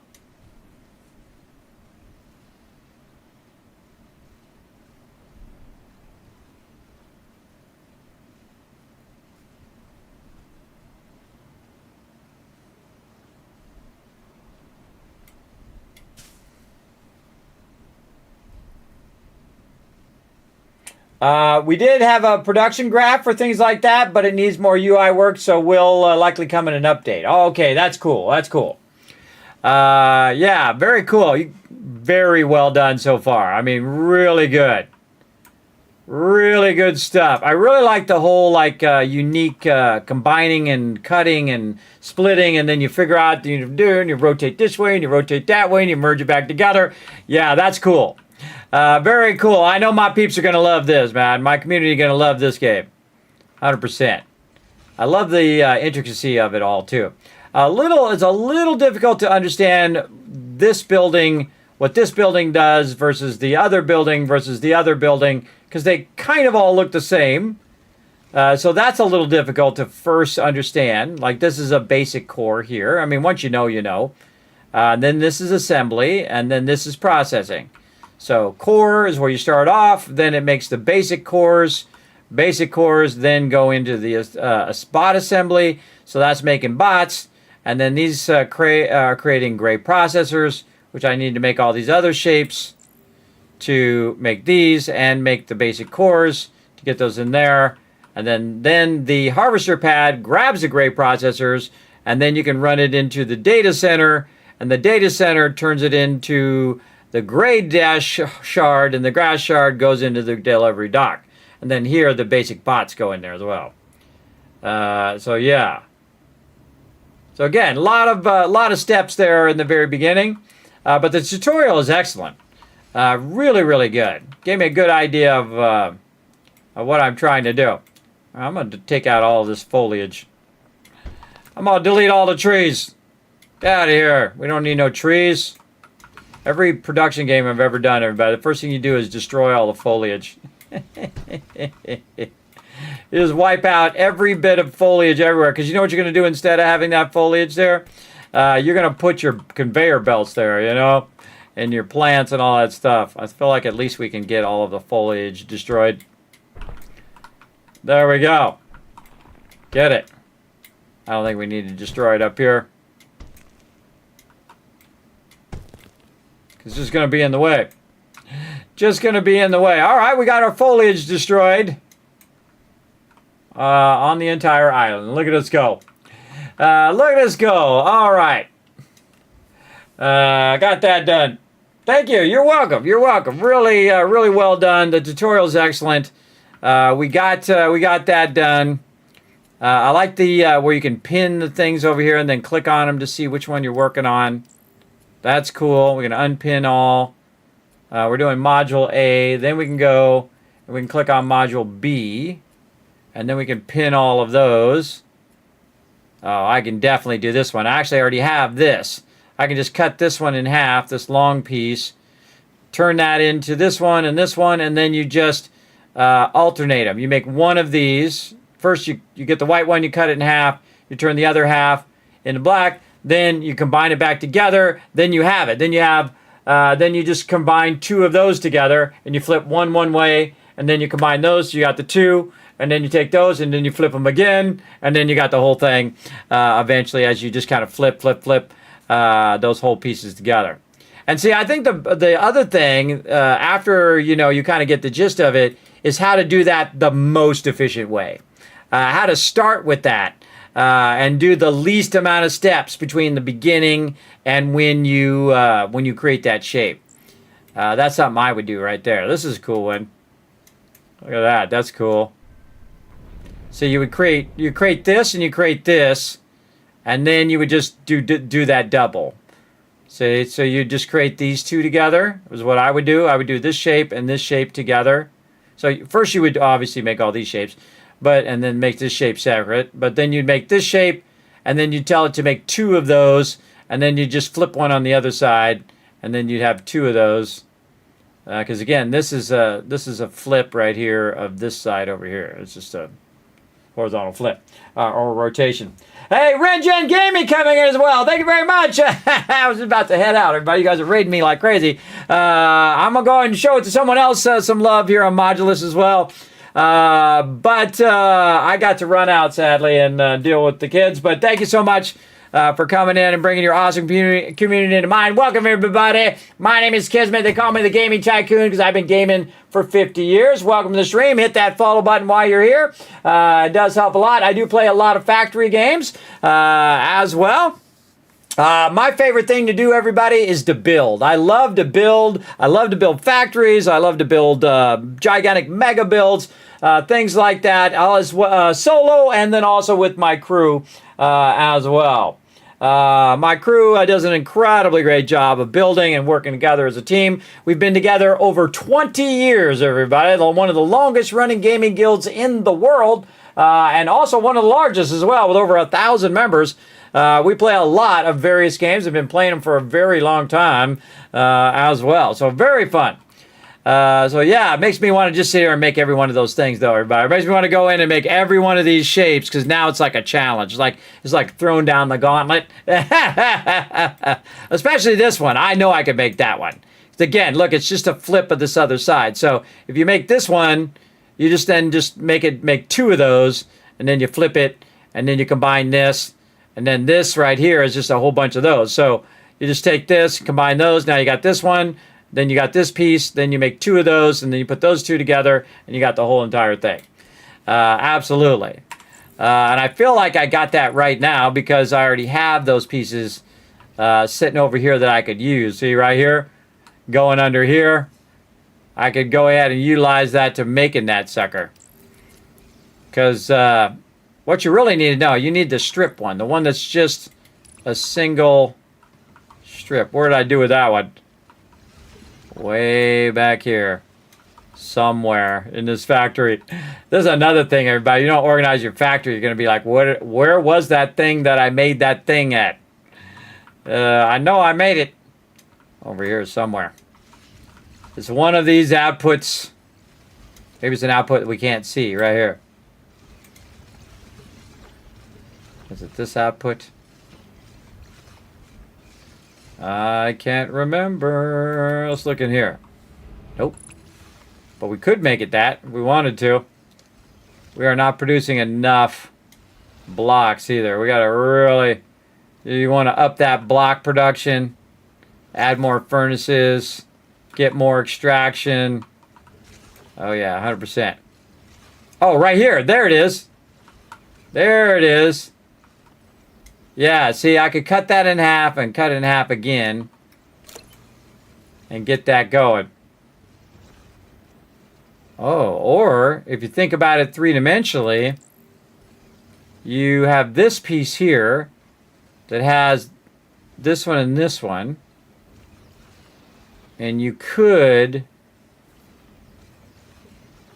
We did have a production graph for things like that, but it needs more UI work, so we'll likely come in an update. Oh, okay, that's cool. That's cool. Yeah, very cool. Very well done so far. I mean, really good. Really good stuff. I really like the whole unique combining and cutting and splitting, and then you figure out what you do, and you rotate this way, and you rotate that way, and you merge it back together. Yeah, that's cool. Very cool. I know my peeps are going to love this, man. My community is going to love this game. 100%. I love the intricacy of it all, too. It's a little difficult to understand this building, what this building does versus the other building, because they kind of all look the same. So that's a little difficult to first understand. Like, this is a basic core here. I mean, once you know, you know. Then this is assembly, and then this is processing. So core is where you start off, then it makes the basic cores. Basic cores then go into the bot assembly, so that's making bots. And then these are creating gray processors, which I need to make all these other shapes to make these and make the basic cores to get those in there. And then the harvester pad grabs the gray processors, and then you can run it into the data center, and the data center turns it into the gray dash shard and the grass shard goes into the delivery dock. And then here, the basic bots go in there as well. So yeah. So again, a lot of steps there in the very beginning. But the tutorial is excellent. Really, really good. Gave me a good idea of what I'm trying to do. I'm going to take out all of this foliage. I'm going to delete all the trees. Get out of here. We don't need no trees. Every production game I've ever done, everybody, the first thing you do is destroy all the foliage. You just wipe out every bit of foliage everywhere. Because you know what you're going to do instead of having that foliage there? You're going to put your conveyor belts there, you know? And your plants and all that stuff. I feel like at least we can get all of the foliage destroyed. There we go. Get it. I don't think we need to destroy it up here. It's just going to be in the way. Just going to be in the way. All right, we got our foliage destroyed. On the entire island. Look at us go. Look at us go. All right. Got that done. Thank you. You're welcome. You're welcome. Really, really well done. The tutorial is excellent. We got that done. I like the where you can pin the things over here and then click on them to see which one you're working on. That's cool. We're going to unpin all. We're doing module A. Then we can go and we can click on module B. And then we can pin all of those. Oh, I can definitely do this one. Actually, I already have this. I can just cut this one in half, this long piece. Turn that into this one, and then you just alternate them. You make one of these. First, you get the white one, you cut it in half. You turn the other half into black. Then you combine it back together. Then you have it. Then you have. Then you just combine two of those together, and you flip one way, and then you combine those. So you got the two, and then you take those, and then you flip them again, and then you got the whole thing. Eventually, as you just kind of flip those whole pieces together. And see, I think the other thing after you kind of get the gist of it is how to do that the most efficient way. How to start with that. And do the least amount of steps between the beginning and when you create that shape. That's something I would do right there. This is a cool one. Look at that. That's cool. So you create this and you create this, and then you would just do that double. So you just create these two together. Is what I would do. I would do this shape and this shape together. So first you would obviously make all these shapes. And then make this shape separate. But then you'd make this shape, and then you tell it to make two of those, and then you just flip one on the other side, and then you'd have two of those. Because again, this is a flip right here of this side over here. It's just a horizontal flip or rotation. Hey, Rengen Gaming coming in as well. Thank you very much. I was about to head out. Everybody, you guys are raiding me like crazy. I'm gonna go ahead and show it to someone else. Some love here on Modulus as well. But I got to run out, sadly, and deal with the kids. But thank you so much for coming in and bringing your awesome community into mine. Welcome, everybody. My name is Kismet. They call me the Gaming Tycoon because I've been gaming for 50 years. Welcome to the stream. Hit that follow button while you're here. It does help a lot. I do play a lot of factory games as well. My favorite thing to do, everybody, is to build. I love to build. I love to build factories. I love to build gigantic mega builds, things like that. Solo and then also with my crew as well. My crew does an incredibly great job of building and working together as a team. We've been together over 20 years, everybody. One of the longest running gaming guilds in the world, and also one of the largest as well, with over 1,000 members. We play a lot of various games. I've been playing them for a very long time as well. So very fun. So yeah, it makes me want to just sit here and make every one of those things, though, everybody. It makes me want to go in and make every one of these shapes, because now it's like a challenge. It's like throwing down the gauntlet. Especially this one. I know I could make that one. Again, look, it's just a flip of this other side. So if you make this one, you just make two of those, and then you flip it, and then you combine this. And then this right here is just a whole bunch of those. So you just take this, combine those. Now you got this one. Then you got this piece. Then you make two of those. And then you put those two together. And you got the whole entire thing. Absolutely. And I feel like I got that right now because I already have those pieces sitting over here that I could use. See right here? going under here. I could go ahead and utilize that to making that sucker. Because what you really need to know, you need the strip one. The one that's just a single strip. Where did I do with that one? Way back here. Somewhere in this factory. This is another thing, everybody. You don't organize your factory. You're going to be like, where was that thing that I made that thing at? I know I made it. Over here somewhere. It's one of these outputs. Maybe it's an output that we can't see right here. Is it this output? I can't remember. Let's look in here. Nope. But we could make it that if we wanted to. We are not producing enough blocks either. We got to really... You want to up that block production. Add more furnaces. Get more extraction. Oh yeah, 100%. Oh, right here. There it is. There it is. Yeah, see, I could cut that in half and cut it in half again. And get that going. Oh, or if you think about it three-dimensionally, you have this piece here that has this one and this one. And you could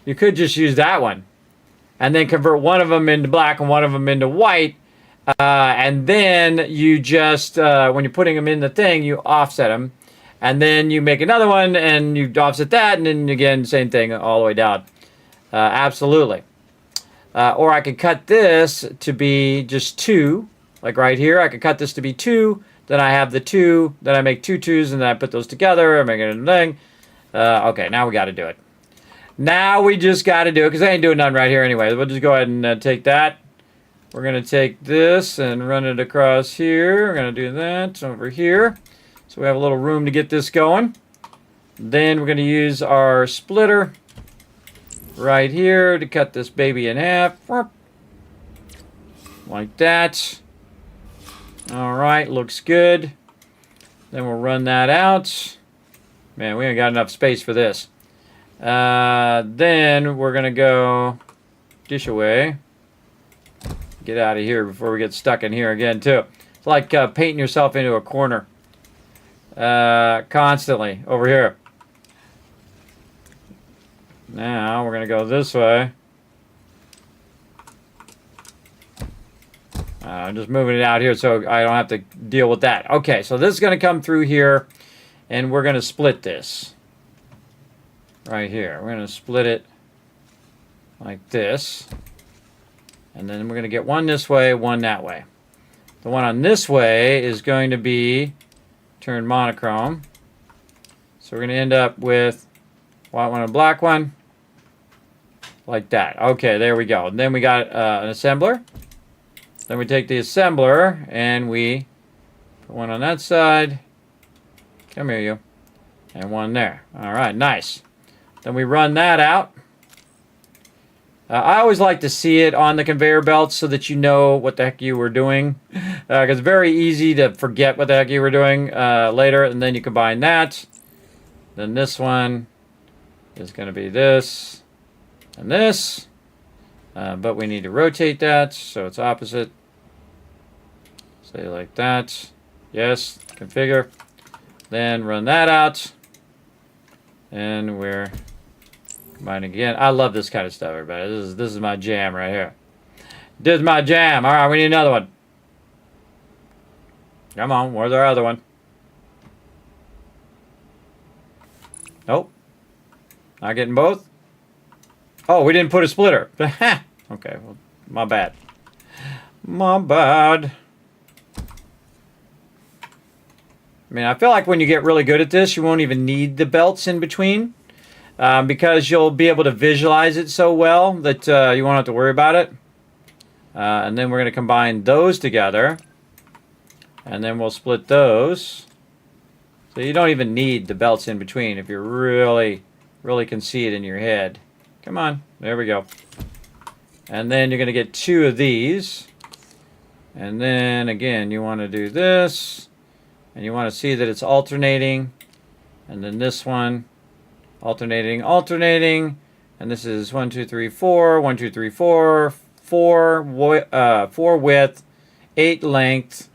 just use that one. And then convert one of them into black and one of them into white. And then you just, when you're putting them in the thing, you offset them. And then you make another one and you offset that. And then again, same thing all the way down. Absolutely. Or I could cut this to be just 2. Like right here, I could cut this to be 2. Then I have the 2. Then I make 2 2s and then I put those together. I make it a thing. Okay, now we got to do it. Now we just got to do it because I ain't doing nothing right here anyway. We'll just go ahead and take that. We're going to take this and run it across here. We're going to do that over here. So we have a little room to get this going. Then we're going to use our splitter right here to cut this baby in half. Like that. All right, looks good. Then we'll run that out. Man, we ain't got enough space for this. Then we're going to go dish away. Get out of here before we get stuck in here again, too. It's like painting yourself into a corner. Constantly over here. Now we're going to go this way. I'm just moving it out here so I don't have to deal with that. Okay, so this is going to come through here, and we're going to split this. Right here. We're going to split it like this. And then we're going to get one this way, one that way. The one on this way is going to be turned monochrome. So we're going to end up with white one and black one. Like that. Okay, there we go. And then we got an assembler. Then we take the assembler and we put one on that side. Come here, you. And one there. All right, nice. Then we run that out. I always like to see it on the conveyor belt so that you know what the heck you were doing. Because it's very easy to forget what the heck you were doing later. And then you combine that. Then this one is going to be this and this. But we need to rotate that so it's opposite. Say like that. Yes, configure. Then run that out. And we're combining again. I love this kind of stuff, everybody. This is my jam right here. This is my jam. All right, we need another one. Come on, where's our other one? Nope. Not getting both? Oh, we didn't put a splitter. Okay, well, my bad. My bad. I mean, I feel like when you get really good at this, you won't even need the belts in between. Because you'll be able to visualize it so well that you won't have to worry about it. And then we're going to combine those together. And then we'll split those. So you don't even need the belts in between if you really can see it in your head. Come on. There we go. And then you're going to get 2 of these. And then, again, you want to do this. And you want to see that it's alternating. And then this one, alternating, alternating. And this is 1, 2, 3, 4, 1, 2, 3, 4, 4 width, 8 length,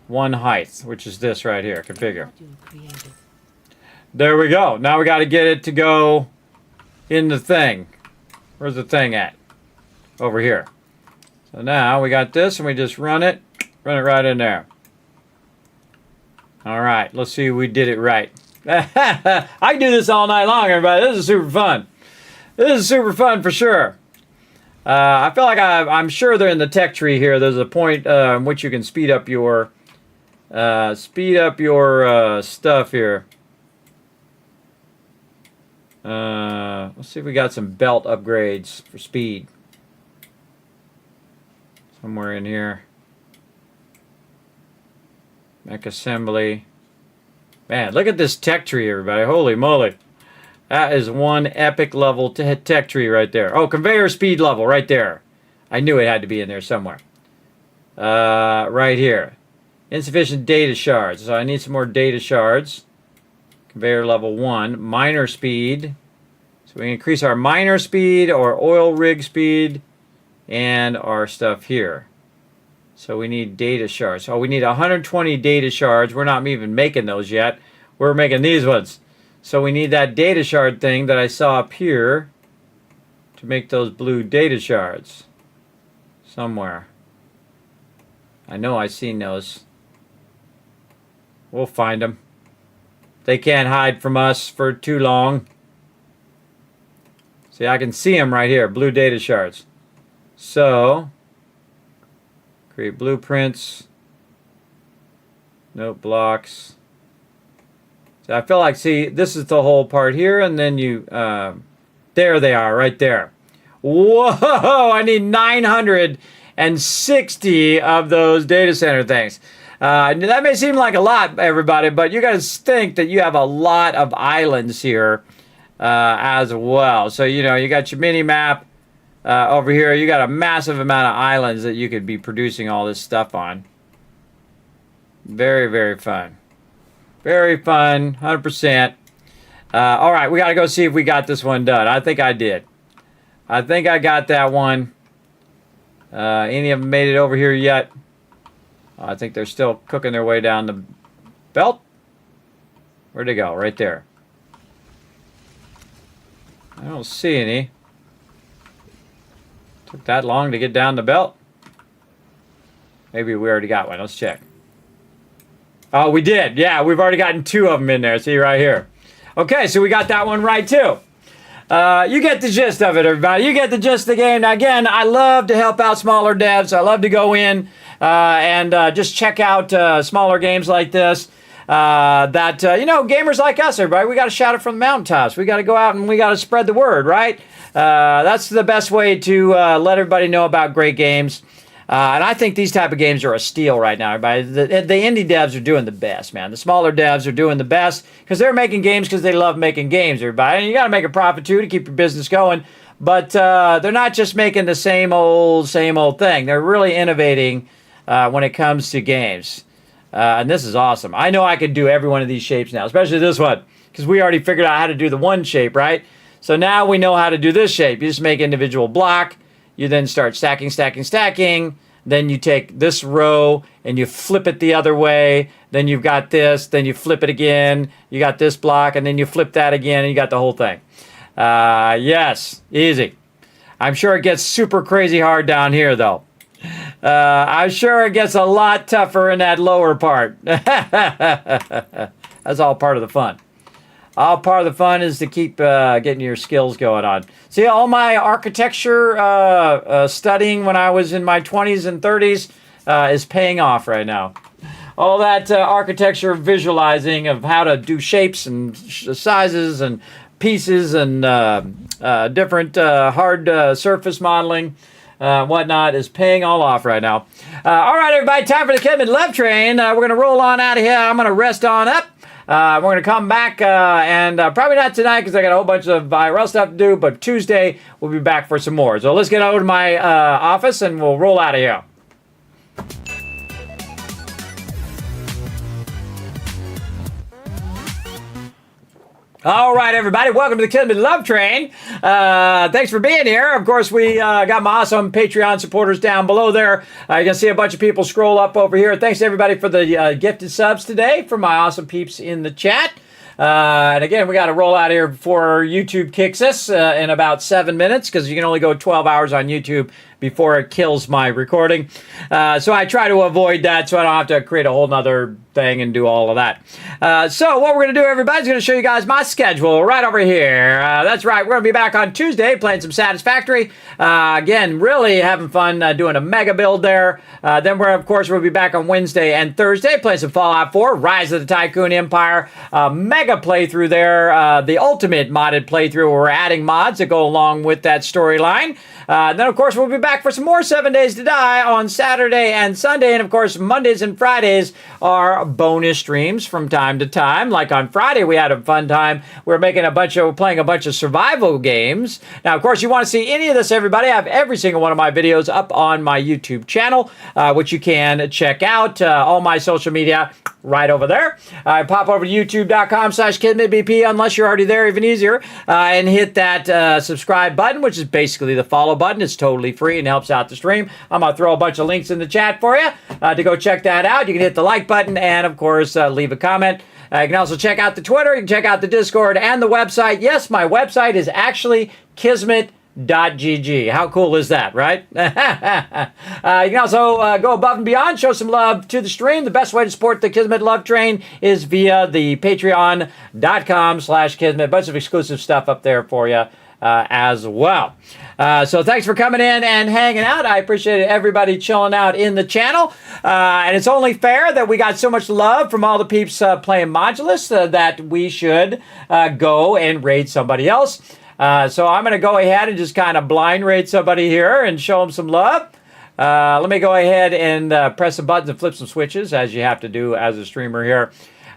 1 height, which is this right here. Configure. Module created. There we go. Now we got to get it to go in the thing. Where's the thing at? Over here. So now we got this and we just run it right in there. All right, let's see if we did it right. I can do this all night long, everybody. This is super fun. This is super fun for sure. I feel like I'm sure they're in the tech tree here. There's a point in which you can speed up your stuff here. Let's see if we got some belt upgrades for speed. Somewhere in here. Mech assembly. Man, look at this tech tree, everybody. Holy moly. That is one epic level tech tree right there. Oh, conveyor speed level right there. I knew it had to be in there somewhere. Right here. Insufficient data shards. So I need some more data shards. Conveyor level 1. Miner speed. So we increase our miner speed, our oil rig speed, and our stuff here. So we need data shards. Oh, we need 120 data shards. We're not even making those yet. We're making these ones. So we need that data shard thing that I saw up here to make those blue data shards. Somewhere. I know I've seen those. We'll find them. They can't hide from us for too long. See, I can see them right here. Blue data shards. So, create blueprints. Note blocks. So I feel like, see, this is the whole part here, and then you, there they are, right there. Whoa, I need 960 of those data center things. That may seem like a lot, everybody, but you got to think that you have a lot of islands here as well. So, you know, you got your mini map over here. You got a massive amount of islands that you could be producing all this stuff on. Very, very fun. Very fun, 100%. All right, we got to go see if we got this one done. I think I did. I think I got that one. Any of them made it over here yet? I think they're still cooking their way down the belt. Where'd they go? Right there. I don't see any. Took that long to get down the belt. Maybe we already got one. Let's check. Oh, we did. Yeah, we've already gotten 2 of them in there. See right here. Okay, so we got that one right too. You get the gist of it, everybody. You get the gist of the game. Now, again, I love to help out smaller devs. I love to go in and just check out smaller games like this. You know, gamers like us, everybody, we got to shout it from the mountaintops. We got to go out and we got to spread the word, right? That's the best way to let everybody know about great games. And I think these type of games are a steal right now, everybody. The indie devs are doing the best, man. The smaller devs are doing the best because they're making games because they love making games, everybody. And you got to make a profit, too, to keep your business going. But they're not just making the same old thing. They're really innovating when it comes to games. And this is awesome. I know I could do every one of these shapes now, especially this one, because we already figured out how to do the one shape, right? So now we know how to do this shape. You just make individual block. You then start stacking. Then you take this row and you flip it the other way. Then you've got this. Then you flip it again. You got this block. And then you flip that again. And you got the whole thing. Yes, easy. I'm sure it gets super crazy hard down here, though. I'm sure it gets a lot tougher in that lower part. That's all part of the fun. All part of the fun is to keep getting your skills going on. See, all my architecture studying when I was in my 20s and 30s is paying off right now. All that architecture visualizing of how to do shapes and sizes and pieces and different hard surface modeling, whatnot, is paying all off right now. All right, everybody, time for the Kismet Love Train. We're going to roll on out of here. I'm going to rest on up. We're going to come back, and probably not tonight because I got a whole bunch of IRL stuff to do, but Tuesday we'll be back for some more. So let's get over to my office, and we'll roll out of here. All right, everybody. Welcome to the Kismet Love Train. Thanks for being here. Of course, we got my awesome Patreon supporters down below there. You can see a bunch of people scroll up over here. Thanks, everybody, for the gifted subs today for my awesome peeps in the chat. And again, we got to roll out here before YouTube kicks us in about 7 minutes because you can only go 12 hours on YouTube before it kills my recording. So I try to avoid that so I don't have to create a whole nother thing and do all of that. So what we're going to do, everybody, is going to show you guys my schedule right over here. That's right. We're going to be back on Tuesday playing some Satisfactory. Again, really having fun doing a mega build there. Then of course, we'll be back on Wednesday and Thursday playing some Fallout 4, Rise of the Tycoon Empire, mega playthrough there, the ultimate modded playthrough where we're adding mods that go along with that storyline. Then, of course, we'll be back for some more 7 Days to Die on Saturday and Sunday. And, of course, Mondays and Fridays are bonus streams from time to time. Like on Friday, we had a fun time. We're playing a bunch of survival games. Now, of course, you want to see any of this, everybody, I have every single one of my videos up on my YouTube channel, which you can check out. All my social media right over there. Pop over to youtube.com/KismetBP, unless you're already there, even easier, and hit that subscribe button, which is basically the follow button. It's totally free and helps out the stream. I'm going to throw a bunch of links in the chat for you to go check that out. You can hit the like button and, of course, leave a comment. You can also check out the Twitter. You can check out the Discord and the website. Yes, my website is actually Kismet.gg. How cool is that, right? You can also go above and beyond, show some love to the stream. The best way to support the Kismet Love Train is via the patreon.com/Kismet. Bunch of exclusive stuff up there for you as well. So thanks for coming in and hanging out. I appreciate everybody chilling out in the channel. And it's only fair that we got so much love from all the peeps playing Modulus that we should go and raid somebody else. So I'm going to go ahead and just kind of blind raid somebody here and show them some love. Let me go ahead and press some buttons and flip some switches, as you have to do as a streamer here.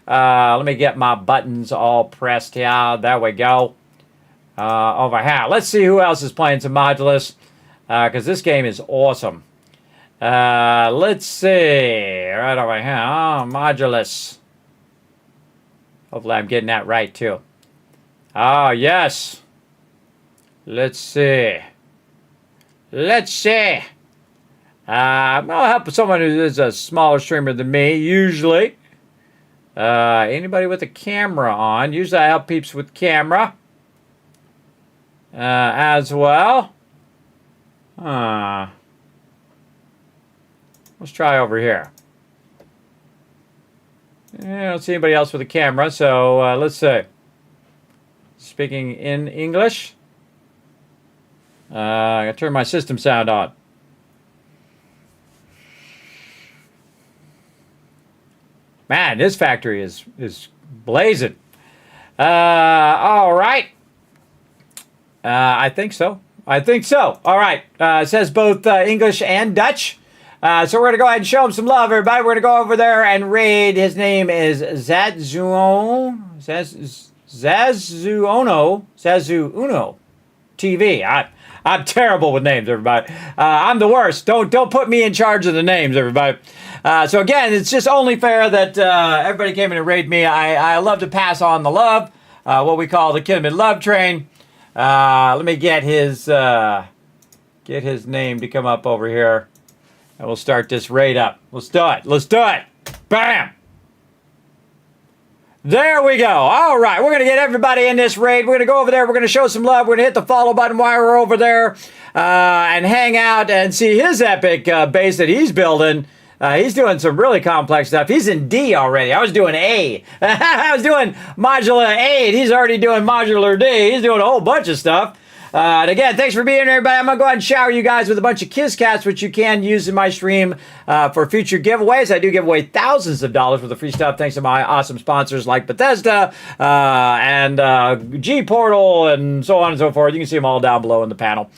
Let me get my buttons all pressed here. There we go. Over here. Let's see who else is playing some Modulus, because this game is awesome. Let's see. Right over here. Oh, Modulus. Hopefully I'm getting that right, too. Oh, yes. Let's see. Let's see. I'm going to help someone who is a smaller streamer than me, usually. Anybody with a camera on. Usually I help peeps with camera. As well. Let's try over here. I don't see anybody else with a camera, so let's see. Speaking in English. I gotta turn my system sound on. Man, this factory is blazing. All right. I think so. I think so. All right. It says both English and Dutch. So we're going to go ahead and show him some love, everybody. We're going to go over there and raid. His name is Zazuuno TV. I'm terrible with names, everybody. I'm the worst. Don't put me in charge of the names, everybody. So again, it's just only fair that everybody came in and raid me. I love to pass on the love, what we call the Kismet Love Train. Let me get his name to come up over here, and we'll start this raid up. Let's do it. Let's do it. Bam. There we go. All right, we're going to get everybody in this raid. We're going to go over there. We're going to show some love. We're going to hit the follow button while we're over there and hang out and see his epic base that he's building. He's doing some really complex stuff. He's in D already. I was doing A. I was doing modular A, and he's already doing modular D. He's doing a whole bunch of stuff. And again, thanks for being here, everybody. I'm going to go ahead and shower you guys with a bunch of Kizcats, which you can use in my stream for future giveaways. I do give away thousands of dollars worth of free stuff thanks to my awesome sponsors like Bethesda and G-Portal and so on and so forth. You can see them all down below in the panel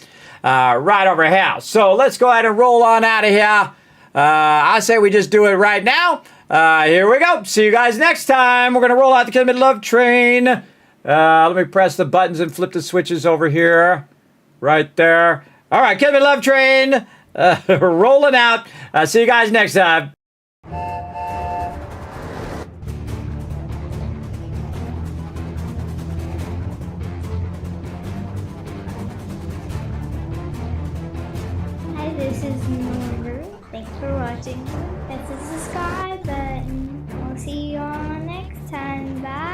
right over here. So let's go ahead and roll on out of here. I say we just do it right now. Here we go. See you guys next time. We're going to roll out the Kismet Love Train. Let me press the buttons and flip the switches over here. Right there. All right, Kismet Love Train. Rolling out. See you guys next time. This is Norber. Thanks for watching. Hit the subscribe button. We'll see you all next time. Bye.